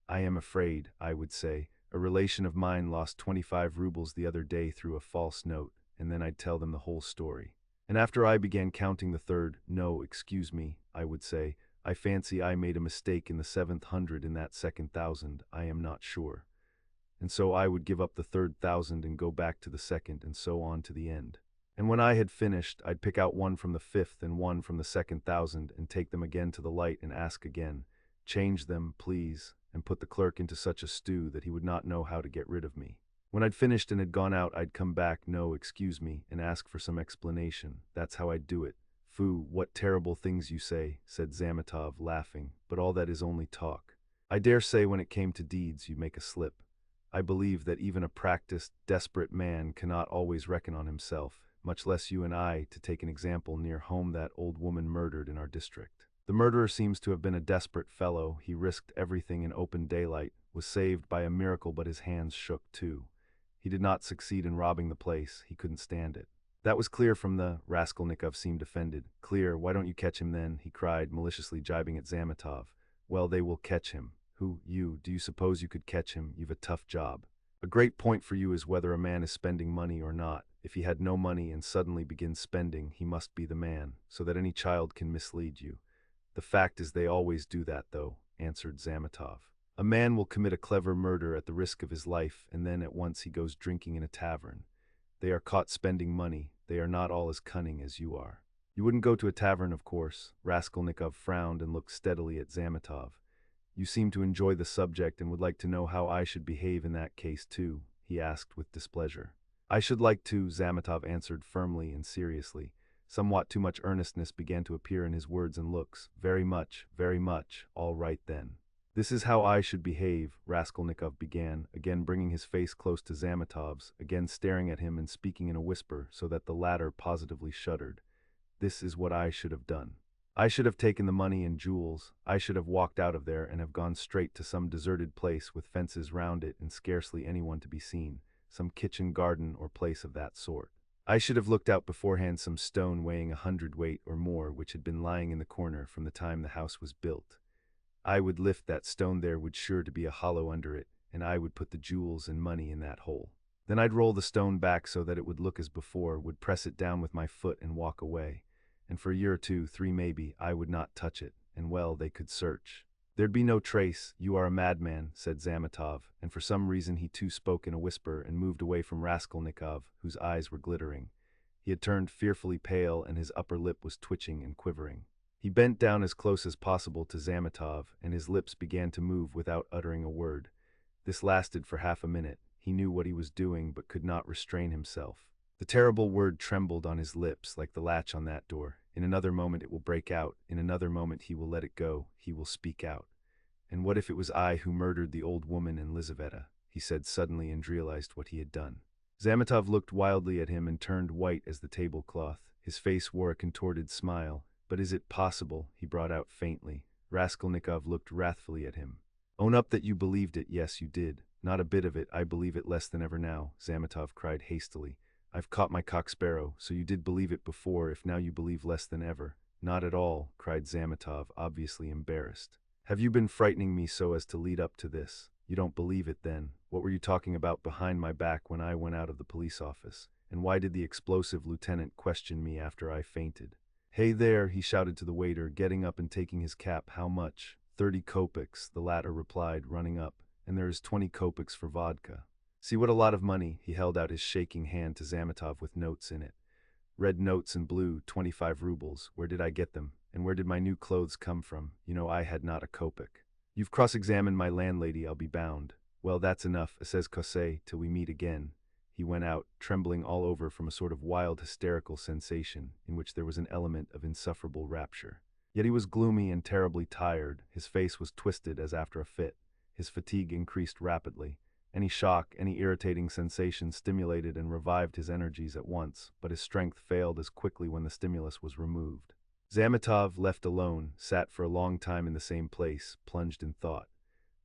A: I am afraid, I would say, a relation of mine lost 25 rubles the other day through a false note, and then I'd tell them the whole story. And after I began counting the third, no, excuse me, I would say, I fancy I made a mistake in the 700 in that second 1,000, I am not sure. And so I would give up the third 1,000 and go back to the second, and so on to the end. And when I had finished, I'd pick out one from the fifth and one from the second 1,000 and take them again to the light and ask again, change them, please, and put the clerk into such a stew that he would not know how to get rid of me. When I'd finished and had gone out, I'd come back, no, excuse me, and ask for some explanation. That's how I'd do it. Foo, what terrible things you say, said Zametov, laughing, but all that is only talk. I dare say when it came to deeds you make a slip. I believe that even a practiced, desperate man cannot always reckon on himself, much less you and I, to take an example near home, that old woman murdered in our district. The murderer seems to have been a desperate fellow. He risked everything in open daylight, was saved by a miracle, but his hands shook too. He did not succeed in robbing the place. He couldn't stand it. That was clear from the— Raskolnikov seemed offended. Clear? Why don't you catch him then? He cried, maliciously jibing at Zametov. Well, they will catch him. Who? You? Do you suppose you could catch him? You've a tough job. A great point for you is whether a man is spending money or not. If he had no money and suddenly begins spending, he must be the man, so that any child can mislead you. The fact is they always do that, though, answered Zametov. A man will commit a clever murder at the risk of his life, and then at once he goes drinking in a tavern. They are caught spending money. They are not all as cunning as you are. You wouldn't go to a tavern, of course. Raskolnikov frowned and looked steadily at Zametov. You seem to enjoy the subject and would like to know how I should behave in that case too, he asked with displeasure. I should like to, Zametov answered firmly and seriously. Somewhat too much earnestness began to appear in his words and looks. Very much, all right then. This is how I should behave, Raskolnikov began, again bringing his face close to Zametov's, again staring at him and speaking in a whisper so that the latter positively shuddered. This is what I should have done. I should have taken the money and jewels. I should have walked out of there and have gone straight to some deserted place with fences round it and scarcely anyone to be seen, some kitchen garden or place of that sort. I should have looked out beforehand some stone weighing 100 weight or more which had been lying in the corner from the time the house was built. I would lift that stone, there would sure to be a hollow under it, and I would put the jewels and money in that hole. Then I'd roll the stone back so that it would look as before, would press it down with my foot and walk away. And for a year or 2, 3 maybe, I would not touch it, and well, they could search. There'd be no trace. You are a madman, said Zametov, and for some reason he too spoke in a whisper and moved away from Raskolnikov, whose eyes were glittering. He had turned fearfully pale and his upper lip was twitching and quivering. He bent down as close as possible to Zametov, and his lips began to move without uttering a word. This lasted for half a minute. He knew what he was doing, but could not restrain himself. The terrible word trembled on his lips like the latch on that door. In another moment it will break out. In another moment he will let it go. He will speak out. And what if it was I who murdered the old woman and Lizaveta? He said suddenly and realized what he had done. Zametov looked wildly at him and turned white as the tablecloth. His face wore a contorted smile. But is it possible? He brought out faintly. Raskolnikov looked wrathfully at him. Own up that you believed it. Yes, you did. Not a bit of it. I believe it less than ever now, Zametov cried hastily. I've caught my cock sparrow, so you did believe it before, if now you believe less than ever. Not at all, cried Zametov, obviously embarrassed. Have you been frightening me so as to lead up to this? You don't believe it then. What were you talking about behind my back when I went out of the police office? And why did the explosive lieutenant question me after I fainted? Hey there, he shouted to the waiter, getting up and taking his cap. How much? 30 kopecks, the latter replied, running up. And there is 20 kopecks for vodka. See what a lot of money. He held out his shaking hand to Zametov with notes in it. Red notes and blue, 25 rubles. Where did I get them? And where did my new clothes come from? You know, I had not a kopeck. You've cross-examined my landlady, I'll be bound. Well, that's enough, says Kosei, till we meet again. He went out, trembling all over from a sort of wild hysterical sensation, in which there was an element of insufferable rapture. Yet he was gloomy and terribly tired, his face was twisted as after a fit, his fatigue increased rapidly. Any shock, any irritating sensation stimulated and revived his energies at once, but his strength failed as quickly when the stimulus was removed. Zametov, left alone, sat for a long time in the same place, plunged in thought.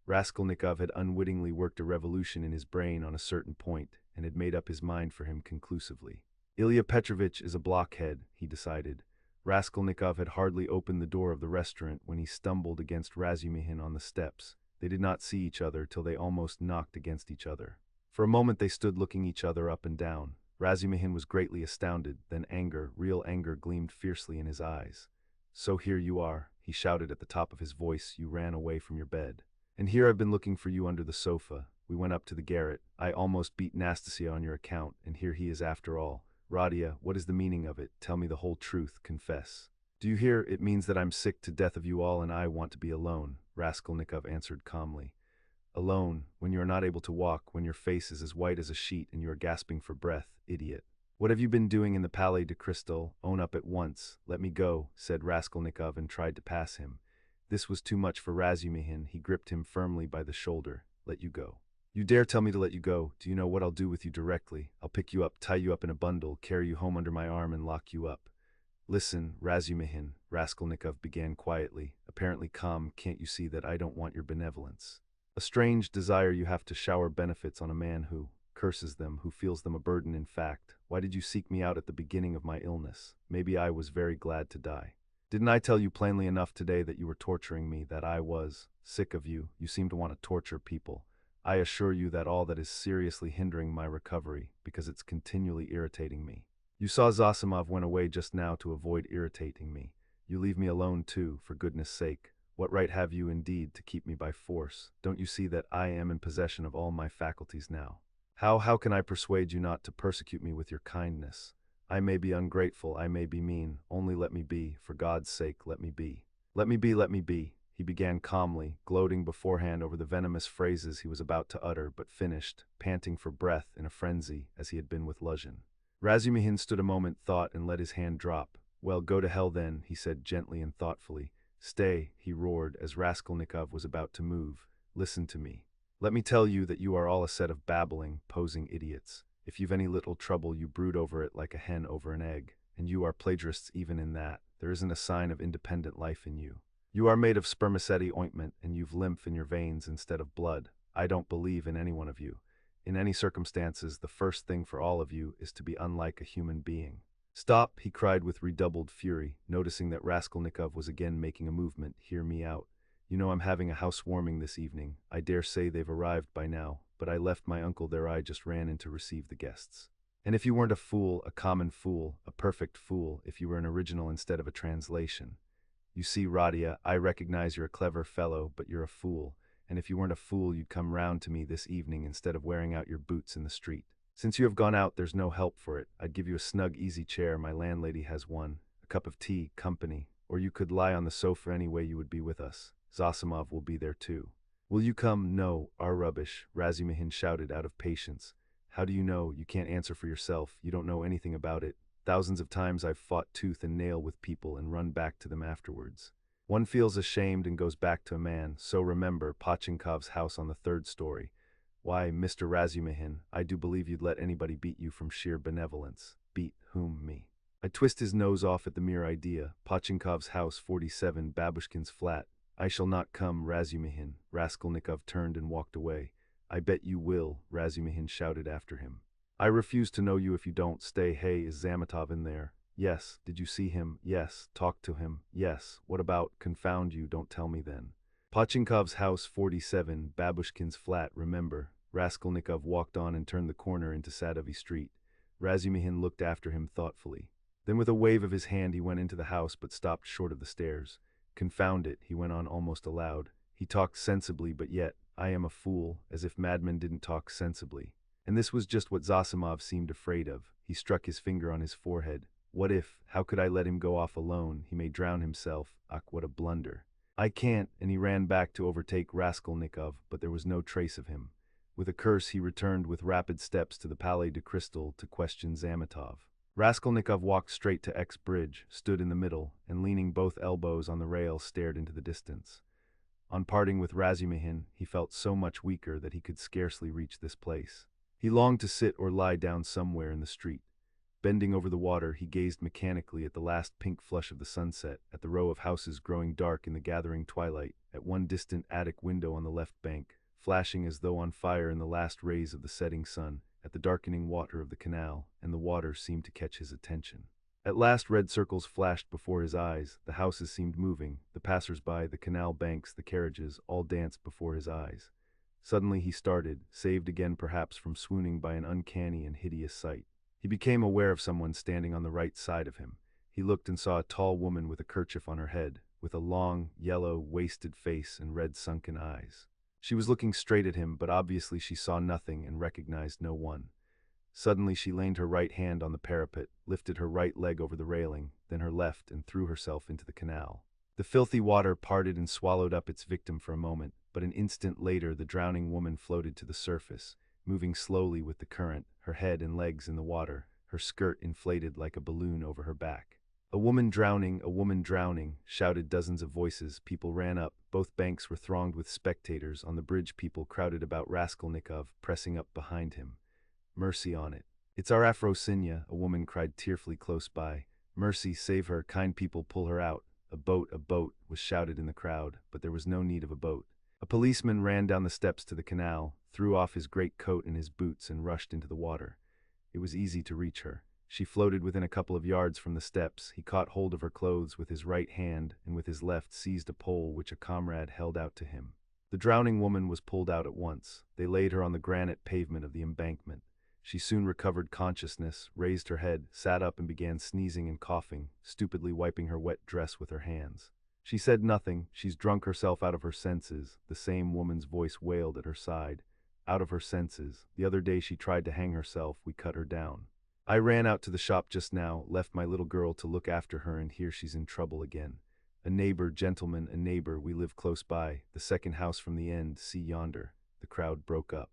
A: Raskolnikov had unwittingly worked a revolution in his brain on a certain point, and had made up his mind for him conclusively. Ilya Petrovitch is a blockhead, he decided. Raskolnikov had hardly opened the door of the restaurant when he stumbled against Razumihin on the steps. They did not see each other till they almost knocked against each other. For a moment they stood looking each other up and down. Razumihin was greatly astounded, then anger, real anger, gleamed fiercely in his eyes. So here you are, he shouted at the top of his voice, you ran away from your bed. And here I've been looking for you under the sofa. We went up to the garret. I almost beat Nastasia on your account, and here he is after all. Radia, what is the meaning of it? Tell me the whole truth, confess. Do you hear? It means that I'm sick to death of you all and I want to be alone, Raskolnikov answered calmly. Alone, when you are not able to walk, when your face is as white as a sheet and you are gasping for breath, idiot. What have you been doing in the Palais de Cristal? Own up at once. Let me go, said Raskolnikov and tried to pass him. This was too much for Razumihin. He gripped him firmly by the shoulder. Let you go. You dare tell me to let you go? Do you know what I'll do with you directly? I'll pick you up, tie you up in a bundle, carry you home under my arm and lock you up. Listen, Razumihin, Raskolnikov began quietly, apparently calm, can't you see that I don't want your benevolence? A strange desire you have to shower benefits on a man who curses them, who feels them a burden in fact. Why did you seek me out at the beginning of my illness? Maybe I was very glad to die. Didn't I tell you plainly enough today that you were torturing me, that I was sick of you? You seem to want to torture people. I assure you that all that is seriously hindering my recovery, because it's continually irritating me. You saw Zosimov went away just now to avoid irritating me. You leave me alone too, for goodness sake. What right have you indeed to keep me by force? Don't you see that I am in possession of all my faculties now? How can I persuade you not to persecute me with your kindness? I may be ungrateful, I may be mean, only let me be, for God's sake, let me be. Let me be, let me be. He began calmly, gloating beforehand over the venomous phrases he was about to utter, but finished, panting for breath in a frenzy, as he had been with Luzhin. Razumihin stood a moment, thought, and let his hand drop. Well, go to hell then, he said gently and thoughtfully. Stay, he roared, as Raskolnikov was about to move. Listen to me. Let me tell you that you are all a set of babbling, posing idiots. If you've any little trouble, you brood over it like a hen over an egg, and you are plagiarists even in that. There isn't a sign of independent life in you. You are made of spermaceti ointment, and you've lymph in your veins instead of blood. I don't believe in any one of you. In any circumstances, the first thing for all of you is to be unlike a human being. Stop, he cried with redoubled fury, noticing that Raskolnikov was again making a movement. Hear me out. You know I'm having a housewarming this evening. I dare say they've arrived by now, but I left my uncle there. I just ran in to receive the guests. And if you weren't a fool, a common fool, a perfect fool, if you were an original instead of a translation. You see, Radia, I recognize you're a clever fellow, but you're a fool. And if you weren't a fool, you'd come round to me this evening instead of wearing out your boots in the street. Since you have gone out, there's no help for it. I'd give you a snug, easy chair. My landlady has one. A cup of tea, company. Or you could lie on the sofa any way you would be with us. Zosimov will be there too. Will you come? No, our rubbish, Razumihin shouted out of patience. How do you know? You can't answer for yourself. You don't know anything about it. Thousands of times I've fought tooth and nail with people and run back to them afterwards. One feels ashamed and goes back to a man, so remember Pochinkov's house on the 3rd story. Why, Mr. Razumihin, I do believe you'd let anybody beat you from sheer benevolence. Beat whom? Me. I twist his nose off at the mere idea. Pochinkov's house, 47, Babushkin's flat. I shall not come, Razumihin. Raskolnikov turned and walked away. I bet you will, Razumihin shouted after him. I refuse to know you if you don't. Stay. Hey, is Zametov in there? Yes. Did you see him? Yes. Talk to him? Yes. What about? Confound you, don't tell me then. Pochinkov's house, 47, Babushkin's flat, remember. Raskolnikov walked on and turned the corner into Sadovy Street. Razumihin looked after him thoughtfully. Then with a wave of his hand he went into the house but stopped short of the stairs. Confound it, he went on almost aloud. He talked sensibly, but yet, I am a fool, as if madmen didn't talk sensibly. And this was just what Zosimov seemed afraid of. He struck his finger on his forehead. What if, how could I let him go off alone? He may drown himself. Ach, what a blunder. I can't, and he ran back to overtake Raskolnikov, but there was no trace of him. With a curse he returned with rapid steps to the Palais de Crystal to question Zametov. Raskolnikov walked straight to X Bridge, stood in the middle, and leaning both elbows on the rail stared into the distance. On parting with Razumihin, he felt so much weaker that he could scarcely reach this place. He longed to sit or lie down somewhere in the street. Bending over the water, he gazed mechanically at the last pink flush of the sunset, at the row of houses growing dark in the gathering twilight, at one distant attic window on the left bank, flashing as though on fire in the last rays of the setting sun, at the darkening water of the canal, and the water seemed to catch his attention. At last red circles flashed before his eyes, the houses seemed moving, the passers-by, the canal banks, the carriages, all danced before his eyes. Suddenly he started, saved again perhaps from swooning by an uncanny and hideous sight. He became aware of someone standing on the right side of him. He looked and saw a tall woman with a kerchief on her head, with a long, yellow, wasted face and red sunken eyes. She was looking straight at him, but obviously she saw nothing and recognized no one. Suddenly she leaned her right hand on the parapet, lifted her right leg over the railing, then her left, and threw herself into the canal. The filthy water parted and swallowed up its victim for a moment, but an instant later the drowning woman floated to the surface, moving slowly with the current, her head and legs in the water, her skirt inflated like a balloon over her back. A woman drowning, shouted dozens of voices. People ran up. Both banks were thronged with spectators. On the bridge people crowded about Raskolnikov, pressing up behind him. Mercy on it. It's our Afrosinya, a woman cried tearfully close by. Mercy, save her, kind people pull her out. A boat, was shouted in the crowd, but there was no need of a boat. A policeman ran down the steps to the canal, threw off his great coat and his boots and rushed into the water. It was easy to reach her. She floated within a couple of yards from the steps. He caught hold of her clothes with his right hand and with his left seized a pole which a comrade held out to him. The drowning woman was pulled out at once. They laid her on the granite pavement of the embankment. She soon recovered consciousness, raised her head, sat up and began sneezing and coughing, stupidly wiping her wet dress with her hands. She said nothing. She's drunk herself out of her senses, the same woman's voice wailed at her side. Out of her senses. The other day she tried to hang herself. We cut her down. I ran out to the shop just now, left my little girl to look after her, and here she's in trouble again. A neighbor, gentleman, a neighbor, we live close by, the second house from the end, see yonder. The crowd broke up.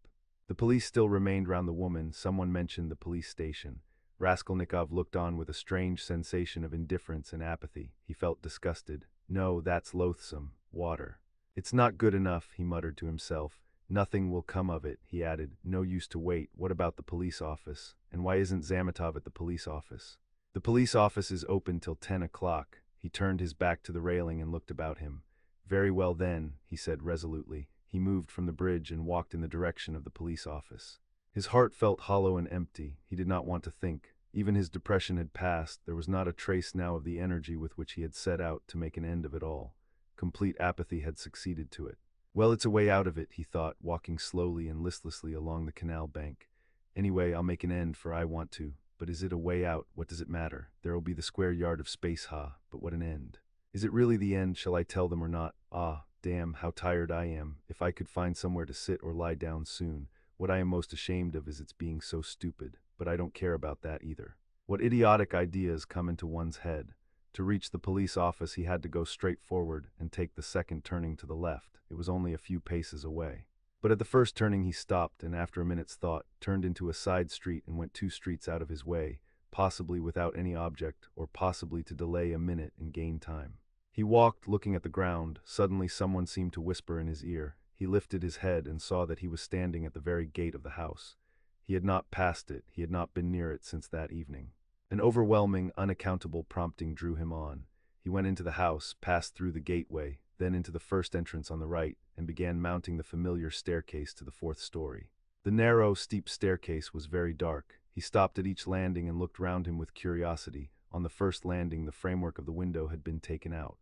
A: The police still remained round the woman. Someone mentioned the police station. Raskolnikov looked on with a strange sensation of indifference and apathy. He felt disgusted. No, that's loathsome. Water. It's not good enough, he muttered to himself. Nothing will come of it, he added. No use to wait. What about the police office? And why isn't Zametov at the police office? The police office is open till 10 o'clock. He turned his back to the railing and looked about him. Very well then, he said resolutely. He moved from the bridge and walked in the direction of the police office. His heart felt hollow and empty. He did not want to think. Even his depression had passed. There was not a trace now of the energy with which he had set out to make an end of it all. Complete apathy had succeeded to it. Well, it's a way out of it, he thought, walking slowly and listlessly along the canal bank. Anyway, I'll make an end, for I want to. But is it a way out? What does it matter? There'll be the square yard of space, but what an end. Is it really the end? Shall I tell them or not? Ah, damn, how tired I am. If I could find somewhere to sit or lie down soon. What I am most ashamed of is its being so stupid. But I don't care about that either. What idiotic ideas come into one's head. To reach the police office he had to go straight forward and take the second turning to the left. It was only a few paces away. But at the first turning he stopped and after a minute's thought turned into a side street and went 2 streets out of his way, possibly without any object, or possibly to delay a minute and gain time. He walked, looking at the ground. Suddenly someone seemed to whisper in his ear. He lifted his head and saw that he was standing at the very gate of the house. He had not passed it, he had not been near it since that evening. An overwhelming, unaccountable prompting drew him on. He went into the house, passed through the gateway, then into the first entrance on the right, and began mounting the familiar staircase to the 4th story. The narrow, steep staircase was very dark. He stopped at each landing and looked round him with curiosity. On the first landing, the framework of the window had been taken out.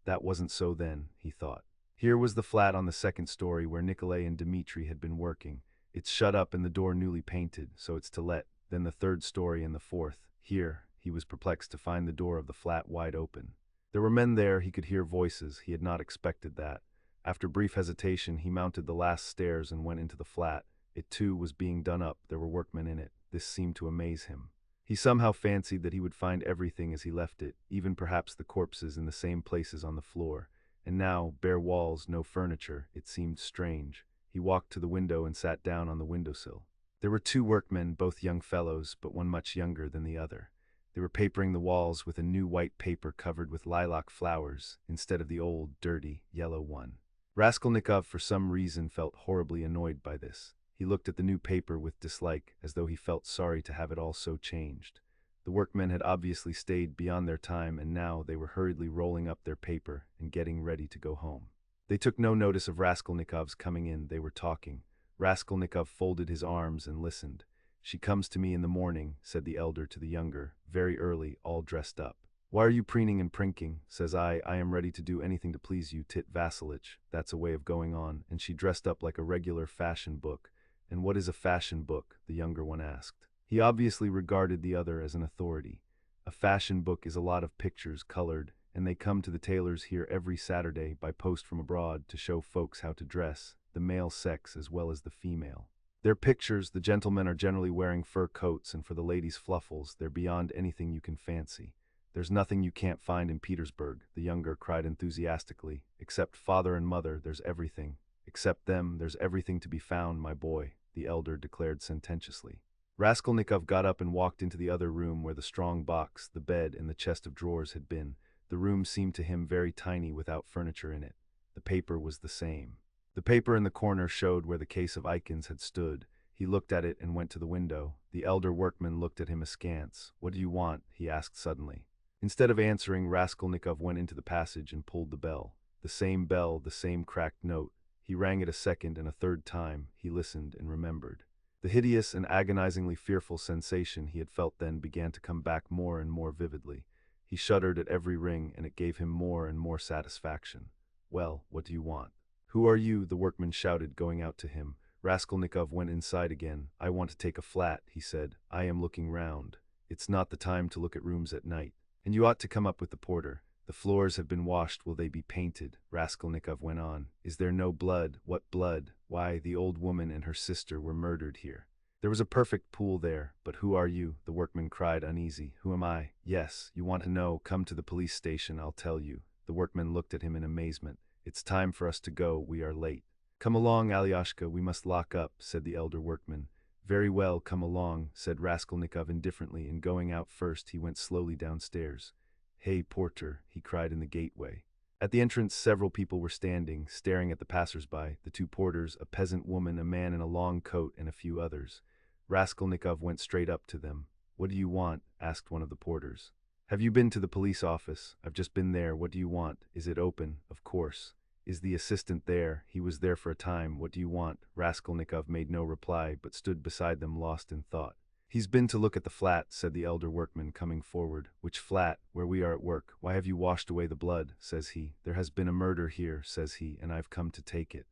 A: That wasn't so then, he thought. Here was the flat on the 2nd story where Nikolay and Dmitri had been working. It's shut up and the door newly painted, so it's to let. Then the 3rd story and the 4th. Here, He was perplexed to find the door of the flat wide open. There were men there, he could hear voices, he had not expected that. After brief hesitation, he mounted the last stairs and went into the flat. It too was being done up, there were workmen in it. This seemed to amaze him. He somehow fancied that he would find everything as he left it, even perhaps the corpses in the same places on the floor. And now, bare walls, no furniture, it seemed strange. He walked to the window and sat down on the windowsill. There were two workmen, both young fellows, but one much younger than the other. They were papering the walls with a new white paper covered with lilac flowers, instead of the old, dirty, yellow one. Raskolnikov, for some reason, felt horribly annoyed by this. He looked at the new paper with dislike, as though he felt sorry to have it all so changed. The workmen had obviously stayed beyond their time, and now they were hurriedly rolling up their paper and getting ready to go home. They took no notice of Raskolnikov's coming in. They were talking. Raskolnikov folded his arms and listened. "She comes to me in the morning," said the elder to the younger, "very early, all dressed up. 'Why are you preening and prinking?' says I am ready to do anything to please you, Tit Vassilitch. That's a way of going on. And she dressed up like a regular fashion book." "And what is a fashion book?" the younger one asked. He obviously regarded the other as an authority. "A fashion book is a lot of pictures, colored, and they come to the tailors here every Saturday by post from abroad to show folks how to dress, the male sex as well as the female. They're pictures, the gentlemen are generally wearing fur coats, and for the ladies fluffles, they're beyond anything you can fancy. There's nothing you can't find in Petersburg," the younger cried enthusiastically. "Except father and mother, there's everything. Except them, there's everything to be found, my boy," the elder declared sententiously. Raskolnikov got up and walked into the other room where the strong box, the bed, and the chest of drawers had been. The room seemed to him very tiny without furniture in it. The paper was the same. The paper in the corner showed where the case of Ikins had stood. He looked at it and went to the window. The elder workman looked at him askance. "What do you want?" he asked suddenly. Instead of answering, Raskolnikov went into the passage and pulled the bell. The same cracked note. He rang it a second and a third time. He listened and remembered. The hideous and agonizingly fearful sensation he had felt then began to come back more and more vividly. He shuddered at every ring, and it gave him more and more satisfaction. "Well, what do you want?" "Who are you?" the workman shouted, going out to him. Raskolnikov went inside again. "I want to take a flat," he said. "I am looking round. It's not the time to look at rooms at night. And you ought to come up with the porter. The floors have been washed. Will they be painted?" Raskolnikov went on. "Is there no blood?" "What blood?" "Why, the old woman and her sister were murdered here. There was a perfect pool there. But who are you?" the workman cried, uneasy. "Who am I?" "Yes, you want to know. Come to the police station, I'll tell you." The workman looked at him in amazement. "It's time for us to go, we are late." "Come along, Alyosha, we must lock up," said the elder workman. "Very well, come along," said Raskolnikov indifferently, and going out first, he went slowly downstairs. "Hey, porter," he cried in the gateway. At the entrance several people were standing, staring at the passers-by, the two porters, a peasant woman, a man in a long coat, and a few others. Raskolnikov went straight up to them. "What do you want?" asked one of the porters. "Have you been to the police office?" "I've just been there. What do you want?" "Is it open?" "Of course." "Is the assistant there?" "He was there for a time. What do you want?" Raskolnikov made no reply, but stood beside them lost in thought. "He's been to look at the flat," said the elder workman, coming forward. "Which flat?" "Where we are at work." "Why have you washed away the blood?" says he. "There has been a murder here," says he, "and I've come to take it."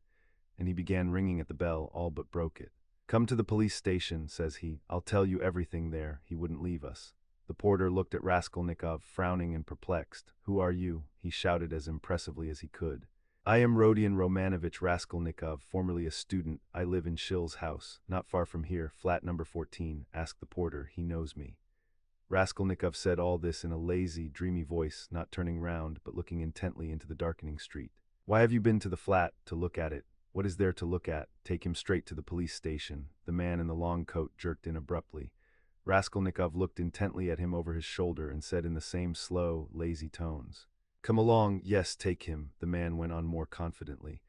A: And he began ringing at the bell, all but broke it. "Come to the police station," says he. "I'll tell you everything there." He wouldn't leave us. The porter looked at Raskolnikov, frowning and perplexed. "Who are you?" he shouted as impressively as he could. "I am Rodion Romanovitch Raskolnikov, formerly a student. I live in Shil's house, not far from here, flat number 14. Ask the porter, he knows me." Raskolnikov said all this in a lazy, dreamy voice, not turning round, but looking intently into the darkening street. "Why have you been to the flat?" "To look at it." "What is there to look at?" "Take him straight to the police station." The man in the long coat jerked in abruptly. Raskolnikov looked intently at him over his shoulder and said in the same slow, lazy tones, "Come along." "Yes, take him," the man went on more confidently.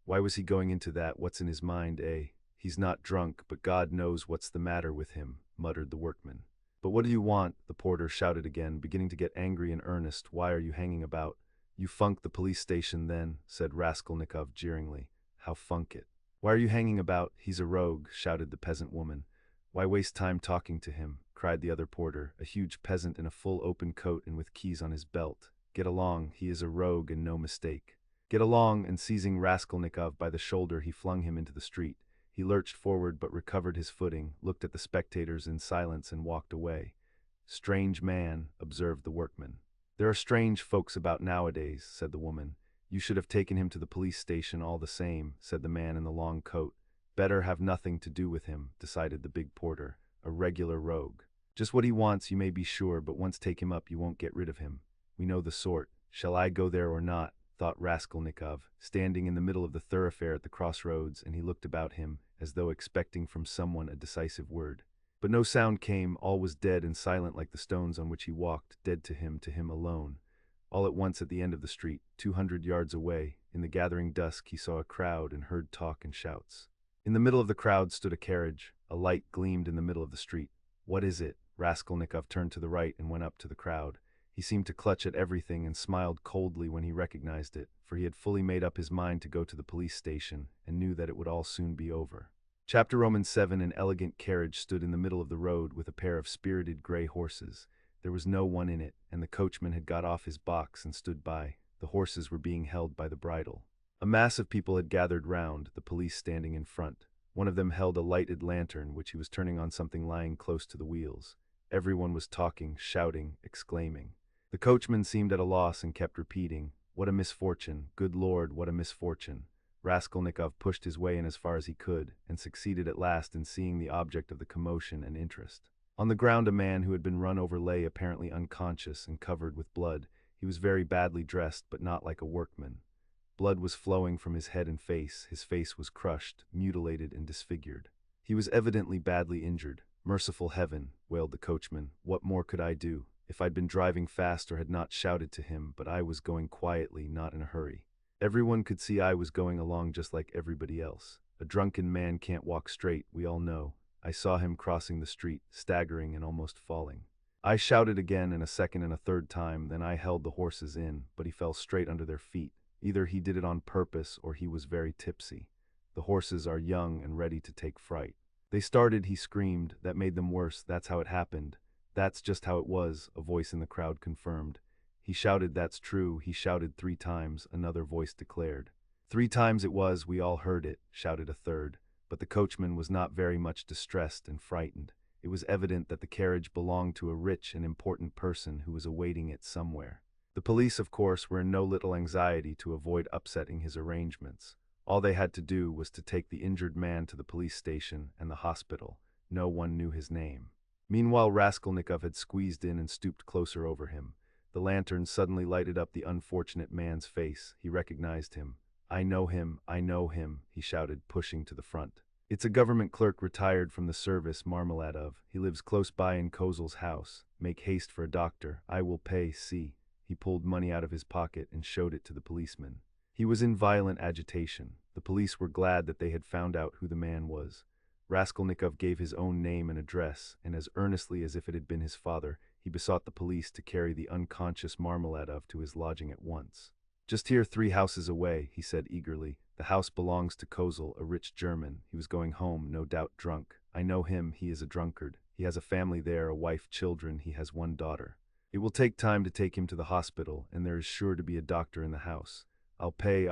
A: "Why was he going into that? What's in his mind, eh?" "He's not drunk, but God knows what's the matter with him," muttered the workman. "But what do you want?" the porter shouted again, beginning to get angry and earnest. "Why are you hanging about?" "You funk the police station then," said Raskolnikov jeeringly. "How funk it?" "Why are you hanging about? He's a rogue," shouted the peasant woman. "Why waste time talking to him?" cried the other porter, a huge peasant in a full open coat and with keys on his belt. "Get along, he is a rogue and no mistake." "Get along," and seizing Raskolnikov by the shoulder he flung him into the street. He lurched forward but recovered his footing, looked at the spectators in silence and walked away. Strange man, observed the workman. There are strange folks about nowadays, said the woman. You should have taken him to the police station all the same, said the man in the long coat. Better have nothing to do with him, decided the big porter. A regular rogue. Just what he wants, you may be sure, but once take him up, you won't get rid of him. We know the sort. Shall I go there or not? Thought Raskolnikov, standing in the middle of the thoroughfare at the crossroads, and he looked about him, as though expecting from someone a decisive word. But no sound came, all was dead and silent like the stones on which he walked, dead to him alone. All at once at the end of the street, 200 yards away, in the gathering dusk he saw a crowd and heard talk and shouts. In the middle of the crowd stood a carriage. A light gleamed in the middle of the street. What is it? Raskolnikov turned to the right and went up to the crowd. He seemed to clutch at everything and smiled coldly when he recognized it, for he had fully made up his mind to go to the police station and knew that it would all soon be over. Chapter Roman 7. An elegant carriage stood in the middle of the road with a pair of spirited gray horses. There was no one in it, and the coachman had got off his box and stood by. The horses were being held by the bridle. A mass of people had gathered round, the police standing in front. One of them held a lighted lantern, which he was turning on something lying close to the wheels. Everyone was talking, shouting, exclaiming. The coachman seemed at a loss and kept repeating, "What a misfortune! Good Lord, what a misfortune!" Raskolnikov pushed his way in as far as he could, and succeeded at last in seeing the object of the commotion and interest. On the ground a man who had been run over lay apparently unconscious and covered with blood. He was very badly dressed, but not like a workman. Blood was flowing from his head and face. His face was crushed, mutilated, and disfigured. He was evidently badly injured. "Merciful heaven," wailed the coachman, "what more could I do? If I'd been driving fast or had not shouted to him, but I was going quietly, not in a hurry. Everyone could see I was going along just like everybody else. A drunken man can't walk straight, we all know. I saw him crossing the street, staggering and almost falling. I shouted again and a second and a third time, then I held the horses in, but he fell straight under their feet. Either he did it on purpose or he was very tipsy. The horses are young and ready to take fright. They started," he screamed. "That made them worse. That's how it happened." "That's just how it was," a voice in the crowd confirmed. He shouted, "That's true." He shouted 3 times, another voice declared. 3 times it was, we all heard it, shouted a third. But the coachman was not very much distressed and frightened. It was evident that the carriage belonged to a rich and important person who was awaiting it somewhere. The police, of course, were in no little anxiety to avoid upsetting his arrangements. All they had to do was to take the injured man to the police station and the hospital. No one knew his name. Meanwhile, Raskolnikov had squeezed in and stooped closer over him. The lantern suddenly lighted up the unfortunate man's face. He recognized him. I know him, he shouted, pushing to the front. "It's a government clerk retired from the service, Marmeladov. He lives close by in Kozel's house. Make haste for a doctor. I will pay, see." He pulled money out of his pocket and showed it to the policeman. He was in violent agitation. The police were glad that they had found out who the man was. Raskolnikov gave his own name and address, and as earnestly as if it had been his father, he besought the police to carry the unconscious Marmeladov to his lodging at once. "Just here 3 houses away," he said eagerly. "The house belongs to Kozel, a rich German. He was going home, no doubt drunk. I know him, he is a drunkard. He has a family there, a wife, children. He has 1 daughter. It will take time to take him to the hospital, and there is sure to be a doctor in the house. I'll pay.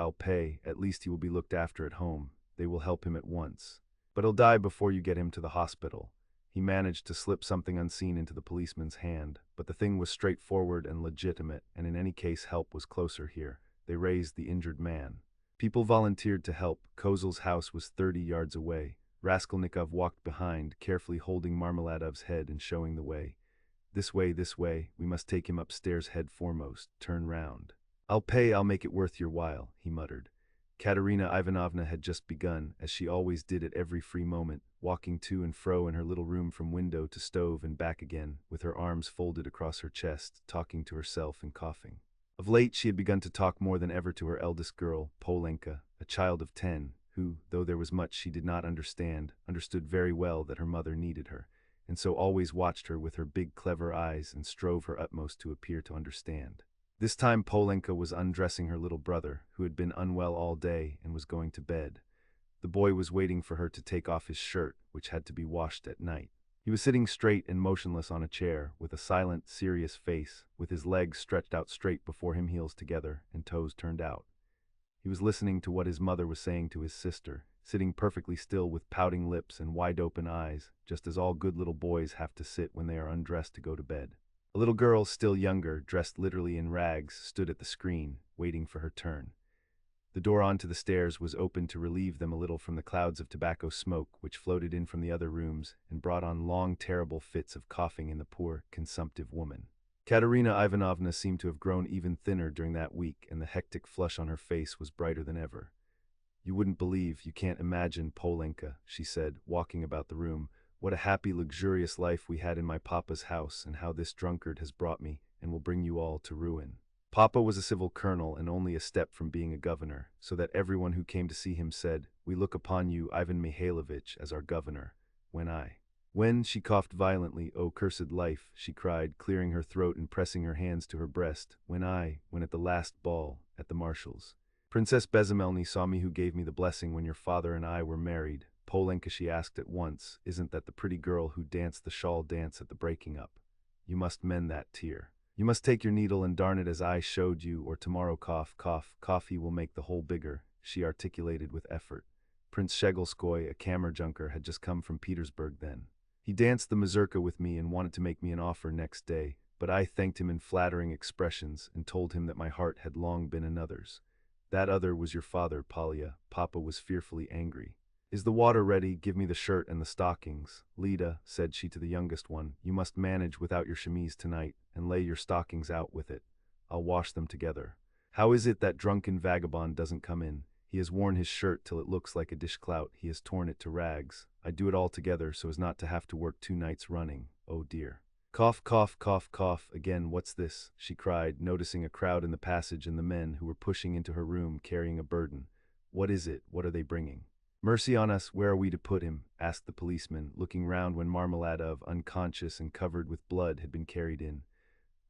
A: At least he will be looked after at home. They will help him at once. But he'll die before you get him to the hospital." He managed to slip something unseen into the policeman's hand, but the thing was straightforward and legitimate, and in any case help was closer here. They raised the injured man. People volunteered to help. Kozel's house was 30 yards away. Raskolnikov walked behind, carefully holding Marmeladov's head and showing the way. This way, we must take him upstairs head foremost. Turn round." I'll make it worth your while," he muttered. Katerina Ivanovna had just begun, as she always did at every free moment, walking to and fro in her little room from window to stove and back again, with her arms folded across her chest, talking to herself and coughing. Of late she had begun to talk more than ever to her eldest girl, Polenka, a child of 10, who, though there was much she did not understand, understood very well that her mother needed her, and so always watched her with her big clever eyes and strove her utmost to appear to understand. This time Polenka was undressing her little brother, who had been unwell all day and was going to bed. The boy was waiting for her to take off his shirt, which had to be washed at night. He was sitting straight and motionless on a chair, with a silent, serious face, with his legs stretched out straight before him, heels together, and toes turned out. He was listening to what his mother was saying to his sister, sitting perfectly still with pouting lips and wide-open eyes, just as all good little boys have to sit when they are undressed to go to bed. A little girl, still younger, dressed literally in rags, stood at the screen, waiting for her turn. The door onto the stairs was open to relieve them a little from the clouds of tobacco smoke which floated in from the other rooms and brought on long, terrible fits of coughing in the poor, consumptive woman. Katerina Ivanovna seemed to have grown even thinner during that week, and the hectic flush on her face was brighter than ever. "You wouldn't believe, you can't imagine, Polenka," she said, walking about the room, "what a happy, luxurious life we had in my papa's house, and how this drunkard has brought me, and will bring you all to ruin." Papa was a civil colonel and only a step from being a governor, so that everyone who came to see him said, "We look upon you, Ivan Mikhailovich, as our governor." When she coughed violently, "Oh, cursed life," she cried, clearing her throat and pressing her hands to her breast, when at the last ball, at the Marshal's, Princess Bezamelny saw me who gave me the blessing when your father and I were married. Polenka, she asked at once, isn't that the pretty girl who danced the shawl dance at the breaking up? You must mend that tear. You must take your needle and darn it as I showed you, or tomorrow coffee will make the hole bigger," she articulated with effort. Prince Shegelskoy, a kammerjunker, had just come from Petersburg then. He danced the mazurka with me and wanted to make me an offer next day, but I thanked him in flattering expressions and told him that my heart had long been another's. That other was your father, Polya. Papa was fearfully angry. "Is the water ready? Give me the shirt and the stockings. Lida," said she to the youngest one, "you must manage without your chemise tonight, and lay your stockings out with it. I'll wash them together. How is it that drunken vagabond doesn't come in? He has worn his shirt till it looks like a dishclout, he has torn it to rags. I do it all together so as not to have to work 2 nights running. Oh dear." Cough again. "What's this?" she cried, noticing a crowd in the passage and the men who were pushing into her room carrying a burden. "What is it? What are they bringing?" "Mercy on us, where are we to put him?" asked the policeman, looking round when Marmeladov, unconscious and covered with blood, had been carried in.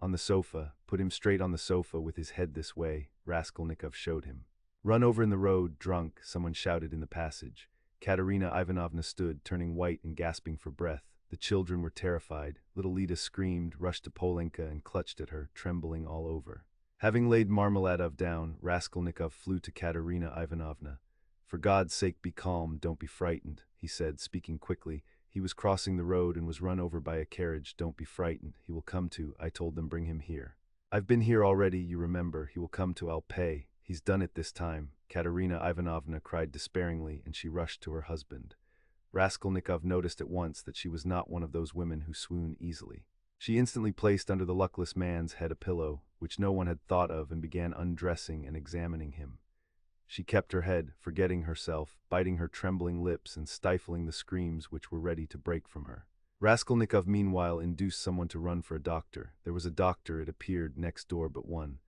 A: "On the sofa. Put him straight on the sofa with his head this way," Raskolnikov showed him. "Run over in the road, drunk," someone shouted in the passage. Katerina Ivanovna stood, turning white and gasping for breath. The children were terrified. Little Lida screamed, rushed to Polenka and clutched at her, trembling all over. Having laid Marmeladov down, Raskolnikov flew to Katerina Ivanovna. "For God's sake, be calm, don't be frightened," he said, speaking quickly. "He was crossing the road and was run over by a carriage. Don't be frightened. He will come to. I told them bring him here. I've been here already, you remember. He will come to. I'll pay. He's done it this time," Katerina Ivanovna cried despairingly, and she rushed to her husband. Raskolnikov noticed at once that she was not one of those women who swoon easily. She instantly placed under the luckless man's head a pillow, which no one had thought of, and began undressing and examining him. She kept her head, forgetting herself, biting her trembling lips and stifling the screams which were ready to break from her. Raskolnikov meanwhile induced someone to run for a doctor. There was a doctor, it appeared, next door but one.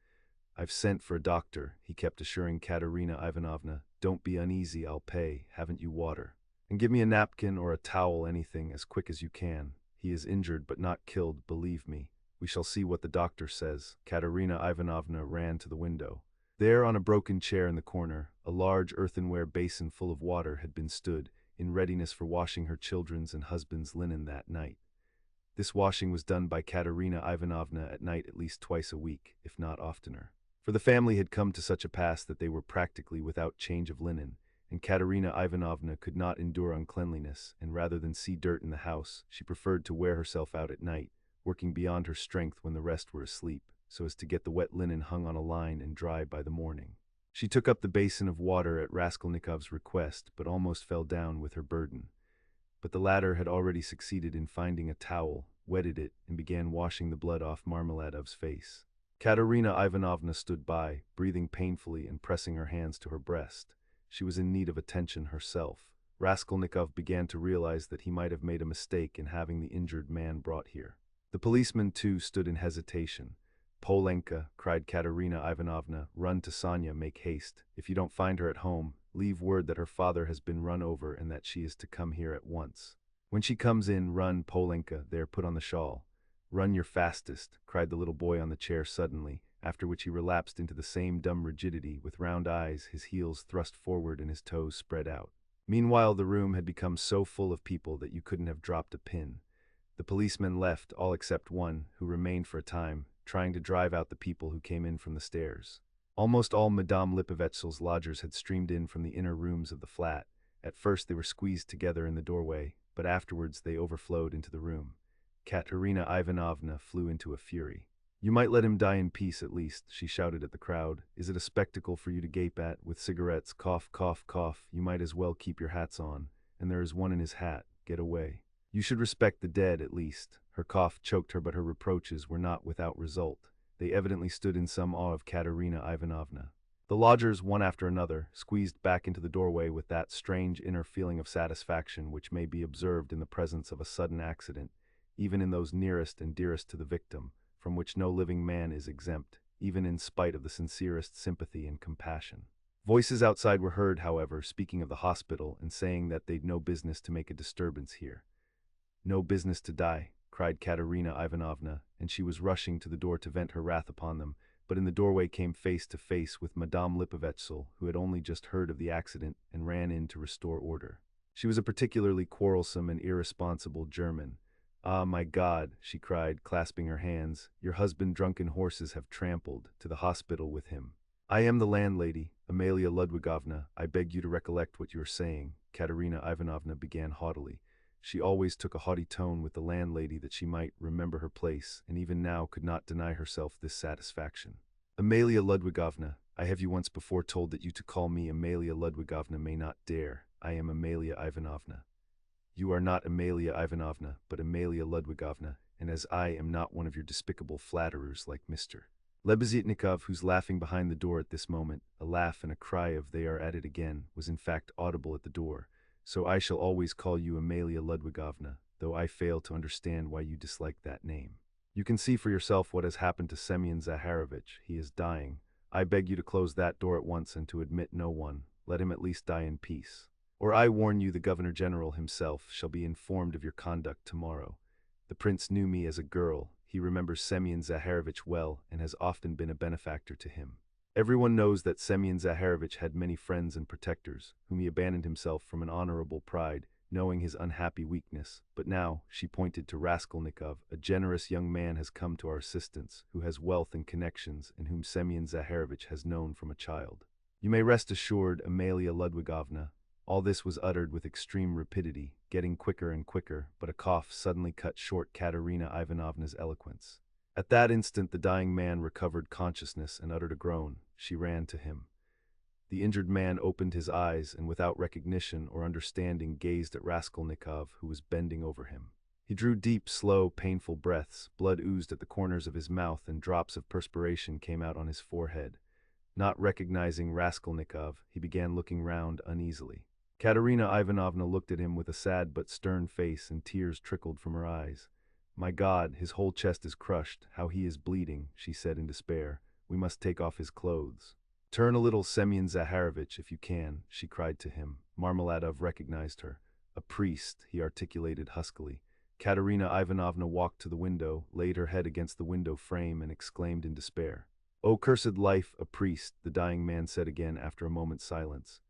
A: "I've sent for a doctor," he kept assuring Katerina Ivanovna. "Don't be uneasy, I'll pay. Haven't you water? And give me a napkin or a towel, anything, as quick as you can. He is injured but not killed, believe me. We shall see what the doctor says." Katerina Ivanovna ran to the window. There, on a broken chair in the corner, a large earthenware basin full of water had been stood, in readiness for washing her children's and husband's linen that night. This washing was done by Katerina Ivanovna at night at least twice a week, if not oftener. For the family had come to such a pass that they were practically without change of linen, and Katerina Ivanovna could not endure uncleanliness, and rather than see dirt in the house, she preferred to wear herself out at night, working beyond her strength when the rest were asleep, so as to get the wet linen hung on a line and dry by the morning. She took up the basin of water at Raskolnikov's request, but almost fell down with her burden. But the latter had already succeeded in finding a towel, wetted it, and began washing the blood off Marmeladov's face. Katerina Ivanovna stood by, breathing painfully and pressing her hands to her breast. She was in need of attention herself. Raskolnikov began to realize that he might have made a mistake in having the injured man brought here. The policeman, too, stood in hesitation. "Polenka," cried Katerina Ivanovna, "run to Sonia, make haste. If you don't find her at home, leave word that her father has been run over and that she is to come here at once. When she comes in, run, Polenka, there, put on the shawl. Run your fastest," cried the little boy on the chair suddenly, after which he relapsed into the same dumb rigidity, with round eyes, his heels thrust forward and his toes spread out. Meanwhile, the room had become so full of people that you couldn't have dropped a pin. The policemen left, all except one, who remained for a time, trying to drive out the people who came in from the stairs. Almost all Madame Lipovetsky's lodgers had streamed in from the inner rooms of the flat, At first they were squeezed together in the doorway, but afterwards they overflowed into the room. Katerina Ivanovna flew into a fury. "You might let him die in peace at least," she shouted at the crowd. "Is it a spectacle for you to gape at, with cigarettes, cough, cough, cough? You might as well keep your hats on. And there is one in his hat. Get away. You should respect the dead, at least." Her cough choked her, but her reproaches were not without result. They evidently stood in some awe of Katerina Ivanovna. The lodgers, one after another, squeezed back into the doorway with that strange inner feeling of satisfaction which may be observed in the presence of a sudden accident, even in those nearest and dearest to the victim, from which no living man is exempt, even in spite of the sincerest sympathy and compassion. Voices outside were heard, however, speaking of the hospital and saying that they'd no business to make a disturbance here. "No business to die," cried Katerina Ivanovna, and she was rushing to the door to vent her wrath upon them, but in the doorway came face to face with Madame Lipovetsel, who had only just heard of the accident and ran in to restore order. She was a particularly quarrelsome and irresponsible German. "Ah, my God," she cried, clasping her hands, "your husband drunken horses have trampled to the hospital with him." "I am the landlady, Amalia Ludwigovna. I beg you to recollect what you are saying," Katerina Ivanovna began haughtily. She always took a haughty tone with the landlady that she might remember her place, and even now could not deny herself this satisfaction. "Amalia Ludwigovna, I have you once before told that you to call me Amalia Ludwigovna may not dare. I am Amalia Ivanovna." "You are not Amalia Ivanovna, but Amalia Ludwigovna, and as I am not one of your despicable flatterers like Mr. Lebeziatnikov, who's laughing behind the door at this moment, a laugh and a cry of 'they are at it again' was in fact audible at the door. So I shall always call you Amalia Ludwigovna, though I fail to understand why you dislike that name. You can see for yourself what has happened to Semyon Zaharovich. He is dying. I beg you to close that door at once and to admit no one. Let him at least die in peace. Or I warn you the Governor-General himself shall be informed of your conduct tomorrow. The prince knew me as a girl. He remembers Semyon Zaharovich well and has often been a benefactor to him. Everyone knows that Semyon Zaharovich had many friends and protectors, whom he abandoned himself from an honorable pride, knowing his unhappy weakness. But now," she pointed to Raskolnikov, "a generous young man has come to our assistance, who has wealth and connections, and whom Semyon Zaharovich has known from a child. You may rest assured, Amalia Ludwigovna." All this was uttered with extreme rapidity, getting quicker and quicker, but a cough suddenly cut short Katerina Ivanovna's eloquence. At that instant the dying man recovered consciousness and uttered a groan. She ran to him. The injured man opened his eyes and without recognition or understanding gazed at Raskolnikov, who was bending over him. He drew deep, slow, painful breaths, blood oozed at the corners of his mouth and drops of perspiration came out on his forehead. Not recognizing Raskolnikov, he began looking round uneasily. Katerina Ivanovna looked at him with a sad but stern face and tears trickled from her eyes. "My God, his whole chest is crushed, how he is bleeding," she said in despair. "We must take off his clothes." "Turn a little, Semyon Zaharovich, if you can," she cried to him. Marmeladov recognized her. "A priest," he articulated huskily. Katerina Ivanovna walked to the window, laid her head against the window frame and exclaimed in despair. "O cursed life, a priest," the dying man said again after a moment's silence.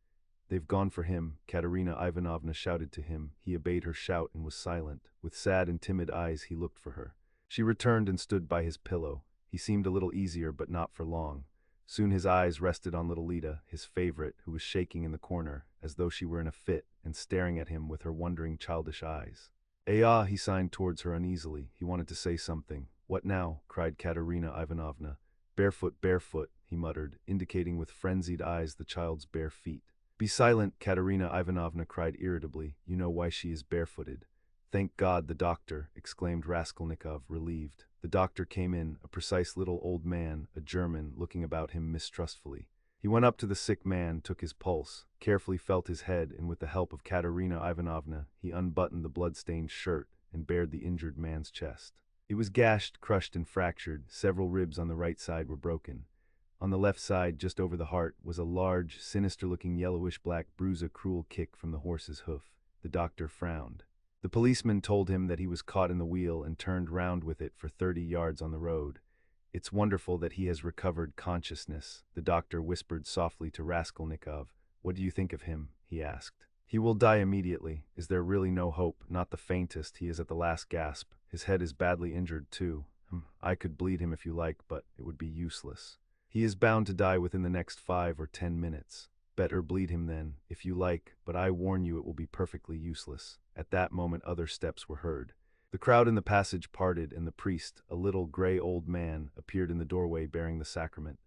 A: "They've gone for him," Katerina Ivanovna shouted to him. He obeyed her shout and was silent. With sad and timid eyes he looked for her. She returned and stood by his pillow. He seemed a little easier, but not for long. Soon his eyes rested on little Lida, his favorite, who was shaking in the corner, as though she were in a fit, and staring at him with her wondering childish eyes. "Ah," he signed towards her uneasily. He wanted to say something. "What now?" cried Katerina Ivanovna. "Barefoot, barefoot," he muttered, indicating with frenzied eyes the child's bare feet. "Be silent," Katerina Ivanovna cried irritably. "You know why she is barefooted." "Thank God, the doctor," exclaimed Raskolnikov, relieved. The doctor came in, a precise little old man, a German, looking about him mistrustfully. He went up to the sick man, took his pulse, carefully felt his head, and with the help of Katerina Ivanovna, he unbuttoned the blood-stained shirt and bared the injured man's chest. It was gashed, crushed, and fractured. Several ribs on the right side were broken. On the left side, just over the heart, was a large, sinister-looking yellowish-black bruise, a cruel kick from the horse's hoof. The doctor frowned. The policeman told him that he was caught in the wheel and turned round with it for 30 yards on the road. "It's wonderful that he has recovered consciousness," the doctor whispered softly to Raskolnikov. "What do you think of him?" he asked. "He will die immediately. Is there really no hope?" "Not the faintest. He is at the last gasp. His head is badly injured, too. I could bleed him if you like, but it would be useless. He is bound to die within the next 5 or 10 minutes. Better bleed him then, if you like, but I warn you it will be perfectly useless." At that moment other steps were heard. The crowd in the passage parted, and the priest, a little gray old man, appeared in the doorway bearing the sacrament.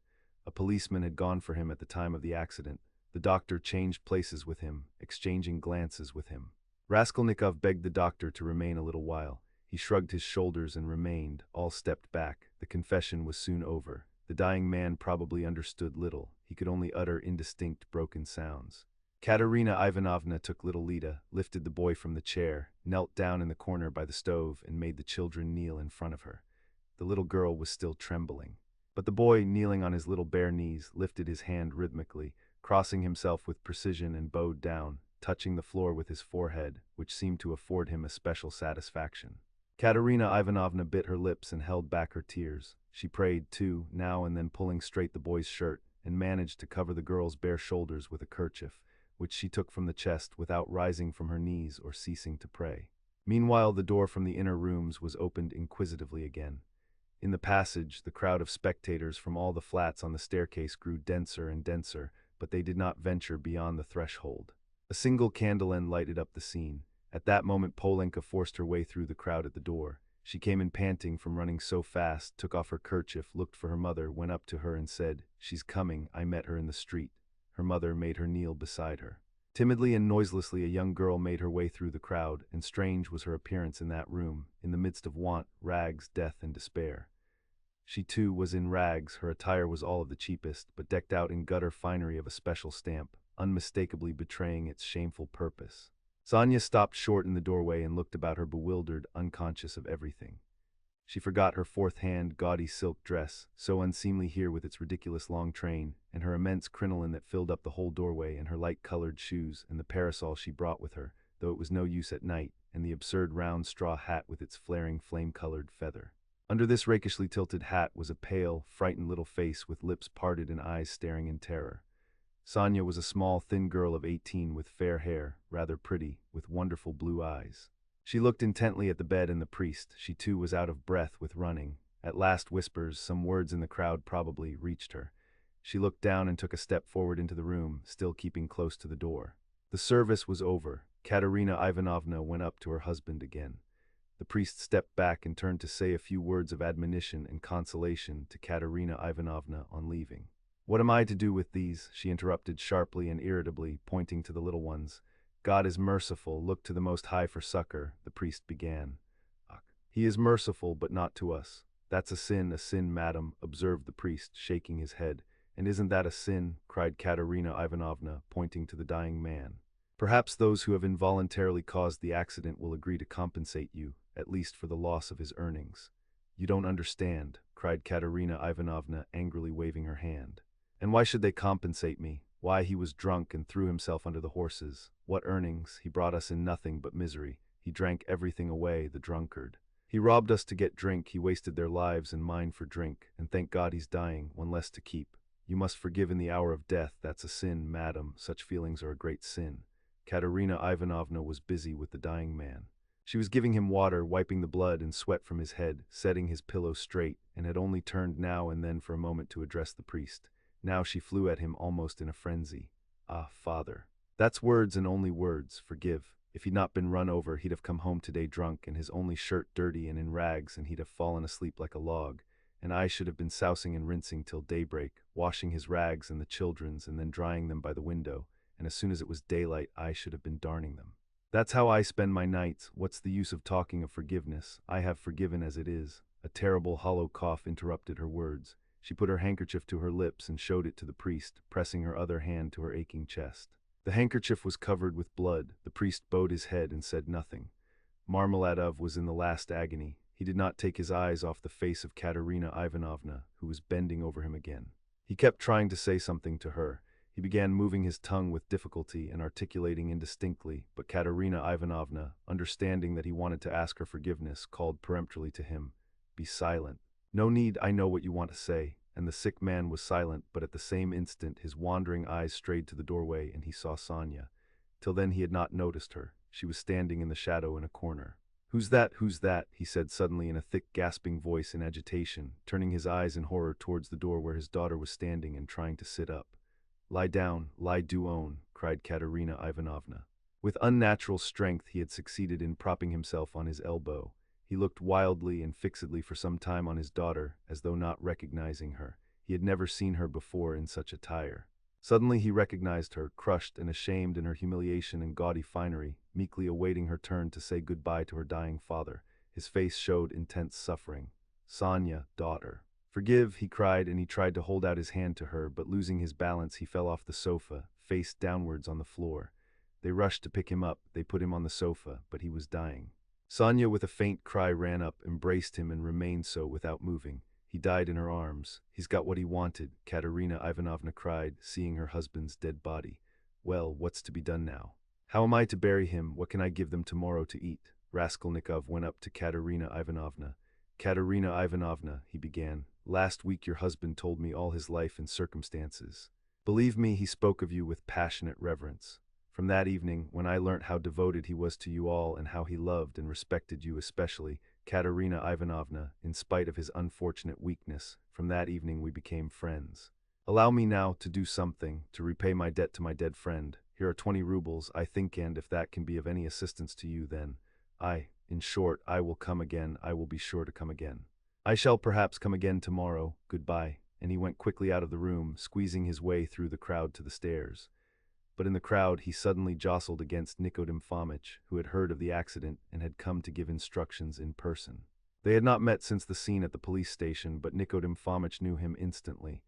A: A policeman had gone for him at the time of the accident. The doctor changed places with him, exchanging glances with him. Raskolnikov begged the doctor to remain a little while. He shrugged his shoulders and remained. All stepped back. The confession was soon over. The dying man probably understood little. He could only utter indistinct, broken sounds. Katerina Ivanovna took little Lida, lifted the boy from the chair, knelt down in the corner by the stove, and made the children kneel in front of her. The little girl was still trembling. But the boy, kneeling on his little bare knees, lifted his hand rhythmically, crossing himself with precision, and bowed down, touching the floor with his forehead, which seemed to afford him a special satisfaction. Katerina Ivanovna bit her lips and held back her tears. She prayed, too, now and then pulling straight the boy's shirt, and managed to cover the girl's bare shoulders with a kerchief, which she took from the chest without rising from her knees or ceasing to pray. Meanwhile the door from the inner rooms was opened inquisitively again. In the passage, the crowd of spectators from all the flats on the staircase grew denser and denser, but they did not venture beyond the threshold. A single candle end lighted up the scene. At that moment Polenka forced her way through the crowd at the door. She came in panting from running so fast, took off her kerchief, looked for her mother, went up to her and said, "She's coming, I met her in the street." Her mother made her kneel beside her. Timidly and noiselessly a young girl made her way through the crowd, and strange was her appearance in that room, in the midst of want, rags, death, and despair. She too was in rags. Her attire was all of the cheapest, but decked out in gutter finery of a special stamp, unmistakably betraying its shameful purpose. Sonia stopped short in the doorway and looked about her bewildered, unconscious of everything. She forgot her fourth-hand, gaudy silk dress, so unseemly here with its ridiculous long train, and her immense crinoline that filled up the whole doorway, and her light-colored shoes, and the parasol she brought with her, though it was no use at night, and the absurd round straw hat with its flaring flame-colored feather. Under this rakishly tilted hat was a pale, frightened little face with lips parted and eyes staring in terror. Sonia was a small, thin girl of 18 with fair hair, rather pretty, with wonderful blue eyes. She looked intently at the bed and the priest. She too was out of breath with running. At last whispers, some words in the crowd probably, reached her. She looked down and took a step forward into the room, still keeping close to the door. The service was over. Katerina Ivanovna went up to her husband again. The priest stepped back and turned to say a few words of admonition and consolation to Katerina Ivanovna on leaving. "What am I to do with these?" she interrupted sharply and irritably, pointing to the little ones. "God is merciful, look to the Most High for succor," the priest began. "He is merciful, but not to us." "That's a sin, madam," observed the priest, shaking his head. "And isn't that a sin?" cried Katerina Ivanovna, pointing to the dying man. "Perhaps those who have involuntarily caused the accident will agree to compensate you, at least for the loss of his earnings." "You don't understand," cried Katerina Ivanovna, angrily waving her hand. "And why should they compensate me? Why, he was drunk and threw himself under the horses. What earnings? He brought us in nothing but misery. He drank everything away, the drunkard. He robbed us to get drink, he wasted their lives and mine for drink, and thank God he's dying, one less to keep. You must forgive in the hour of death, that's a sin, madam, such feelings are a great sin." Katerina Ivanovna was busy with the dying man. She was giving him water, wiping the blood and sweat from his head, setting his pillow straight, and had only turned now and then for a moment to address the priest. Now she flew at him almost in a frenzy. "Ah, father. That's words and only words, forgive. If he'd not been run over, he'd have come home today drunk and his only shirt dirty and in rags, and he'd have fallen asleep like a log. And I should have been sousing and rinsing till daybreak, washing his rags and the children's and then drying them by the window, and as soon as it was daylight I should have been darning them. That's how I spend my nights. What's the use of talking of forgiveness? I have forgiven as it is." A terrible hollow cough interrupted her words. She put her handkerchief to her lips and showed it to the priest, pressing her other hand to her aching chest. The handkerchief was covered with blood. The priest bowed his head and said nothing. Marmeladov was in the last agony. He did not take his eyes off the face of Katerina Ivanovna, who was bending over him again. He kept trying to say something to her. He began moving his tongue with difficulty and articulating indistinctly, but Katerina Ivanovna, understanding that he wanted to ask her forgiveness, called peremptorily to him, "Be silent." "No need, I know what you want to say." And the sick man was silent, but at the same instant his wandering eyes strayed to the doorway and he saw Sonia. Till then he had not noticed her. She was standing in the shadow in a corner. "Who's that? Who's that?" he said suddenly in a thick, gasping voice in agitation, turning his eyes in horror towards the door where his daughter was standing and trying to sit up. Lie down, lie do own, cried Katerina Ivanovna. With unnatural strength he had succeeded in propping himself on his elbow. He looked wildly and fixedly for some time on his daughter, as though not recognizing her. He had never seen her before in such attire. Suddenly he recognized her, crushed and ashamed in her humiliation and gaudy finery, meekly awaiting her turn to say goodbye to her dying father. His face showed intense suffering. "Sonya, daughter." "Forgive," he cried, and he tried to hold out his hand to her, but losing his balance he fell off the sofa, face downwards on the floor. They rushed to pick him up, they put him on the sofa, but he was dying. Sonya, with a faint cry, ran up, embraced him, and remained so without moving. He died in her arms. "He's got what he wanted," Katerina Ivanovna cried, seeing her husband's dead body. "Well, what's to be done now? How am I to bury him? What can I give them tomorrow to eat?" Raskolnikov went up to Katerina Ivanovna. "Katerina Ivanovna," he began, "last week your husband told me all his life and circumstances. Believe me, he spoke of you with passionate reverence. From that evening, when I learnt how devoted he was to you all and how he loved and respected you especially, Katerina Ivanovna, in spite of his unfortunate weakness, from that evening we became friends. Allow me now to do something, to repay my debt to my dead friend. Here are 20 rubles, I think, and if that can be of any assistance to you, then in short, I will come again, I will be sure to come again. I shall perhaps come again tomorrow. Goodbye." And he went quickly out of the room, squeezing his way through the crowd to the stairs. But in the crowd he suddenly jostled against Nicodim Fomitch, who had heard of the accident and had come to give instructions in person. They had not met since the scene at the police station, but Nicodim Fomitch knew him instantly.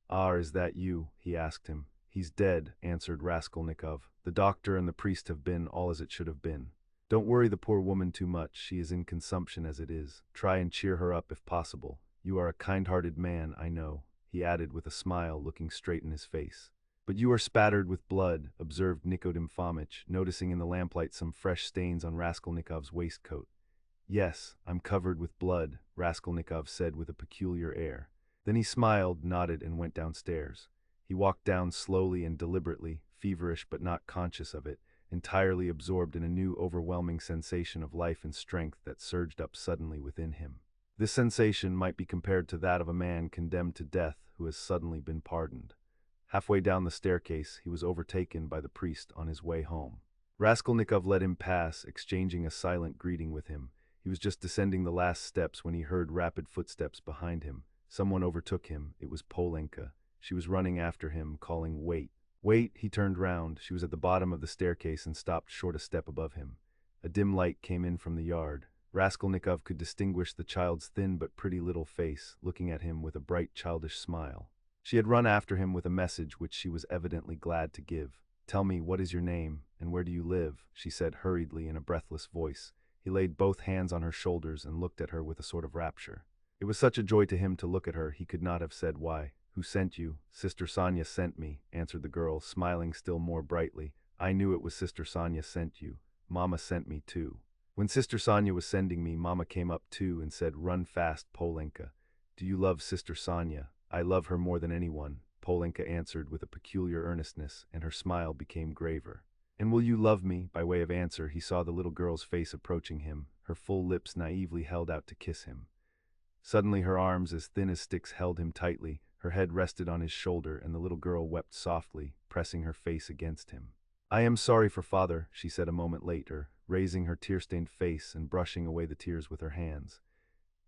A: "Ah, is that you?" he asked him. "He's dead," answered Raskolnikov. "The doctor and the priest have been all as it should have been. Don't worry the poor woman too much, she is in consumption as it is. Try and cheer her up if possible. You are a kind-hearted man, I know," he added with a smile, looking straight in his face. "But you are spattered with blood," observed Nicodim Fomitch, noticing in the lamplight some fresh stains on Raskolnikov's waistcoat. "Yes, I'm covered with blood," Raskolnikov said with a peculiar air. Then he smiled, nodded, and went downstairs. He walked down slowly and deliberately, feverish but not conscious of it, entirely absorbed in a new overwhelming sensation of life and strength that surged up suddenly within him. This sensation might be compared to that of a man condemned to death who has suddenly been pardoned. Halfway down the staircase, he was overtaken by the priest on his way home. Raskolnikov let him pass, exchanging a silent greeting with him. He was just descending the last steps when he heard rapid footsteps behind him. Someone overtook him. It was Polenka. She was running after him, calling, "Wait." "Wait!" He turned round. She was at the bottom of the staircase and stopped short a step above him. A dim light came in from the yard. Raskolnikov could distinguish the child's thin but pretty little face, looking at him with a bright childish smile. She had run after him with a message which she was evidently glad to give. "Tell me, what is your name, and where do you live?" she said hurriedly in a breathless voice. He laid both hands on her shoulders and looked at her with a sort of rapture. It was such a joy to him to look at her, he could not have said why. "Who sent you?" "Sister Sonya sent me," answered the girl, smiling still more brightly. "I knew it was Sister Sonya sent you. Mama sent me too. When Sister Sonya was sending me, Mama came up too and said, 'Run fast, Polenka.' Do you love Sister Sonya?" "I love her more than anyone," Polenka answered with a peculiar earnestness, and her smile became graver. "And will you love me?" By way of answer, he saw the little girl's face approaching him, her full lips naively held out to kiss him. Suddenly her arms, as thin as sticks, held him tightly, her head rested on his shoulder, and the little girl wept softly, pressing her face against him. "I am sorry for father," she said a moment later, raising her tear-stained face and brushing away the tears with her hands.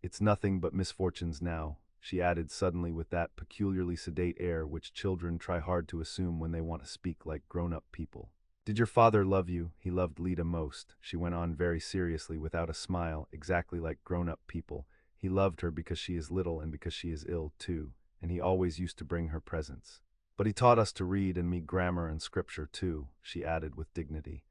A: "It's nothing but misfortunes now," she added suddenly with that peculiarly sedate air which children try hard to assume when they want to speak like grown-up people. "Did your father love you?" "He loved Lida most," she went on very seriously without a smile, exactly like grown-up people. "He loved her because she is little and because she is ill, too, and he always used to bring her presents. But he taught us to read and me grammar and scripture, too," she added with dignity.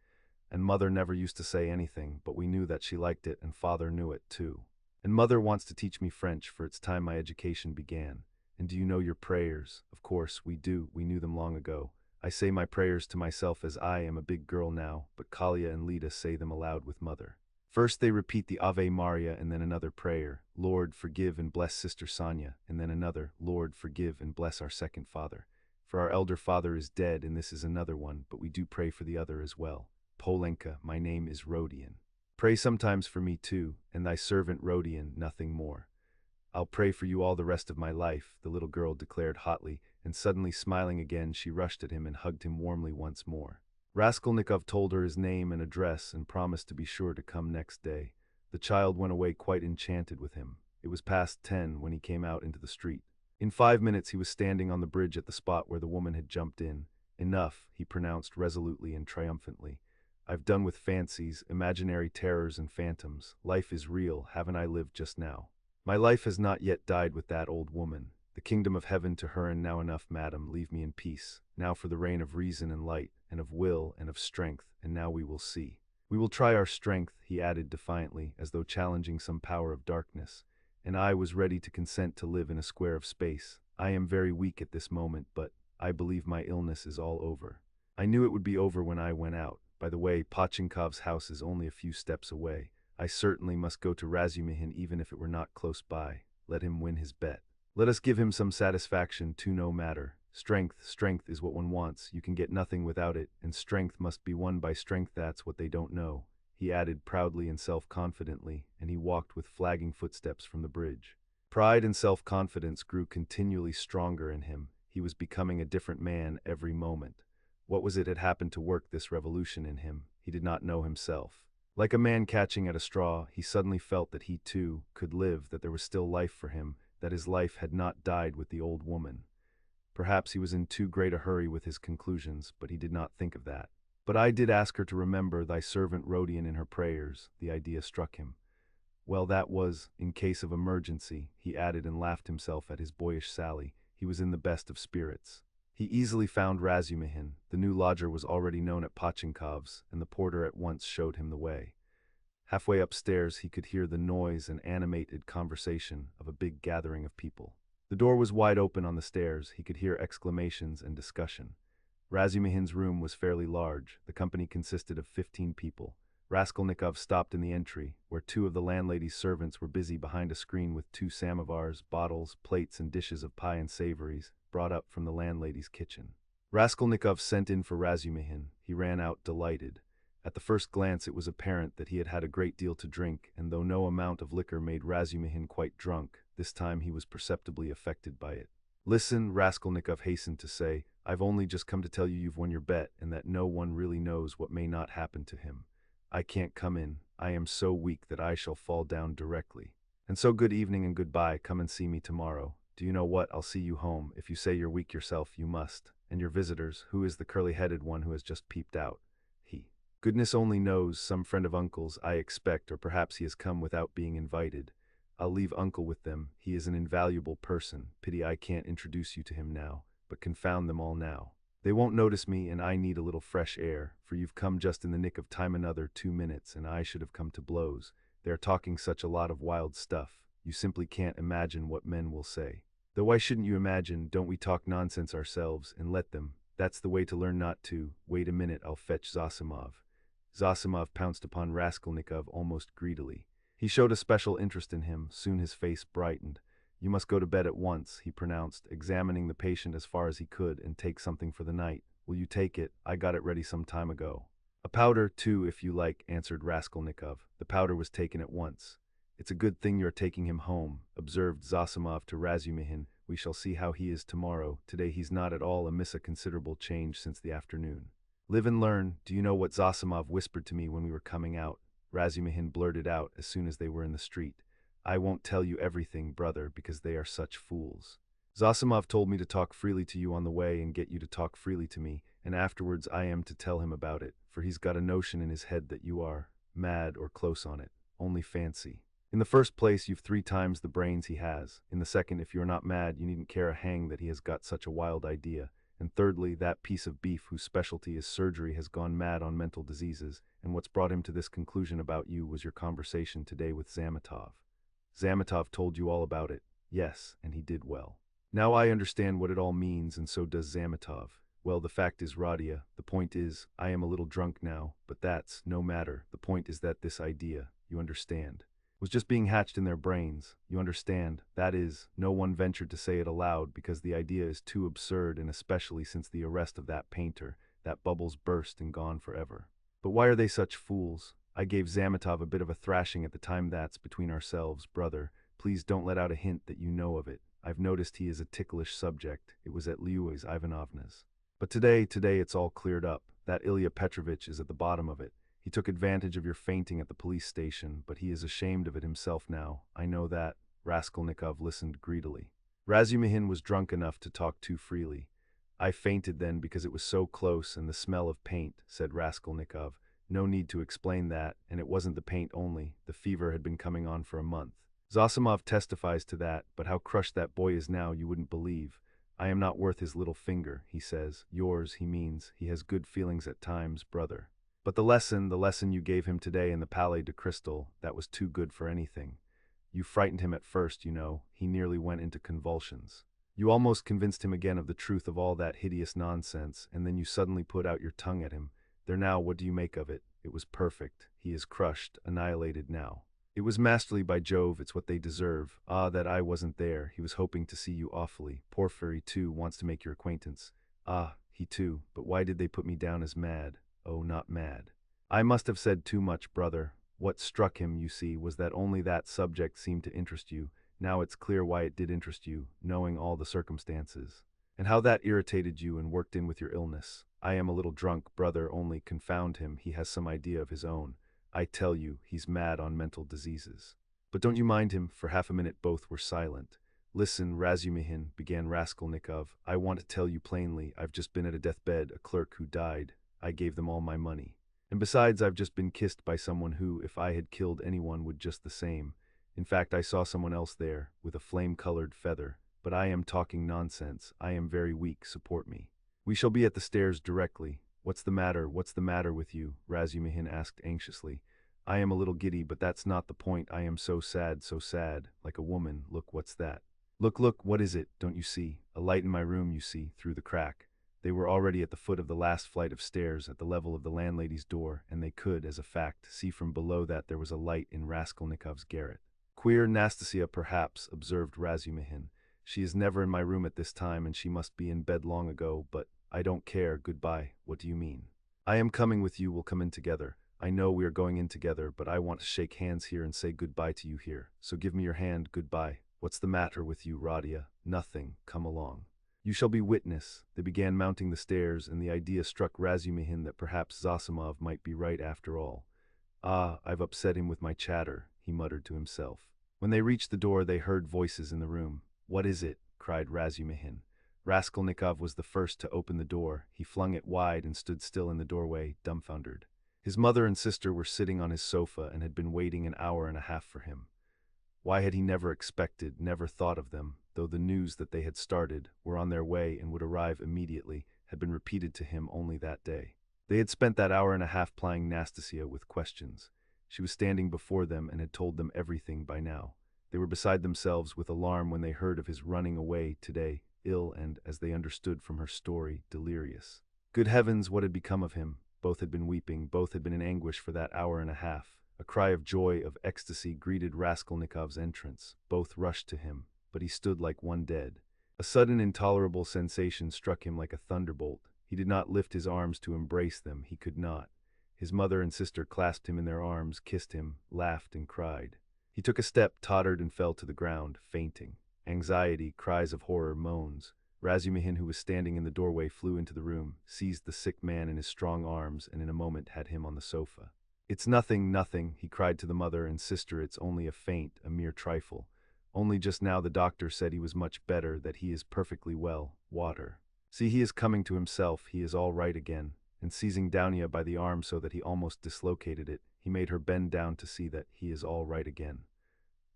A: "And mother never used to say anything, but we knew that she liked it and father knew it, too. And mother wants to teach me French, for it's time my education began. And do you know your prayers?" "Of course, we do, we knew them long ago. I say my prayers to myself as I am a big girl now, but Kalia and Lida say them aloud with mother. First they repeat the Ave Maria and then another prayer, 'Lord, forgive and bless Sister Sonya,' and then another, 'Lord, forgive and bless our second father. For our elder father is dead and this is another one, but we do pray for the other as well. Polenka, my name is Rodion. Pray sometimes for me too, and thy servant Rodion, nothing more." "I'll pray for you all the rest of my life," the little girl declared hotly, and suddenly smiling again, she rushed at him and hugged him warmly once more. Raskolnikov told her his name and address and promised to be sure to come next day. The child went away quite enchanted with him. It was past 10 when he came out into the street. In 5 minutes he was standing on the bridge at the spot where the woman had jumped in. Enough, he pronounced resolutely and triumphantly. I've done with fancies, imaginary terrors and phantoms. Life is real, haven't I lived just now? My life has not yet died with that old woman. The kingdom of heaven to her, and now enough, madam, leave me in peace. Now for the reign of reason and light, and of will and of strength, and now we will see. We will try our strength, he added defiantly, as though challenging some power of darkness. And I was ready to consent to live in a square of space. I am very weak at this moment, but I believe my illness is all over. I knew it would be over when I went out. By the way, Pochinkov's house is only a few steps away. I certainly must go to Razumihin even if it were not close by. Let him win his bet. Let us give him some satisfaction, to no matter. Strength is what one wants. You can get nothing without it, and strength must be won by strength. That's what they don't know, he added proudly and self-confidently, and he walked with flagging footsteps from the bridge. Pride and self-confidence grew continually stronger in him. He was becoming a different man every moment. What was it had happened to work this revolution in him? He did not know himself. Like a man catching at a straw, he suddenly felt that he, too, could live, that there was still life for him, that his life had not died with the old woman. Perhaps he was in too great a hurry with his conclusions, but he did not think of that. But I did ask her to remember thy servant Rodion in her prayers, the idea struck him. Well, that was, in case of emergency, he added and laughed himself at his boyish sally. He was in the best of spirits. He easily found Razumihin. The new lodger was already known at Pochinkov's, and the porter at once showed him the way. Halfway upstairs he could hear the noise and animated conversation of a big gathering of people. The door was wide open on the stairs. He could hear exclamations and discussion. Razumihin's room was fairly large. The company consisted of 15 people. Raskolnikov stopped in the entry, where 2 of the landlady's servants were busy behind a screen with 2 samovars, bottles, plates and dishes of pie and savories, brought up from the landlady's kitchen. Raskolnikov sent in for Razumihin. He ran out delighted. At the first glance it was apparent that he had had a great deal to drink, and though no amount of liquor made Razumihin quite drunk, this time he was perceptibly affected by it. Listen, Raskolnikov hastened to say, I've only just come to tell you you've won your bet, and that no one really knows what may not happen to him. I can't come in. I am so weak that I shall fall down directly. And so good evening and goodbye. Come and see me tomorrow. Do you know what? I'll see you home. If you say you're weak yourself, you must. And your visitors, who is the curly-headed one who has just peeped out? He. Goodness only knows, some friend of Uncle's, I expect, or perhaps he has come without being invited. I'll leave Uncle with them. He is an invaluable person. Pity I can't introduce you to him now, but confound them all now. They won't notice me, and I need a little fresh air, for you've come just in the nick of time. Another 2 minutes, and I should have come to blows. They are talking such a lot of wild stuff. You simply can't imagine what men will say. Though why shouldn't you imagine? Don't we talk nonsense ourselves, and let them? That's the way to learn not to. Wait a minute, I'll fetch Zosimov. Zosimov pounced upon Raskolnikov almost greedily. He showed a special interest in him. Soon his face brightened. You must go to bed at once, he pronounced, examining the patient as far as he could, and take something for the night. Will you take it? I got it ready some time ago. A powder, too, if you like, answered Raskolnikov. The powder was taken at once. It's a good thing you're taking him home, observed Zosimov to Razumihin. We shall see how he is tomorrow. Today he's not at all amiss. A considerable change since the afternoon. Live and learn. Do you know what Zosimov whispered to me when we were coming out? Razumihin blurted out as soon as they were in the street. I won't tell you everything, brother, because they are such fools. Zosimov told me to talk freely to you on the way and get you to talk freely to me, and afterwards I am to tell him about it, for he's got a notion in his head that you are mad or close on it. Only fancy. In the first place, you've 3 times the brains he has. In the second, if you're not mad, you needn't care a hang that he has got such a wild idea. And thirdly, that piece of beef whose specialty is surgery has gone mad on mental diseases, and what's brought him to this conclusion about you was your conversation today with Zametov. Zametov told you all about it. Yes, and he did well. Now I understand what it all means, and so does Zametov. Well, the fact is, Radia, the point is, I am a little drunk now, but that's no matter. The point is that this idea, you understand, was just being hatched in their brains. You understand, that is, no one ventured to say it aloud because the idea is too absurd, and especially since the arrest of that painter, that bubble's burst and gone forever. But why are they such fools? I gave Zametov a bit of a thrashing at the time. That's between ourselves, brother. Please don't let out a hint that you know of it. I've noticed he is a ticklish subject. It was at Lyuiz Ivanovna's. But today it's all cleared up. That Ilya Petrovitch is at the bottom of it. He took advantage of your fainting at the police station, but he is ashamed of it himself now. I know that." Raskolnikov listened greedily. Razumihin was drunk enough to talk too freely. "I fainted then because it was so close and the smell of paint," said Raskolnikov. "No need to explain that, and it wasn't the paint only. The fever had been coming on for a month. Zosimov testifies to that, but how crushed that boy is now you wouldn't believe. 'I am not worth his little finger,' he says. Yours, he means. He has good feelings at times, brother. But the lesson you gave him today in the Palais de Cristal, that was too good for anything. You frightened him at first, you know. He nearly went into convulsions. You almost convinced him again of the truth of all that hideous nonsense, and then you suddenly put out your tongue at him. There now, what do you make of it? It was perfect. He is crushed, annihilated now. It was masterly, by Jove, it's what they deserve. Ah, that I wasn't there. He was hoping to see you awfully. Porfiry, too, wants to make your acquaintance. Ah, he too. But why did they put me down as mad? Oh, not mad. I must have said too much, brother. What struck him, you see, was that only that subject seemed to interest you. Now it's clear why it did interest you, knowing all the circumstances. And how that irritated you and worked in with your illness. I am a little drunk, brother, only confound him, he has some idea of his own. I tell you, he's mad on mental diseases. But don't you mind him." For half a minute both were silent. "Listen, Razumihin," began Raskolnikov. "I want to tell you plainly, I've just been at a deathbed, a clerk who died. I gave them all my money. And besides, I've just been kissed by someone who, if I had killed anyone, would just the same. In fact, I saw someone else there, with a flame-colored feather. But I am talking nonsense. I am very weak, support me. We shall be at the stairs directly. What's the matter with you?" Razumihin asked anxiously. "I am a little giddy, but that's not the point. I am so sad, like a woman. Look, what's that? Look, what is it? Don't you see? A light in my room, you see, through the crack." They were already at the foot of the last flight of stairs, at the level of the landlady's door, and they could, as a fact, see from below that there was a light in Raskolnikov's garret. "Queer Nastasia, perhaps," observed Razumihin. "She is never in my room at this time, and she must be in bed long ago, but I don't care. Goodbye." "What do you mean?" "I am coming with you. We'll come in together. I know we are going in together, but I want to shake hands here and say goodbye to you here. So give me your hand. Goodbye." "What's the matter with you, Radia?" "Nothing. Come along. You shall be witness." They began mounting the stairs, and the idea struck Razumihin that perhaps Zosimov might be right after all. "Ah, I've upset him with my chatter," he muttered to himself. When they reached the door, they heard voices in the room. "What is it?" cried Razumihin. Raskolnikov was the first to open the door. He flung it wide and stood still in the doorway, dumbfounded. His mother and sister were sitting on his sofa and had been waiting an hour and a half for him. Why had he never expected, never thought of them, though the news that they had started, were on their way and would arrive immediately, had been repeated to him only that day. They had spent that hour and a half plying Nastasia with questions. She was standing before them and had told them everything by now. They were beside themselves with alarm when they heard of his running away today, ill and, as they understood from her story, delirious. Good heavens, what had become of him? Both had been weeping, both had been in anguish for that hour and a half. A cry of joy, of ecstasy, greeted Raskolnikov's entrance. Both rushed to him, but he stood like one dead. A sudden intolerable sensation struck him like a thunderbolt. He did not lift his arms to embrace them, he could not. His mother and sister clasped him in their arms, kissed him, laughed and cried. He took a step, tottered and fell to the ground, fainting. Anxiety, cries of horror, moans. Razumihin, who was standing in the doorway, flew into the room, seized the sick man in his strong arms, and in a moment had him on the sofa. "It's nothing," he cried to the mother and sister. "It's only a faint, a mere trifle. Only just now the doctor said he was much better, that he is perfectly well. Water. See, he is coming to himself, he is all right again." And seizing Dounia by the arm so that he almost dislocated it, he made her bend down to see that he is all right again.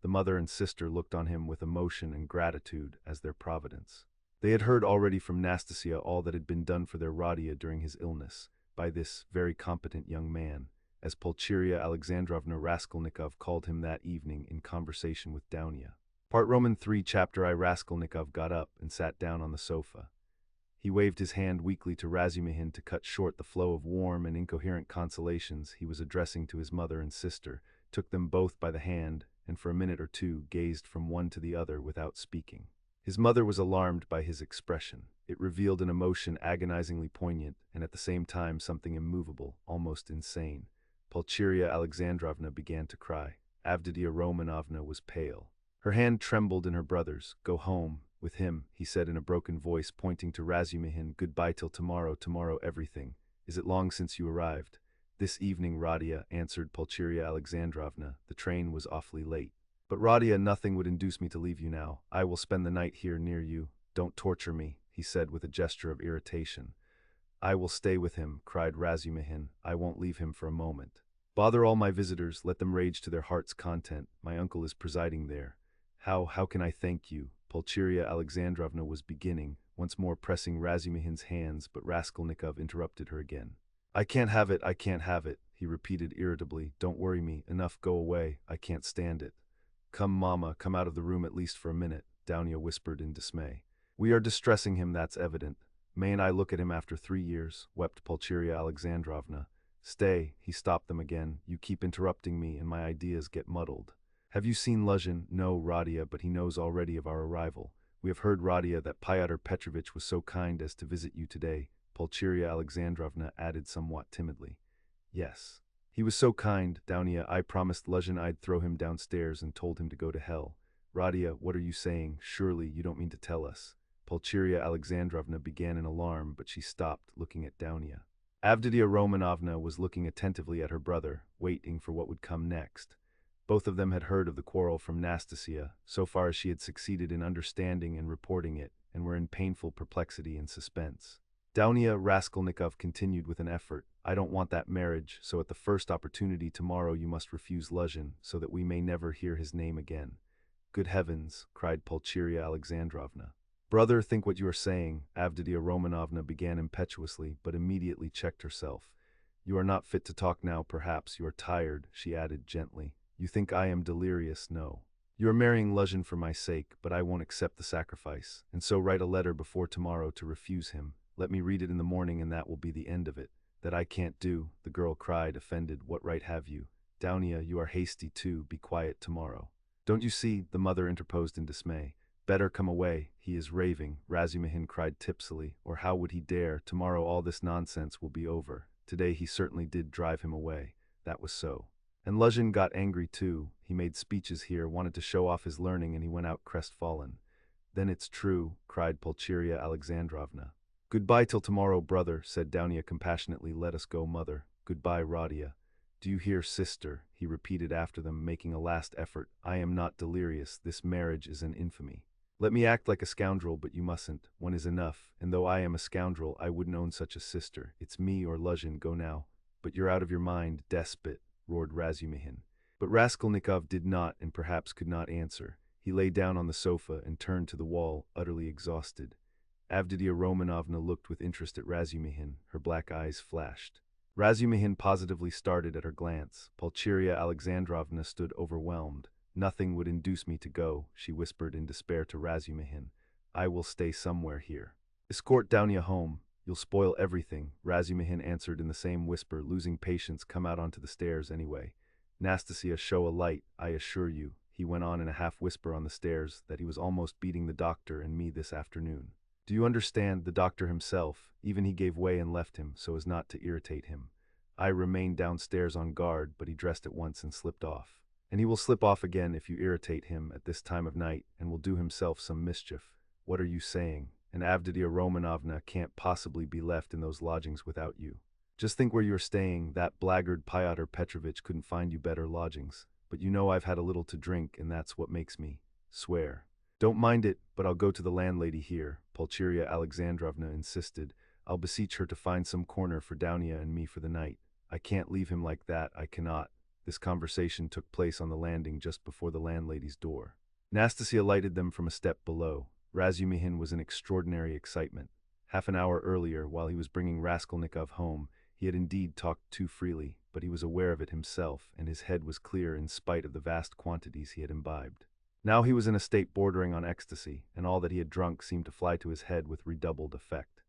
A: The mother and sister looked on him with emotion and gratitude as their providence. They had heard already from Nastasia all that had been done for their Radia during his illness, by this very competent young man, as Pulcheria Alexandrovna Raskolnikov called him that evening in conversation with Dounia. Part Roman 3, Chapter I. Raskolnikov got up and sat down on the sofa. He waved his hand weakly to Razumihin to cut short the flow of warm and incoherent consolations he was addressing to his mother and sister, took them both by the hand, and for a minute or two gazed from one to the other without speaking. His mother was alarmed by his expression. It revealed an emotion agonizingly poignant, and at the same time something immovable, almost insane. Pulcheria Alexandrovna began to cry. Avditia Romanovna was pale. Her hand trembled in her brother's. "Go home, with him," he said in a broken voice, pointing to Razumihin. "Goodbye till tomorrow, tomorrow everything. Is it long since you arrived?" "This evening, Radia," answered Pulcheria Alexandrovna. "The train was awfully late." "But Radia, nothing would induce me to leave you now. I will spend the night here near you." "Don't torture me," he said with a gesture of irritation. "I will stay with him," cried Razumihin. "I won't leave him for a moment. Bother all my visitors, let them rage to their heart's content. My uncle is presiding there." How can I thank you?" Pulcheria Alexandrovna was beginning, once more pressing Razumihin's hands, but Raskolnikov interrupted her again. I can't have it," he repeated irritably. "Don't worry me, enough, go away, I can't stand it." "Come, Mama, come out of the room at least for a minute," Dounia whispered in dismay. "We are distressing him, that's evident. Mayn't I look at him after 3 years?" wept Pulcheria Alexandrovna. "Stay," he stopped them again. "You keep interrupting me and my ideas get muddled. Have you seen Luzhin?" "No, Radia, but he knows already of our arrival. We have heard, Radia, that Pyotr Petrovitch was so kind as to visit you today," Pulcheria Alexandrovna added somewhat timidly. "Yes. He was so kind, Dounia. I promised Luzhin I'd throw him downstairs and told him to go to hell." "Radia, what are you saying? Surely you don't mean to tell us?" Pulcheria Alexandrovna began in alarm, but she stopped, looking at Dounia. Avditia Romanovna was looking attentively at her brother, waiting for what would come next. Both of them had heard of the quarrel from Nastasia, so far as she had succeeded in understanding and reporting it, and were in painful perplexity and suspense. Dounia, Raskolnikov continued with an effort. "I don't want that marriage, so at the first opportunity tomorrow you must refuse Luzhin, so that we may never hear his name again." "Good heavens!" cried Pulcheria Alexandrovna. "Brother, think what you are saying," Avditia Romanovna began impetuously, but immediately checked herself. "You are not fit to talk now, perhaps, you are tired," she added gently. "You think I am delirious, no. You are marrying Luzhin for my sake, but I won't accept the sacrifice, and so write a letter before tomorrow to refuse him. Let me read it in the morning and that will be the end of it." "That I can't do," the girl cried, offended. "What right have you?" "Dounia, you are hasty too, be quiet tomorrow." "Don't you see?" the mother interposed in dismay. "Better come away, he is raving," Razumihin cried tipsily. "Or how would he dare? Tomorrow all this nonsense will be over. Today he certainly did drive him away. That was so. And Luzhin got angry too. He made speeches here, wanted to show off his learning, and he went out crestfallen." "Then it's true," cried Pulcheria Alexandrovna. "Goodbye till tomorrow, brother," said Dounia compassionately. "Let us go, mother." "Goodbye, Radia." "Do you hear, sister?" he repeated after them, making a last effort. "I am not delirious. This marriage is an infamy. Let me act like a scoundrel, but you mustn't. One is enough, and though I am a scoundrel, I wouldn't own such a sister. It's me or Luzhin. Go now." "But you're out of your mind, despot," roared Razumihin. But Raskolnikov did not and perhaps could not answer. He lay down on the sofa and turned to the wall, utterly exhausted. Avditia Romanovna looked with interest at Razumihin. Her black eyes flashed. Razumihin positively started at her glance. Pulcheria Alexandrovna stood overwhelmed. "Nothing would induce me to go," she whispered in despair to Razumihin. "I will stay somewhere here." "Escort Dounia home. You'll spoil everything," Razumihin answered in the same whisper. "Losing patience, come out onto the stairs anyway. Nastasia, show a light, I assure you," he went on in a half-whisper on the stairs, "that he was almost beating the doctor and me this afternoon. Do you understand, the doctor himself, even he gave way and left him, so as not to irritate him. I remained downstairs on guard, but he dressed at once and slipped off. And he will slip off again if you irritate him at this time of night, and will do himself some mischief." "What are you saying? And Avditia Romanovna can't possibly be left in those lodgings without you. Just think where you're staying. That blackguard Pyotr Petrovitch couldn't find you better lodgings. But you know I've had a little to drink, and that's what makes me swear." "Don't mind it, but I'll go to the landlady here," Pulcheria Alexandrovna insisted. "I'll beseech her to find some corner for Dounia and me for the night. I can't leave him like that, I cannot." This conversation took place on the landing just before the landlady's door. Nastasia lighted them from a step below. Razumihin was in extraordinary excitement. Half an hour earlier, while he was bringing Raskolnikov home, he had indeed talked too freely, but he was aware of it himself, and his head was clear in spite of the vast quantities he had imbibed. Now he was in a state bordering on ecstasy, and all that he had drunk seemed to fly to his head with redoubled effect.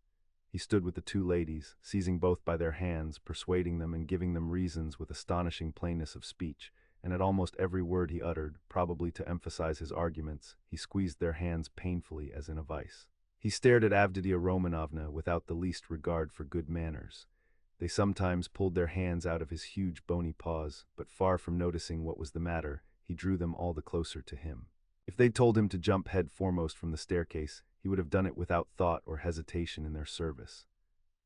A: He stood with the two ladies, seizing both by their hands, persuading them and giving them reasons with astonishing plainness of speech, and at almost every word he uttered, probably to emphasize his arguments, he squeezed their hands painfully as in a vice. He stared at Avditia Romanovna without the least regard for good manners. They sometimes pulled their hands out of his huge bony paws, but far from noticing what was the matter, he drew them all the closer to him. If they'd told him to jump head foremost from the staircase, he would have done it without thought or hesitation in their service.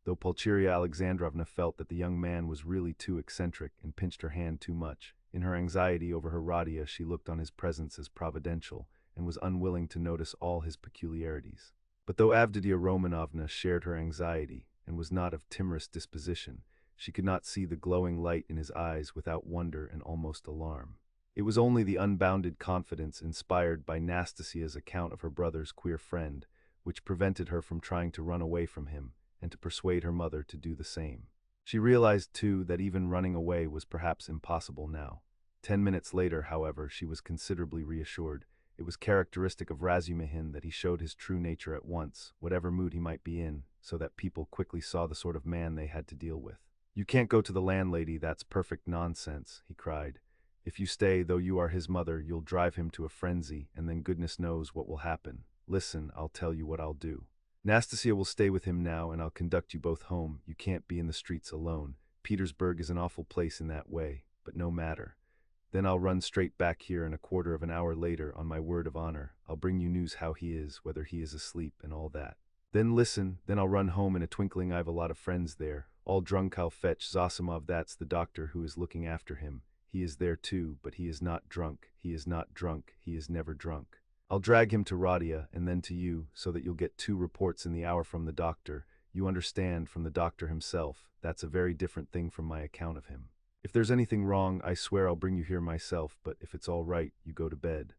A: Though Pulcheria Alexandrovna felt that the young man was really too eccentric and pinched her hand too much, in her anxiety over her Radia she looked on his presence as providential and was unwilling to notice all his peculiarities. But though Avditia Romanovna shared her anxiety and was not of timorous disposition, she could not see the glowing light in his eyes without wonder and almost alarm. It was only the unbounded confidence inspired by Nastasia's account of her brother's queer friend, which prevented her from trying to run away from him and to persuade her mother to do the same. She realized, too, that even running away was perhaps impossible now. 10 minutes later, however, she was considerably reassured. It was characteristic of Razumihin that he showed his true nature at once, whatever mood he might be in, so that people quickly saw the sort of man they had to deal with. "You can't go to the landlady, that's perfect nonsense," he cried. "If you stay, though you are his mother, you'll drive him to a frenzy, and then goodness knows what will happen. Listen, I'll tell you what I'll do. Nastasia will stay with him now, and I'll conduct you both home. You can't be in the streets alone. Petersburg is an awful place in that way, but no matter. Then I'll run straight back here, and a quarter of an hour later, on my word of honor, I'll bring you news how he is, whether he is asleep, and all that. Then listen, then I'll run home in a twinkling. I've a lot of friends there. All drunk. I'll fetch Zosimov, that's the doctor who is looking after him. He is there too, but he is not drunk. He is not drunk. He is never drunk. I'll drag him to Radia and then to you, so that you'll get 2 reports in the hour from the doctor. You understand, from the doctor himself. That's a very different thing from my account of him. If there's anything wrong, I swear I'll bring you here myself, but if it's all right, you go to bed.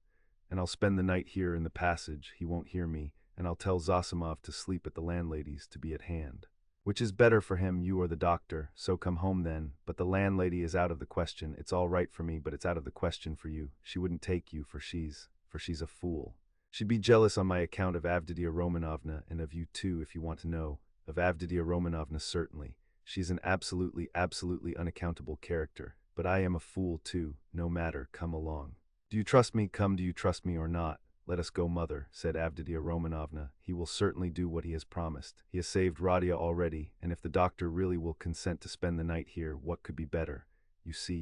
A: And I'll spend the night here in the passage. He won't hear me, and I'll tell Zosimov to sleep at the landlady's, to be at hand. Which is better for him, you or the doctor, so come home then. But the landlady is out of the question. It's all right for me, but it's out of the question for you. She wouldn't take you, for she's a fool. She'd be jealous on my account of Avditia Romanovna, and of you too, if you want to know. Of Avditia Romanovna, certainly. She's an absolutely unaccountable character. But I am a fool too. No matter, come along. Do you trust me? Come, do you trust me or not? Let us go, mother, said Avditia Romanovna. He will certainly do what he has promised. He has saved Radia already, and if the doctor really will consent to spend the night here, what could be better? You see,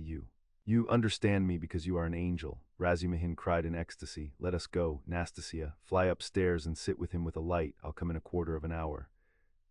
A: You understand me because you are an angel, Razumihin cried in ecstasy. Let us go, Nastasia. Fly upstairs and sit with him with a light. I'll come in a quarter of an hour.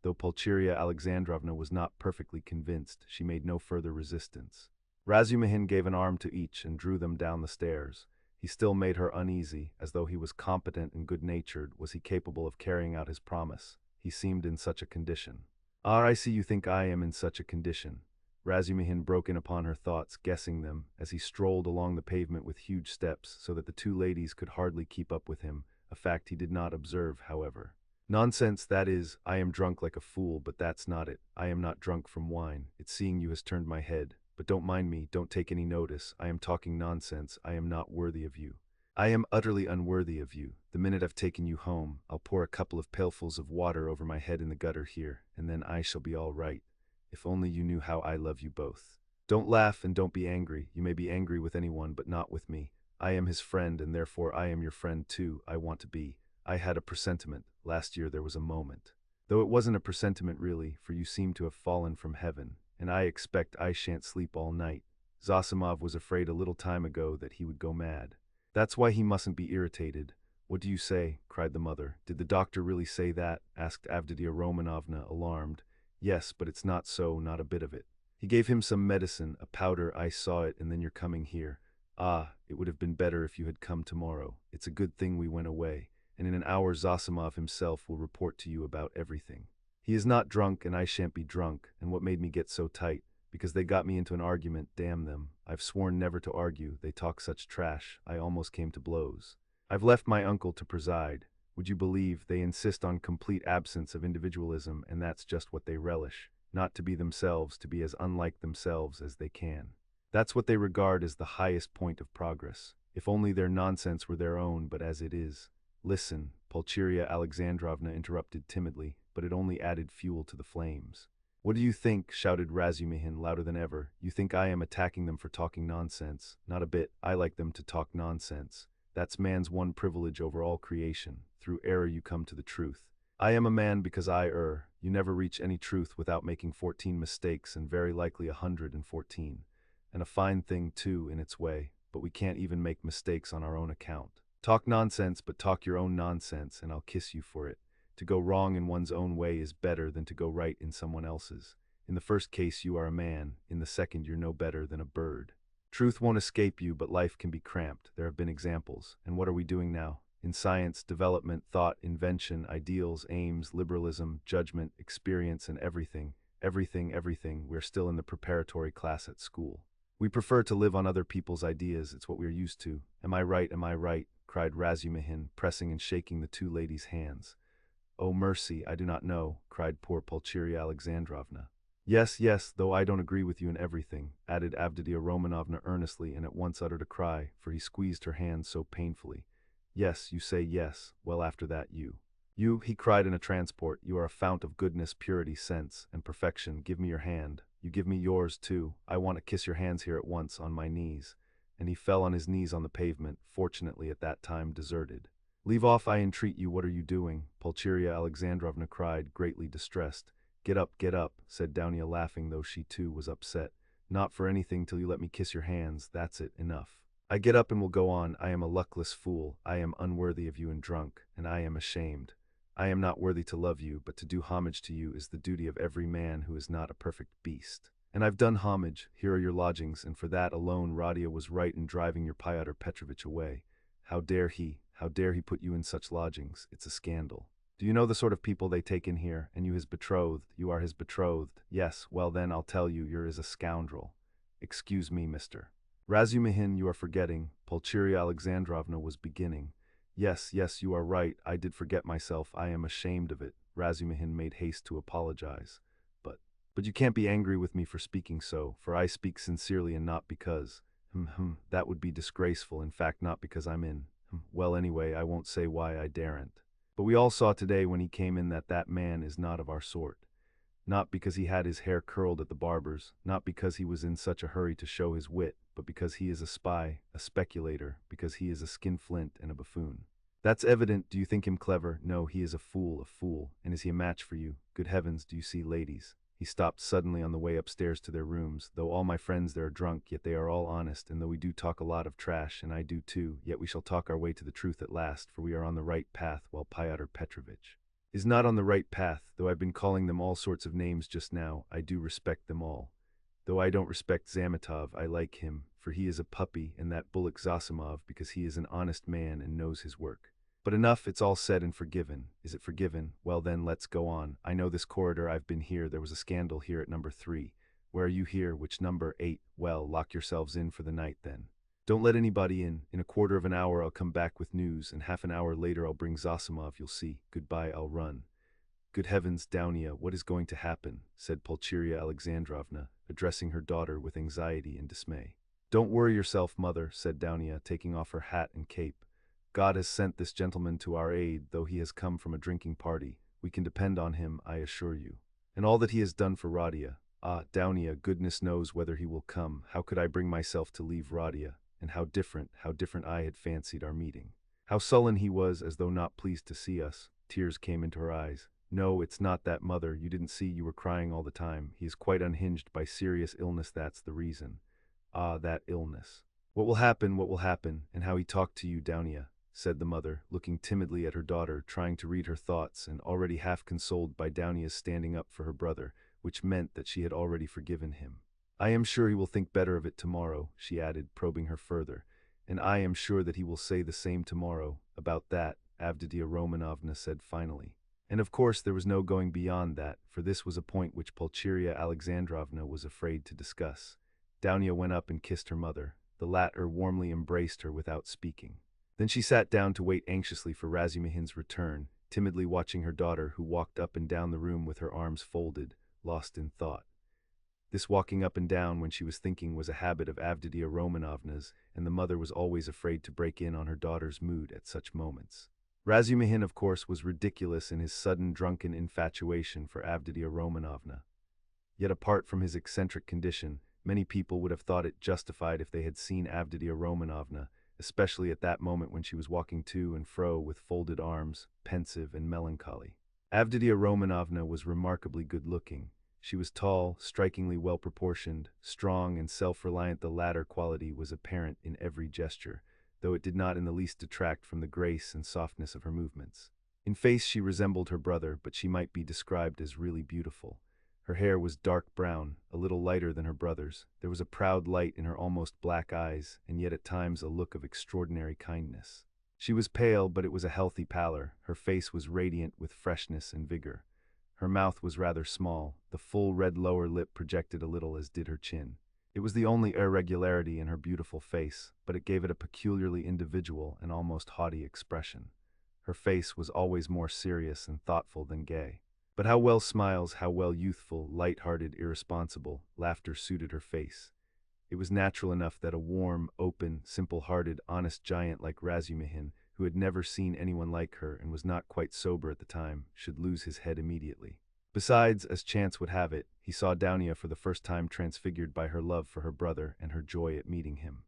A: Though Pulcheria Alexandrovna was not perfectly convinced, she made no further resistance. Razumihin gave an arm to each and drew them down the stairs. He still made her uneasy, as though he was competent and good-natured. Was he capable of carrying out his promise? He seemed in such a condition. Ah, I see you think I am in such a condition. Razumihin broke in upon her thoughts, guessing them, as he strolled along the pavement with huge steps, so that the 2 ladies could hardly keep up with him, a fact he did not observe, however. Nonsense, that is. I am drunk like a fool, but that's not it. I am not drunk from wine. It's seeing you has turned my head. But don't mind me, don't take any notice. I am talking nonsense. I am not worthy of you. I am utterly unworthy of you. The minute I've taken you home, I'll pour a couple of pailfuls of water over my head in the gutter here, and then I shall be all right. If only you knew how I love you both. Don't laugh and don't be angry. You may be angry with anyone, but not with me. I am his friend, and therefore I am your friend too. I want to be. I had a presentiment. Last year there was a moment. Though it wasn't a presentiment really, for you seem to have fallen from heaven, and I expect I shan't sleep all night. Zosimov was afraid a little time ago that he would go mad. That's why he mustn't be irritated. What do you say? Cried the mother. Did the doctor really say that? Asked Avditia Romanovna, alarmed. Yes, but it's not so, not a bit of it. He gave him some medicine, a powder. I saw it, and then you're coming here. Ah, it would have been better if you had come tomorrow. It's a good thing we went away, and in an hour Zosimov himself will report to you about everything. He is not drunk, and I shan't be drunk, and what made me get so tight? Because they got me into an argument, damn them. I've sworn never to argue, they talk such trash, I almost came to blows. I've left my uncle to preside. Would you believe, they insist on complete absence of individualism, and that's just what they relish. Not to be themselves, to be as unlike themselves as they can. That's what they regard as the highest point of progress. If only their nonsense were their own, but as it is. Listen, Pulcheria Alexandrovna interrupted timidly, but it only added fuel to the flames. What do you think? Shouted Razumihin louder than ever. You think I am attacking them for talking nonsense? Not a bit. I like them to talk nonsense. That's man's one privilege over all creation. Through error you come to the truth. I am a man because I err. You never reach any truth without making 14 mistakes, and very likely 114. And a fine thing, too, in its way, but we can't even make mistakes on our own account. Talk nonsense, but talk your own nonsense, and I'll kiss you for it. To go wrong in one's own way is better than to go right in someone else's. In the first case, you are a man. In the second, you're no better than a bird. Truth won't escape you, but life can be cramped. There have been examples. And what are we doing now? In science, development, thought, invention, ideals, aims, liberalism, judgment, experience, and everything, we're still in the preparatory class at school. We prefer to live on other people's ideas. It's what we're used to. Am I right? Am I right? Cried Razumihin, pressing and shaking the two ladies' hands. Oh, mercy, I do not know, cried poor Pulcheria Alexandrovna. Yes, yes, though I don't agree with you in everything, added Avditia Romanovna earnestly, and at once uttered a cry, for he squeezed her hand so painfully. Yes, you say yes. Well, after that, you, he cried in a transport, you are a fount of goodness, purity, sense, and perfection. Give me your hand. You give me yours, too. I want to kiss your hands here at once, on my knees. And he fell on his knees on the pavement, fortunately at that time deserted. Leave off, I entreat you. What are you doing? Pulcheria Alexandrovna cried, greatly distressed. Get up, said Downia, laughing, though she too was upset. Not for anything till you let me kiss your hands. That's it, enough. I get up and will go on. I am a luckless fool. I am unworthy of you and drunk, and I am ashamed. I am not worthy to love you, but to do homage to you is the duty of every man who is not a perfect beast. And I've done homage. Here are your lodgings, and for that alone Radia was right in driving your Pyotr Petrovitch away. How dare he put you in such lodgings? It's a scandal. Do you know the sort of people they take in here? And you his betrothed, you are his betrothed. Yes, well then, I'll tell you, you're a scoundrel. Excuse me, mister. Razumihin, you are forgetting, Pulcheria Alexandrovna was beginning. Yes, you are right, I did forget myself, I am ashamed of it. Razumihin made haste to apologize. But you can't be angry with me for speaking so, for I speak sincerely and not because, that would be disgraceful, in fact not because I'm in, well anyway, I won't say why I daren't. But we all saw today when he came in that man is not of our sort. Not because he had his hair curled at the barber's, not because he was in such a hurry to show his wit, but because he is a spy, a speculator, because he is a skinflint and a buffoon. That's evident. Do you think him clever? No, he is a fool. And is he a match for you? Good heavens, do you see, ladies? He stopped suddenly on the way upstairs to their rooms. Though all my friends there are drunk, yet they are all honest, and though we do talk a lot of trash, and I do too, yet we shall talk our way to the truth at last, for we are on the right path, while Pyotr Petrovitch is not on the right path. Though I've been calling them all sorts of names just now, I do respect them all. Though I don't respect Zametov, I like him, for he is a puppy, and that bullock Zosimov, because he is an honest man and knows his work. But enough, it's all said and forgiven. Is it forgiven? Well then, let's go on. I know this corridor, I've been here, there was a scandal here at number 3. Where are you here? Which number? 8. Well, lock yourselves in for the night then. Don't let anybody in. In a quarter of an hour I'll come back with news, and half an hour later I'll bring Zosimov, you'll see. Goodbye, I'll run. Good heavens, Downia, what is going to happen? Said Pulcheria Alexandrovna, addressing her daughter with anxiety and dismay. Don't worry yourself, mother, said Downia, taking off her hat and cape. God has sent this gentleman to our aid, though he has come from a drinking party. We can depend on him, I assure you. And all that he has done for Radia. Ah, Downia, goodness knows whether he will come. How could I bring myself to leave Radia? And how different I had fancied our meeting. How sullen he was, as though not pleased to see us. Tears came into her eyes. No, it's not that, mother. You didn't see, you were crying all the time. He is quite unhinged by serious illness, that's the reason. Ah, that illness. What will happen, and how he talked to you, Downia, said the mother, looking timidly at her daughter, trying to read her thoughts, and already half consoled by Downia's standing up for her brother, which meant that she had already forgiven him. I am sure he will think better of it tomorrow, she added, probing her further, and I am sure that he will say the same tomorrow. About that, Avditia Romanovna said finally. And of course there was no going beyond that, for this was a point which Pulcheria Alexandrovna was afraid to discuss. Downia went up and kissed her mother. The latter warmly embraced her without speaking. Then she sat down to wait anxiously for Razumihin's return, timidly watching her daughter, who walked up and down the room with her arms folded, lost in thought. This walking up and down when she was thinking was a habit of Avditia Romanovna's, and the mother was always afraid to break in on her daughter's mood at such moments. Razumihin, of course, was ridiculous in his sudden drunken infatuation for Avditia Romanovna. Yet apart from his eccentric condition, many people would have thought it justified if they had seen Avditia Romanovna, especially at that moment when she was walking to and fro with folded arms, pensive and melancholy. Avditia Romanovna was remarkably good-looking. She was tall, strikingly well-proportioned, strong and self-reliant. The latter quality was apparent in every gesture. though it did not in the least detract from the grace and softness of her movements. In face she resembled her brother, but she might be described as really beautiful. Her hair was dark brown, a little lighter than her brother's. There was a proud light in her almost black eyes, and yet at times a look of extraordinary kindness. She was pale, but it was a healthy pallor. Her face was radiant with freshness and vigor. Her mouth was rather small, the full red lower lip projected a little, as did her chin. It was the only irregularity in her beautiful face, but it gave it a peculiarly individual and almost haughty expression. Her face was always more serious and thoughtful than gay. But how well smiles, how well youthful, light-hearted, irresponsible, laughter suited her face. It was natural enough that a warm, open, simple-hearted, honest giant like Razumihin, who had never seen anyone like her and was not quite sober at the time, should lose his head immediately. Besides, as chance would have it, he saw Dounia for the first time transfigured by her love for her brother and her joy at meeting him.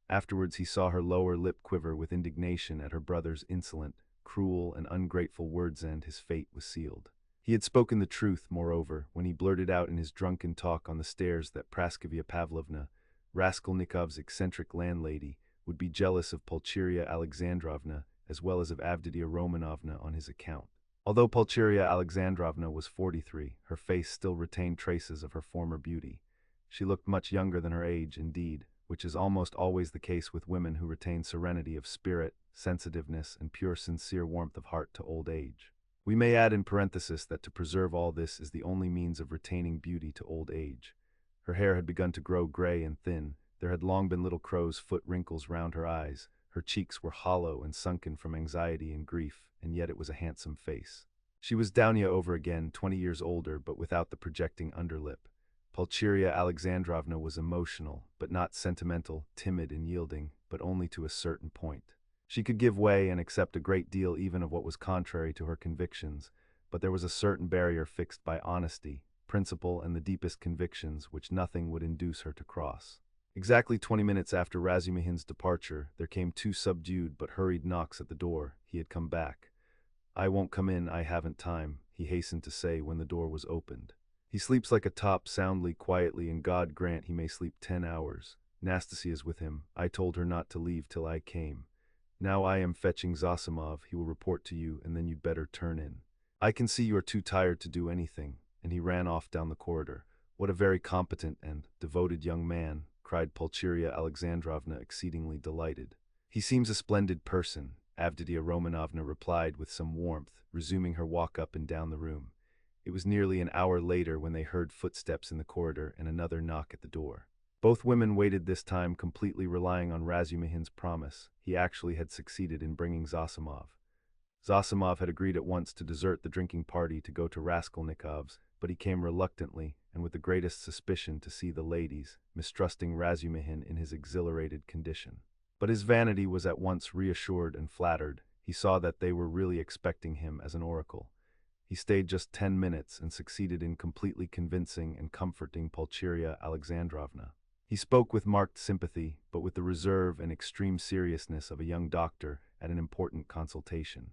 A: Afterwards he saw her lower lip quiver with indignation at her brother's insolent, cruel, and ungrateful words, and his fate was sealed. He had spoken the truth, moreover, when he blurted out in his drunken talk on the stairs that Praskovia Pavlovna, Raskolnikov's eccentric landlady, would be jealous of Pulcheria Alexandrovna as well as of Avditia Romanovna on his account. Although Pulcheria Alexandrovna was 43, her face still retained traces of her former beauty. She looked much younger than her age, indeed, which is almost always the case with women who retain serenity of spirit, sensitiveness, and pure sincere warmth of heart to old age. We may add in parenthesis that to preserve all this is the only means of retaining beauty to old age. Her hair had begun to grow gray and thin, there had long been little crow's foot wrinkles round her eyes, her cheeks were hollow and sunken from anxiety and grief, and yet it was a handsome face. She was Dounia over again, 20 years older, but without the projecting underlip. Pulcheria Alexandrovna was emotional, but not sentimental, timid and yielding, but only to a certain point. She could give way and accept a great deal even of what was contrary to her convictions, but there was a certain barrier fixed by honesty, principle, and the deepest convictions which nothing would induce her to cross. Exactly 20 minutes after Razumihin's departure, there came 2 subdued but hurried knocks at the door. He had come back. "I won't come in, I haven't time," he hastened to say when the door was opened. "He sleeps like a top, soundly, quietly, and God grant he may sleep 10 hours. Nastasia is with him. I told her not to leave till I came. Now I am fetching Zosimov, he will report to you, and then you'd better turn in. I can see you are too tired to do anything," and he ran off down the corridor. "What a very competent and devoted young man," cried Pulcheria Alexandrovna, exceedingly delighted. "He seems a splendid person," Avditia Romanovna replied with some warmth, resuming her walk up and down the room. It was nearly an hour later when they heard footsteps in the corridor and another knock at the door. Both women waited this time, completely relying on Razumihin's promise. He actually had succeeded in bringing Zosimov. Zosimov had agreed at once to desert the drinking party to go to Raskolnikov's, but he came reluctantly and with the greatest suspicion to see the ladies, mistrusting Razumihin in his exhilarated condition. But his vanity was at once reassured and flattered. He saw that they were really expecting him as an oracle. He stayed just 10 minutes and succeeded in completely convincing and comforting Pulcheria Alexandrovna. He spoke with marked sympathy, but with the reserve and extreme seriousness of a young doctor at an important consultation.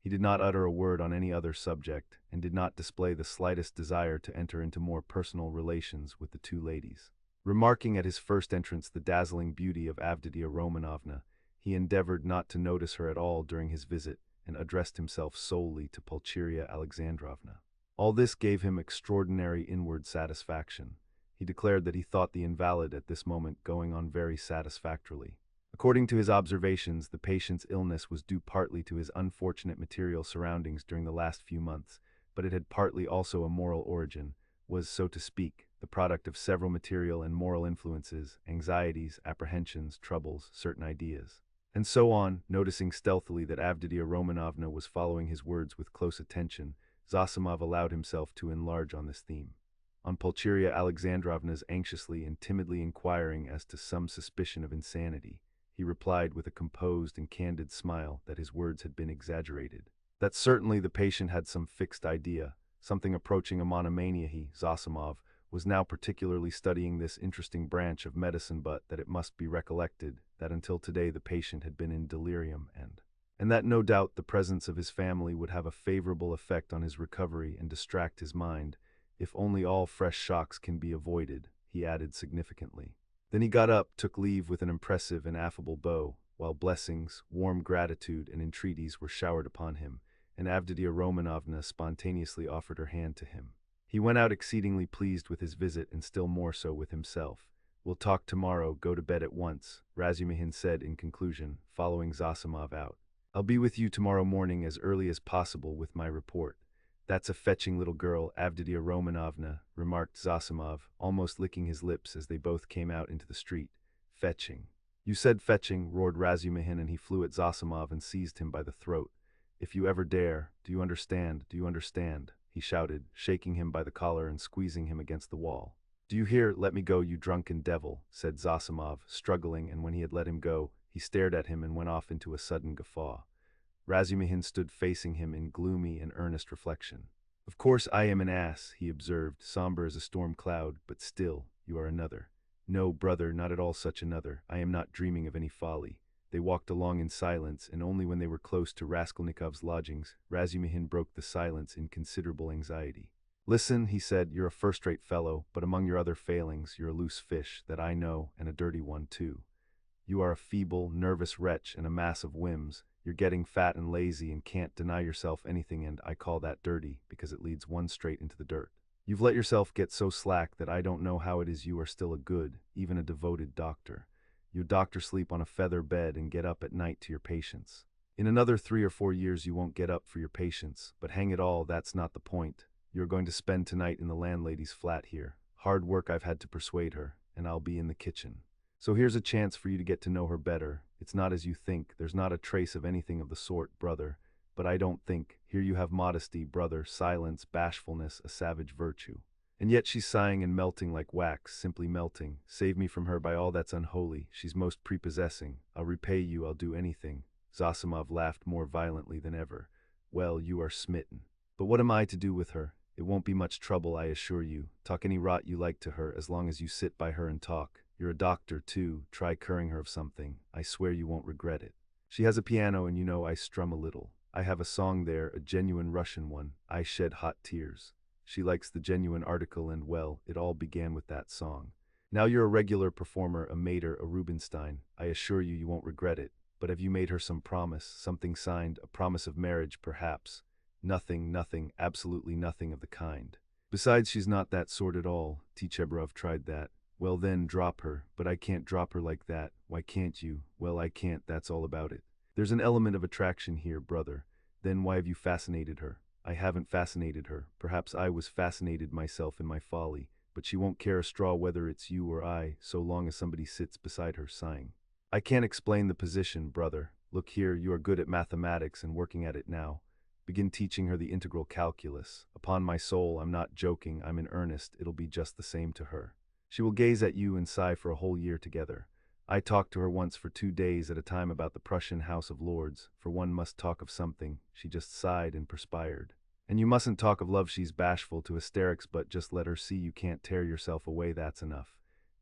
A: He did not utter a word on any other subject, and did not display the slightest desire to enter into more personal relations with the 2 ladies. Remarking at his first entrance the dazzling beauty of Avditia Romanovna, he endeavored not to notice her at all during his visit, and addressed himself solely to Pulcheria Alexandrovna. All this gave him extraordinary inward satisfaction. He declared that he thought the invalid at this moment going on very satisfactorily. According to his observations, the patient's illness was due partly to his unfortunate material surroundings during the last few months, but it had partly also a moral origin, was, so to speak, the product of several material and moral influences, anxieties, apprehensions, troubles, certain ideas, and so on. Noticing stealthily that Avditia Romanovna was following his words with close attention, Zosimov allowed himself to enlarge on this theme. On Pulcheria Alexandrovna's anxiously and timidly inquiring as to some suspicion of insanity, he replied with a composed and candid smile that his words had been exaggerated. That certainly the patient had some fixed idea, something approaching a monomania. He, Zosimov, was now particularly studying this interesting branch of medicine, but that it must be recollected that until today the patient had been in delirium, and that no doubt the presence of his family would have a favorable effect on his recovery and distract his mind, if only all fresh shocks can be avoided, he added significantly. Then he got up, took leave with an impressive and affable bow, while blessings, warm gratitude, and entreaties were showered upon him, and Avditia Romanovna spontaneously offered her hand to him. He went out exceedingly pleased with his visit and still more so with himself. "We'll talk tomorrow, go to bed at once," Razumihin said in conclusion, following Zosimov out. "I'll be with you tomorrow morning as early as possible with my report." "That's a fetching little girl, Avditia Romanovna," remarked Zosimov, almost licking his lips as they both came out into the street. "Fetching." "You said fetching," roared Razumihin, and he flew at Zosimov and seized him by the throat. "If you ever dare, do you understand, do you understand?" he shouted, shaking him by the collar and squeezing him against the wall. "Do you hear? Let me go, you drunken devil," said Zosimov, struggling, and when he had let him go, he stared at him and went off into a sudden guffaw. Razumihin stood facing him in gloomy and earnest reflection. "Of course I am an ass," he observed, somber as a storm cloud, "but still, you are another." "No, brother, not at all such another. I am not dreaming of any folly." They walked along in silence, and only when they were close to Raskolnikov's lodgings, Razumihin broke the silence in considerable anxiety. "Listen," he said, "you're a first-rate fellow, but among your other failings, you're a loose fish, that I know, and a dirty one, too. You are a feeble, nervous wretch and a mass of whims. You're getting fat and lazy and can't deny yourself anything, and I call that dirty, because it leads one straight into the dirt. You've let yourself get so slack that I don't know how it is you are still a good, even a devoted doctor. You doctor sleep on a feather bed and get up at night to your patients. In another 3 or 4 years you won't get up for your patients, but hang it all, that's not the point. You're going to spend tonight in the landlady's flat here. Hard work I've had to persuade her, and I'll be in the kitchen. So here's a chance for you to get to know her better. It's not as you think, there's not a trace of anything of the sort, brother. But I don't think, here you have modesty, brother, silence, bashfulness, a savage virtue. And yet she's sighing and melting like wax, simply melting. Save me from her by all that's unholy. She's most prepossessing. I'll repay you, I'll do anything." Zosimov laughed more violently than ever. "Well, you are smitten. But what am I to do with her? It won't be much trouble, I assure you. Talk any rot you like to her, as long as you sit by her and talk. You're a doctor, too. Try curing her of something. I swear you won't regret it. She has a piano, and you know I strum a little. I have a song there, a genuine Russian one. I shed hot tears. She likes the genuine article, and, well, it all began with that song. Now you're a regular performer, a Mater, a Rubinstein. I assure you you won't regret it. But have you made her some promise, something signed, a promise of marriage, perhaps?" Nothing, absolutely nothing of the kind. Besides, she's not that sort at all. Tichebrov tried that. Well then, drop her. But I can't drop her like that. Why can't you? Well, I can't, that's all about it. There's an element of attraction here, brother. Then why have you fascinated her? I haven't fascinated her. Perhaps I was fascinated myself in my folly. But she won't care a straw whether it's you or I, so long as somebody sits beside her sighing. I can't explain the position, brother. Look here, you are good at mathematics and working at it now. Begin teaching her the integral calculus. Upon my soul, I'm not joking, I'm in earnest, it'll be just the same to her. She will gaze at you and sigh for a whole year together. I talked to her once for 2 days at a time about the Prussian House of Lords, for one must talk of something. She just sighed and perspired. And you mustn't talk of love, she's bashful to hysterics, but just let her see you can't tear yourself away, that's enough.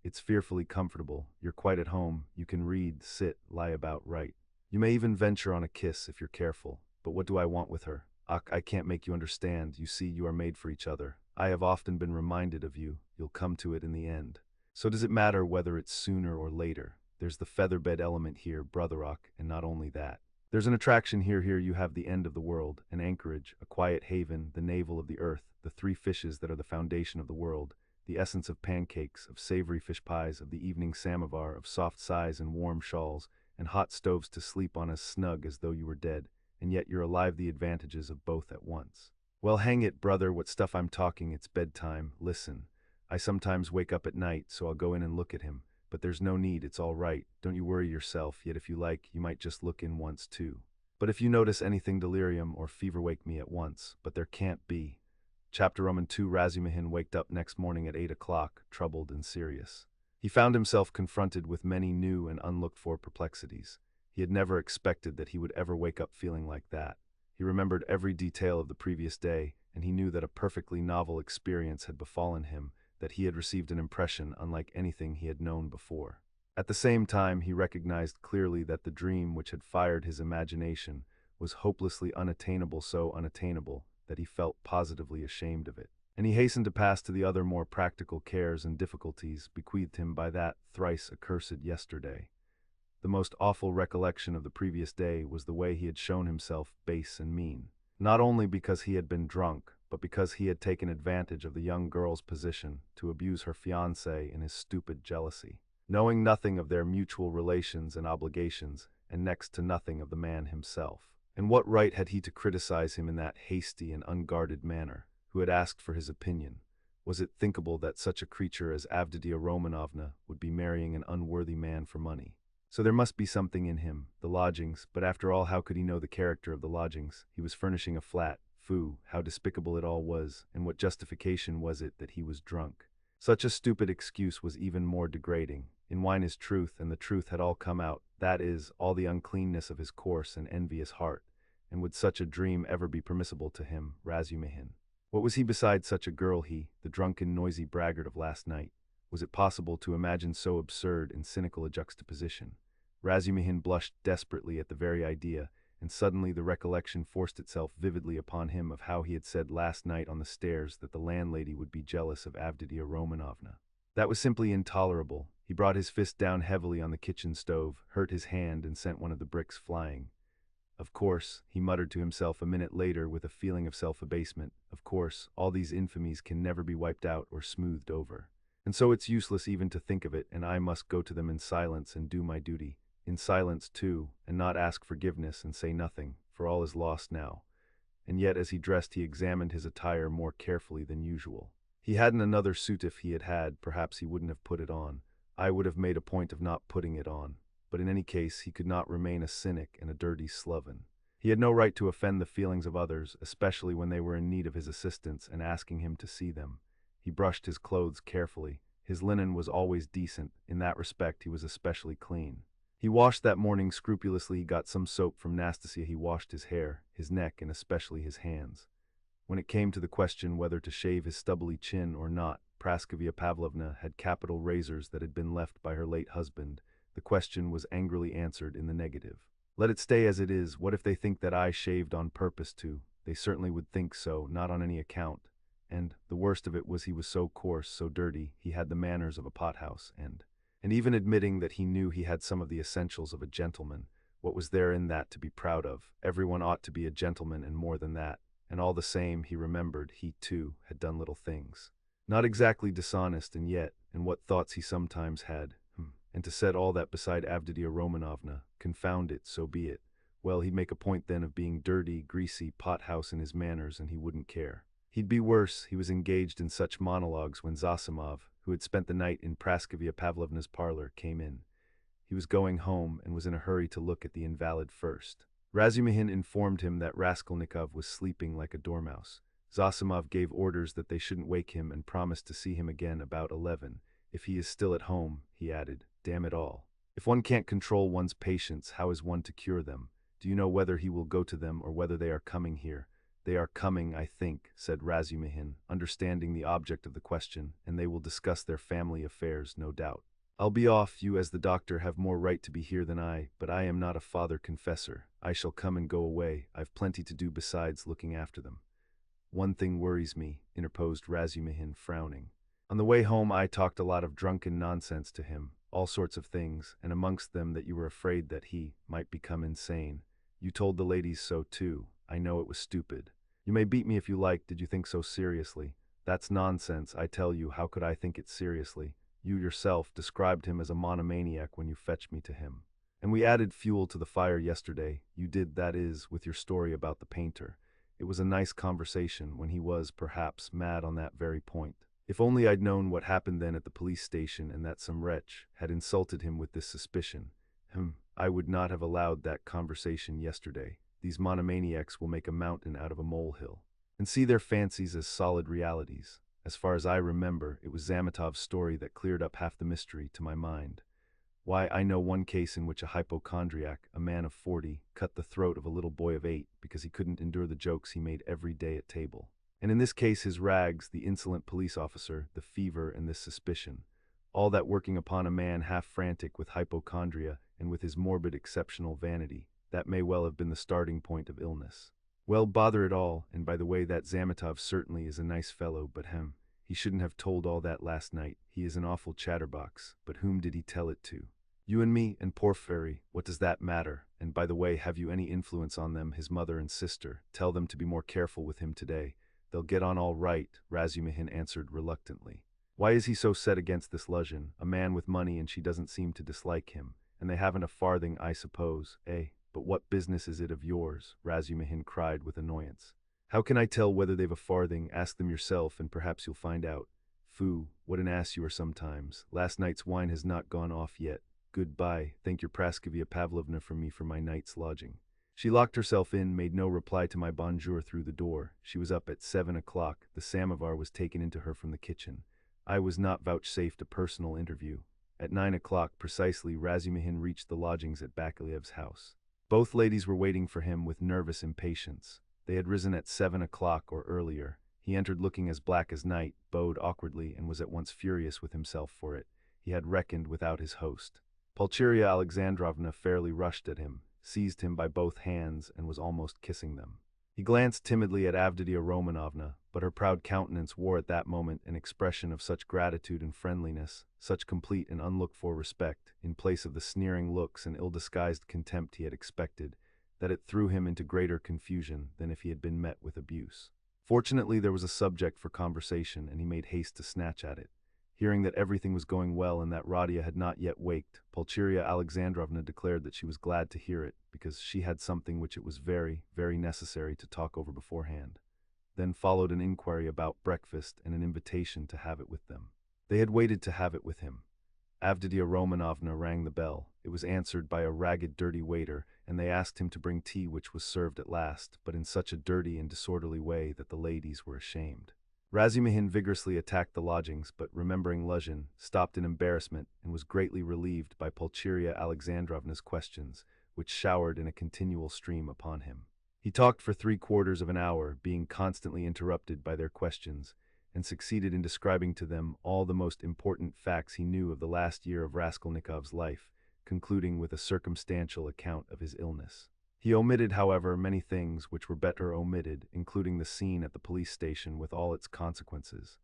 A: It's fearfully comfortable, you're quite at home, you can read, sit, lie about, write. You may even venture on a kiss if you're careful. But what do I want with her? I can't make you understand. You see, you are made for each other. I have often been reminded of you. You'll come to it in the end. So does it matter whether it's sooner or later? There's the featherbed element here, brotherrock, and not only that. There's an attraction here. Here you have the end of the world, an anchorage, a quiet haven, the navel of the earth, the 3 fishes that are the foundation of the world, the essence of pancakes, of savory fish pies, of the evening samovar, of soft sighs and warm shawls, and hot stoves to sleep on as snug as though you were dead. And yet you're alive, the advantages of both at once. Well, hang it, brother, what stuff I'm talking, it's bedtime. Listen, I sometimes wake up at night, so I'll go in and look at him. But there's no need, it's all right. Don't you worry yourself, yet if you like, you might just look in once too. But if you notice anything delirium or fever, wake me at once. But there can't be. Chapter Roman 2. Razumihin waked up next morning at 8 o'clock, troubled and serious. He found himself confronted with many new and unlooked-for perplexities. He had never expected that he would ever wake up feeling like that. He remembered every detail of the previous day, and he knew that a perfectly novel experience had befallen him, that he had received an impression unlike anything he had known before. At the same time, he recognized clearly that the dream which had fired his imagination was hopelessly unattainable, so unattainable that he felt positively ashamed of it. And he hastened to pass to the other more practical cares and difficulties bequeathed him by that thrice accursed yesterday. The most awful recollection of the previous day was the way he had shown himself base and mean. Not only because he had been drunk, but because he had taken advantage of the young girl's position to abuse her fiancé in his stupid jealousy. Knowing nothing of their mutual relations and obligations, and next to nothing of the man himself. And what right had he to criticize him in that hasty and unguarded manner, who had asked for his opinion? Was it thinkable that such a creature as Avditia Romanovna would be marrying an unworthy man for money? So there must be something in him, the lodgings, but after all, how could he know the character of the lodgings? He was furnishing a flat. Phoo, how despicable it all was, and what justification was it that he was drunk? Such a stupid excuse was even more degrading. In wine is truth, and the truth had all come out, that is, all the uncleanness of his coarse and envious heart. And would such a dream ever be permissible to him, Razumihin? What was he beside such a girl, he, the drunken, noisy braggart of last night? Was it possible to imagine so absurd and cynical a juxtaposition? Razumihin blushed desperately at the very idea, and suddenly the recollection forced itself vividly upon him of how he had said last night on the stairs that the landlady would be jealous of Avditia Romanovna. That was simply intolerable. He brought his fist down heavily on the kitchen stove, hurt his hand, and sent one of the bricks flying. Of course, he muttered to himself a minute later with a feeling of self-abasement, of course, all these infamies can never be wiped out or smoothed over. And so it's useless even to think of it, and I must go to them in silence and do my duty. In silence, too, and not ask forgiveness and say nothing, for all is lost now. And yet as he dressed he examined his attire more carefully than usual. He hadn't another suit. If he had, perhaps he wouldn't have put it on. I would have made a point of not putting it on. But in any case he could not remain a cynic and a dirty sloven. He had no right to offend the feelings of others, especially when they were in need of his assistance and asking him to see them. He brushed his clothes carefully. His linen was always decent. In that respect he was especially clean. He washed that morning scrupulously. He got some soap from Nastasia. He washed his hair, his neck, and especially his hands. When it came to the question whether to shave his stubbly chin or not, Praskovia Pavlovna had capital razors that had been left by her late husband. The question was angrily answered in the negative. Let it stay as it is. What if they think that I shaved on purpose to? They certainly would think so, not on any account. And the worst of it was he was so coarse, so dirty, he had the manners of a pothouse, and even admitting that he knew he had some of the essentials of a gentleman, what was there in that to be proud of? Everyone ought to be a gentleman and more than that. And all the same, he remembered, he too had done little things. Not exactly dishonest, and yet, and what thoughts he sometimes had. And to set all that beside Avditia Romanovna, confound it, so be it. Well, he'd make a point then of being dirty, greasy, pothouse in his manners, and he wouldn't care. He'd be worse. He was engaged in such monologues when Zosimov, who had spent the night in Praskovia Pavlovna's parlor, came in. He was going home and was in a hurry to look at the invalid first. Razumihin informed him that Raskolnikov was sleeping like a dormouse. Zosimov gave orders that they shouldn't wake him and promised to see him again about 11. If he is still at home, he added, damn it all. If one can't control one's patients, how is one to cure them? Do you know whether he will go to them or whether they are coming here? They are coming, I think, said Razumihin, understanding the object of the question, and they will discuss their family affairs, no doubt. I'll be off. You as the doctor have more right to be here than I, but I am not a father confessor. I shall come and go away. I've plenty to do besides looking after them. One thing worries me, interposed Razumihin, frowning. On the way home I talked a lot of drunken nonsense to him, all sorts of things, and amongst them that you were afraid that he might become insane. You told the ladies so too. I know it was stupid. You may beat me if you like. Did you think so seriously? That's nonsense, I tell you. How could I think it seriously? You yourself described him as a monomaniac when you fetched me to him. And we added fuel to the fire yesterday. You did, that is, with your story about the painter. It was a nice conversation when he was, perhaps, mad on that very point. If only I'd known what happened then at the police station and that some wretch had insulted him with this suspicion. I would not have allowed that conversation yesterday. These monomaniacs will make a mountain out of a molehill, and see their fancies as solid realities. As far as I remember, it was Zamitov's story that cleared up half the mystery to my mind. Why, I know one case in which a hypochondriac, a man of 40, cut the throat of a little boy of 8 because he couldn't endure the jokes he made every day at table. And in this case his rags, the insolent police officer, the fever, and this suspicion, all that working upon a man half frantic with hypochondria and with his morbid exceptional vanity, that may well have been the starting point of illness. Well, bother it all, and by the way, that Zamitov certainly is a nice fellow, but he shouldn't have told all that last night. He is an awful chatterbox, but whom did he tell it to? You and me and Porfiry, what does that matter? And by the way, have you any influence on them, his mother and sister? Tell them to be more careful with him today. They'll get on all right, Razumihin answered reluctantly. Why is he so set against this Luzhin, a man with money, and she doesn't seem to dislike him? And they haven't a farthing, I suppose, eh? But what business is it of yours? Razumihin cried with annoyance. How can I tell whether they've a farthing? Ask them yourself, and perhaps you'll find out. Phoo, what an ass you are sometimes. Last night's wine has not gone off yet. Goodbye, thank your Praskovia Pavlovna from me for my night's lodging. She locked herself in, made no reply to my bonjour through the door. She was up at 7 o'clock. The samovar was taken into her from the kitchen. I was not vouchsafed a personal interview. At 9 o'clock precisely, Razumihin reached the lodgings at Bakaliev's house. Both ladies were waiting for him with nervous impatience. They had risen at 7 o'clock or earlier. He entered looking as black as night, bowed awkwardly, and was at once furious with himself for it. He had reckoned without his host. Pulcheria Alexandrovna fairly rushed at him, seized him by both hands, and was almost kissing them. He glanced timidly at Avditia Romanovna, but her proud countenance wore at that moment an expression of such gratitude and friendliness, such complete and unlooked-for respect, in place of the sneering looks and ill-disguised contempt he had expected, that it threw him into greater confusion than if he had been met with abuse. Fortunately, there was a subject for conversation, and he made haste to snatch at it. Hearing that everything was going well and that Radia had not yet waked, Pulcheria Alexandrovna declared that she was glad to hear it, because she had something which it was very, very necessary to talk over beforehand. Then followed an inquiry about breakfast and an invitation to have it with them. They had waited to have it with him. Avditia Romanovna rang the bell. It was answered by a ragged, dirty waiter, and they asked him to bring tea, which was served at last, but in such a dirty and disorderly way that the ladies were ashamed. Razumihin vigorously attacked the lodgings, but remembering Luzhin, stopped in embarrassment and was greatly relieved by Pulcheria Alexandrovna's questions, which showered in a continual stream upon him. He talked for 3/4 of an hour, being constantly interrupted by their questions, and succeeded in describing to them all the most important facts he knew of the last year of Raskolnikov's life, concluding with a circumstantial account of his illness. He omitted, however, many things which were better omitted, including the scene at the police station with all its consequences.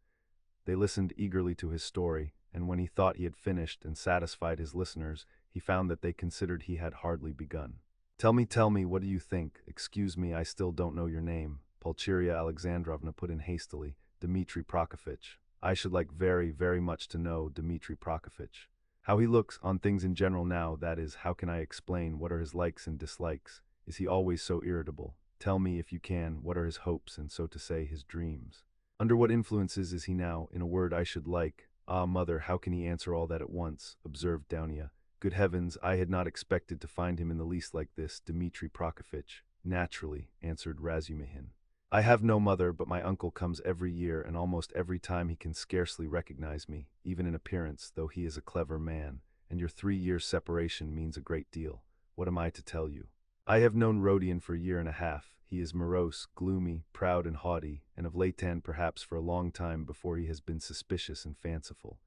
A: They listened eagerly to his story, and when he thought he had finished and satisfied his listeners, he found that they considered he had hardly begun. Tell me, what do you think? Excuse me, I still don't know your name," Pulcheria Alexandrovna put in hastily. "Dmitri Prokofitch. I should like very, very much to know Dmitri Prokofitch. How he looks on things in general now, that is, how can I explain, what are his likes and dislikes? Is he always so irritable? Tell me, if you can, what are his hopes and, so to say, his dreams? Under what influences is he now? In a word, I should like—" "Ah, mother, how can he answer all that at once?" observed Dounia. "Good heavens, I had not expected to find him in the least like this, Dmitri Prokofitch." "Naturally," answered Razumihin. "I have no mother, but my uncle comes every year, and almost every time he can scarcely recognize me, even in appearance, though he is a clever man, and your 3 years' separation means a great deal. What am I to tell you? I have known Rodion for a year and a half. He is morose, gloomy, proud and haughty, and of late and perhaps for a long time before he has been suspicious and fanciful.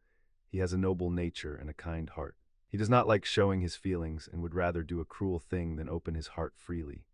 A: He has a noble nature and a kind heart. He does not like showing his feelings, and would rather do a cruel thing than open his heart freely.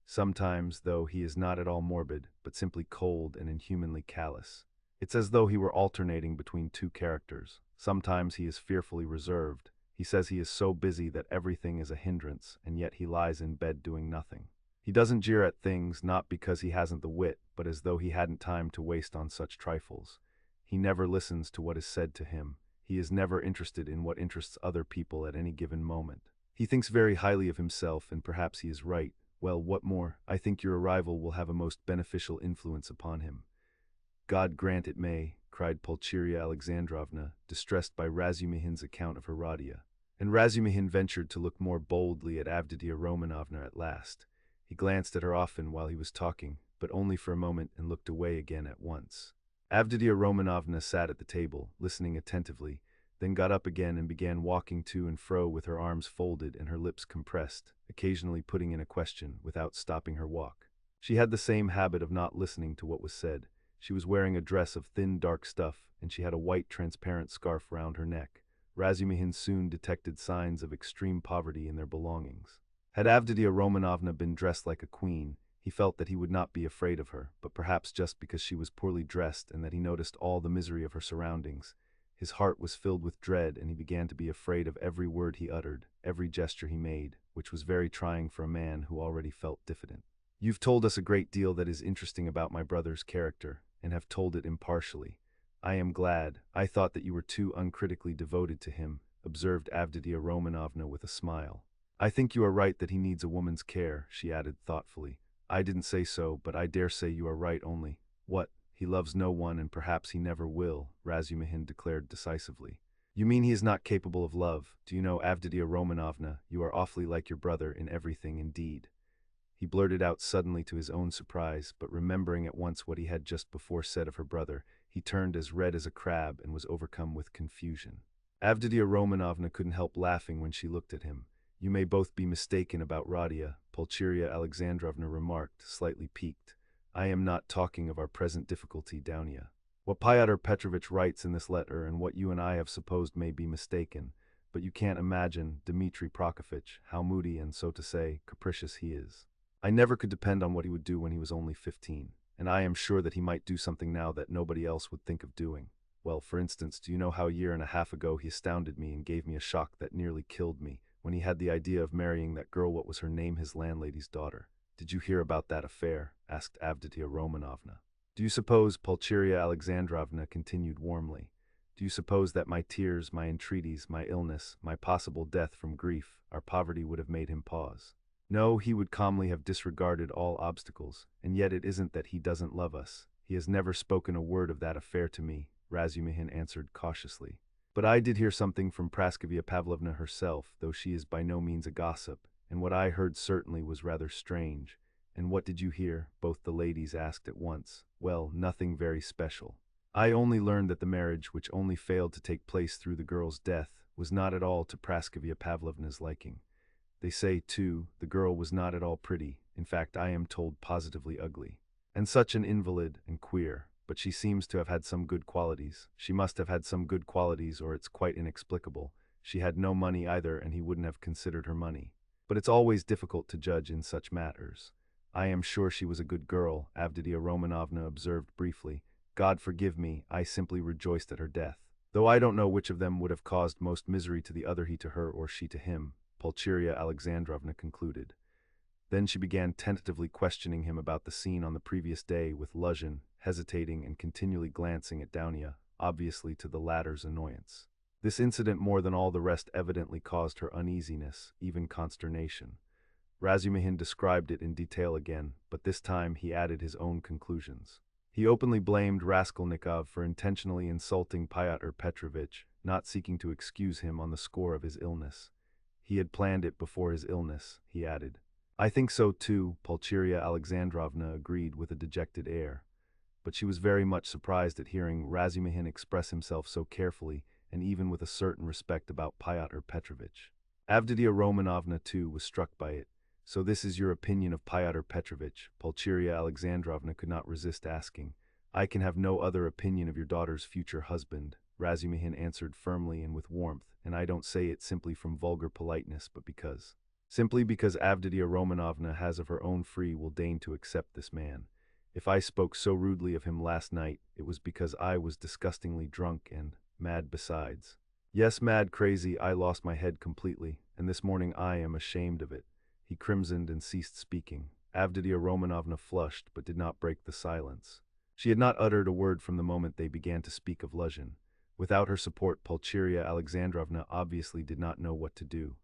A: Sometimes, though, he is not at all morbid, but simply cold and inhumanly callous. It's as though he were alternating between two characters. Sometimes he is fearfully reserved. He says he is so busy that everything is a hindrance, and yet he lies in bed doing nothing. He doesn't jeer at things, not because he hasn't the wit, but as though he hadn't time to waste on such trifles. He never listens to what is said to him. He is never interested in what interests other people at any given moment. He thinks very highly of himself, and perhaps he is right. Well, what more? I think your arrival will have a most beneficial influence upon him." "God grant it may," cried Pulcheria Alexandrovna, distressed by Razumihin's account of her Radia. And Razumihin ventured to look more boldly at Avditia Romanovna at last. He glanced at her often while he was talking, but only for a moment, and looked away again at once. Avditia Romanovna sat at the table, listening attentively, then got up again and began walking to and fro with her arms folded and her lips compressed, occasionally putting in a question, without stopping her walk. She had the same habit of not listening to what was said. She was wearing a dress of thin, dark stuff, and she had a white, transparent scarf round her neck. Razumihin soon detected signs of extreme poverty in their belongings. Had Avditia Romanovna been dressed like a queen, he felt that he would not be afraid of her, but perhaps just because she was poorly dressed and that he noticed all the misery of her surroundings, His heart was filled with dread, and he began to be afraid of every word he uttered, every gesture he made, which was very trying for a man who already felt diffident. "You've told us a great deal that is interesting about my brother's character, and have told it impartially. I am glad. I thought that you were too uncritically devoted to him," observed Avditia Romanovna with a smile. "I think you are right that he needs a woman's care," she added thoughtfully. "I didn't say so, but I dare say you are right only." "What? He loves no one, and perhaps he never will," Razumihin declared decisively. "You mean he is not capable of love? Do you know, Avditia Romanovna, you are awfully like your brother in everything indeed." He blurted out suddenly to his own surprise, but remembering at once what he had just before said of her brother, he turned as red as a crab and was overcome with confusion. Avditia Romanovna couldn't help laughing when she looked at him. "You may both be mistaken about Radia," Pulcheria Alexandrovna remarked, slightly piqued. "I am not talking of our present difficulty, Dounia. What Pyotr Petrovitch writes in this letter and what you and I have supposed may be mistaken, but you can't imagine, Dmitri Prokofitch, how moody and, so to say, capricious he is. I never could depend on what he would do when he was only 15, and I am sure that he might do something now that nobody else would think of doing. Well, for instance, do you know how a year and a half ago he astounded me and gave me a shock that nearly killed me, when he had the idea of marrying that girl, what was her name, his landlady's daughter? Did you hear about that affair?" asked Avditia Romanovna. "Do you suppose," Pulcheria Alexandrovna continued warmly, "do you suppose that my tears, my entreaties, my illness, my possible death from grief, our poverty would have made him pause? No, he would calmly have disregarded all obstacles, and yet it isn't that he doesn't love us. He has never spoken a word of that affair to me," Razumihin answered cautiously. "But I did hear something from Praskovia Pavlovna herself, though she is by no means a gossip, and what I heard certainly was rather strange." "And what did you hear?" both the ladies asked at once. "Well, nothing very special. I only learned that the marriage, which only failed to take place through the girl's death, was not at all to Praskovia Pavlovna's liking. They say, too, the girl was not at all pretty, in fact I am told positively ugly. And such an invalid, and queer, but she seems to have had some good qualities. She must have had some good qualities, or it's quite inexplicable. She had no money either, and he wouldn't have considered her money. But it's always difficult to judge in such matters. I am sure she was a good girl," Avditia Romanovna observed briefly. "God forgive me, I simply rejoiced at her death. Though I don't know which of them would have caused most misery to the other, he to her or she to him," Pulcheria Alexandrovna concluded. Then she began tentatively questioning him about the scene on the previous day with Luzhin, hesitating and continually glancing at Dounia, obviously to the latter's annoyance. This incident more than all the rest evidently caused her uneasiness, even consternation. Razumihin described it in detail again, but this time he added his own conclusions. He openly blamed Raskolnikov for intentionally insulting Pyotr Petrovitch, not seeking to excuse him on the score of his illness. He had planned it before his illness, he added. "I think so too," Pulcheria Alexandrovna agreed with a dejected air. But she was very much surprised at hearing Razumihin express himself so carefully and even with a certain respect about Pyotr Petrovitch. Avditia Romanovna, too, was struck by it. "So this is your opinion of Pyotr Petrovitch?" Pulcheria Alexandrovna could not resist asking. "I can have no other opinion of your daughter's future husband," Razumihin answered firmly and with warmth, "and I don't say it simply from vulgar politeness, but simply because Avditia Romanovna has of her own free will deigned to accept this man. If I spoke so rudely of him last night, it was because I was disgustingly drunk and mad besides. Yes, mad, crazy, I lost my head completely, and this morning I am ashamed of it." He crimsoned and ceased speaking. Avditia Romanovna flushed, but did not break the silence. She had not uttered a word from the moment they began to speak of Luzhin. Without her support, Pulcheria Alexandrovna obviously did not know what to do,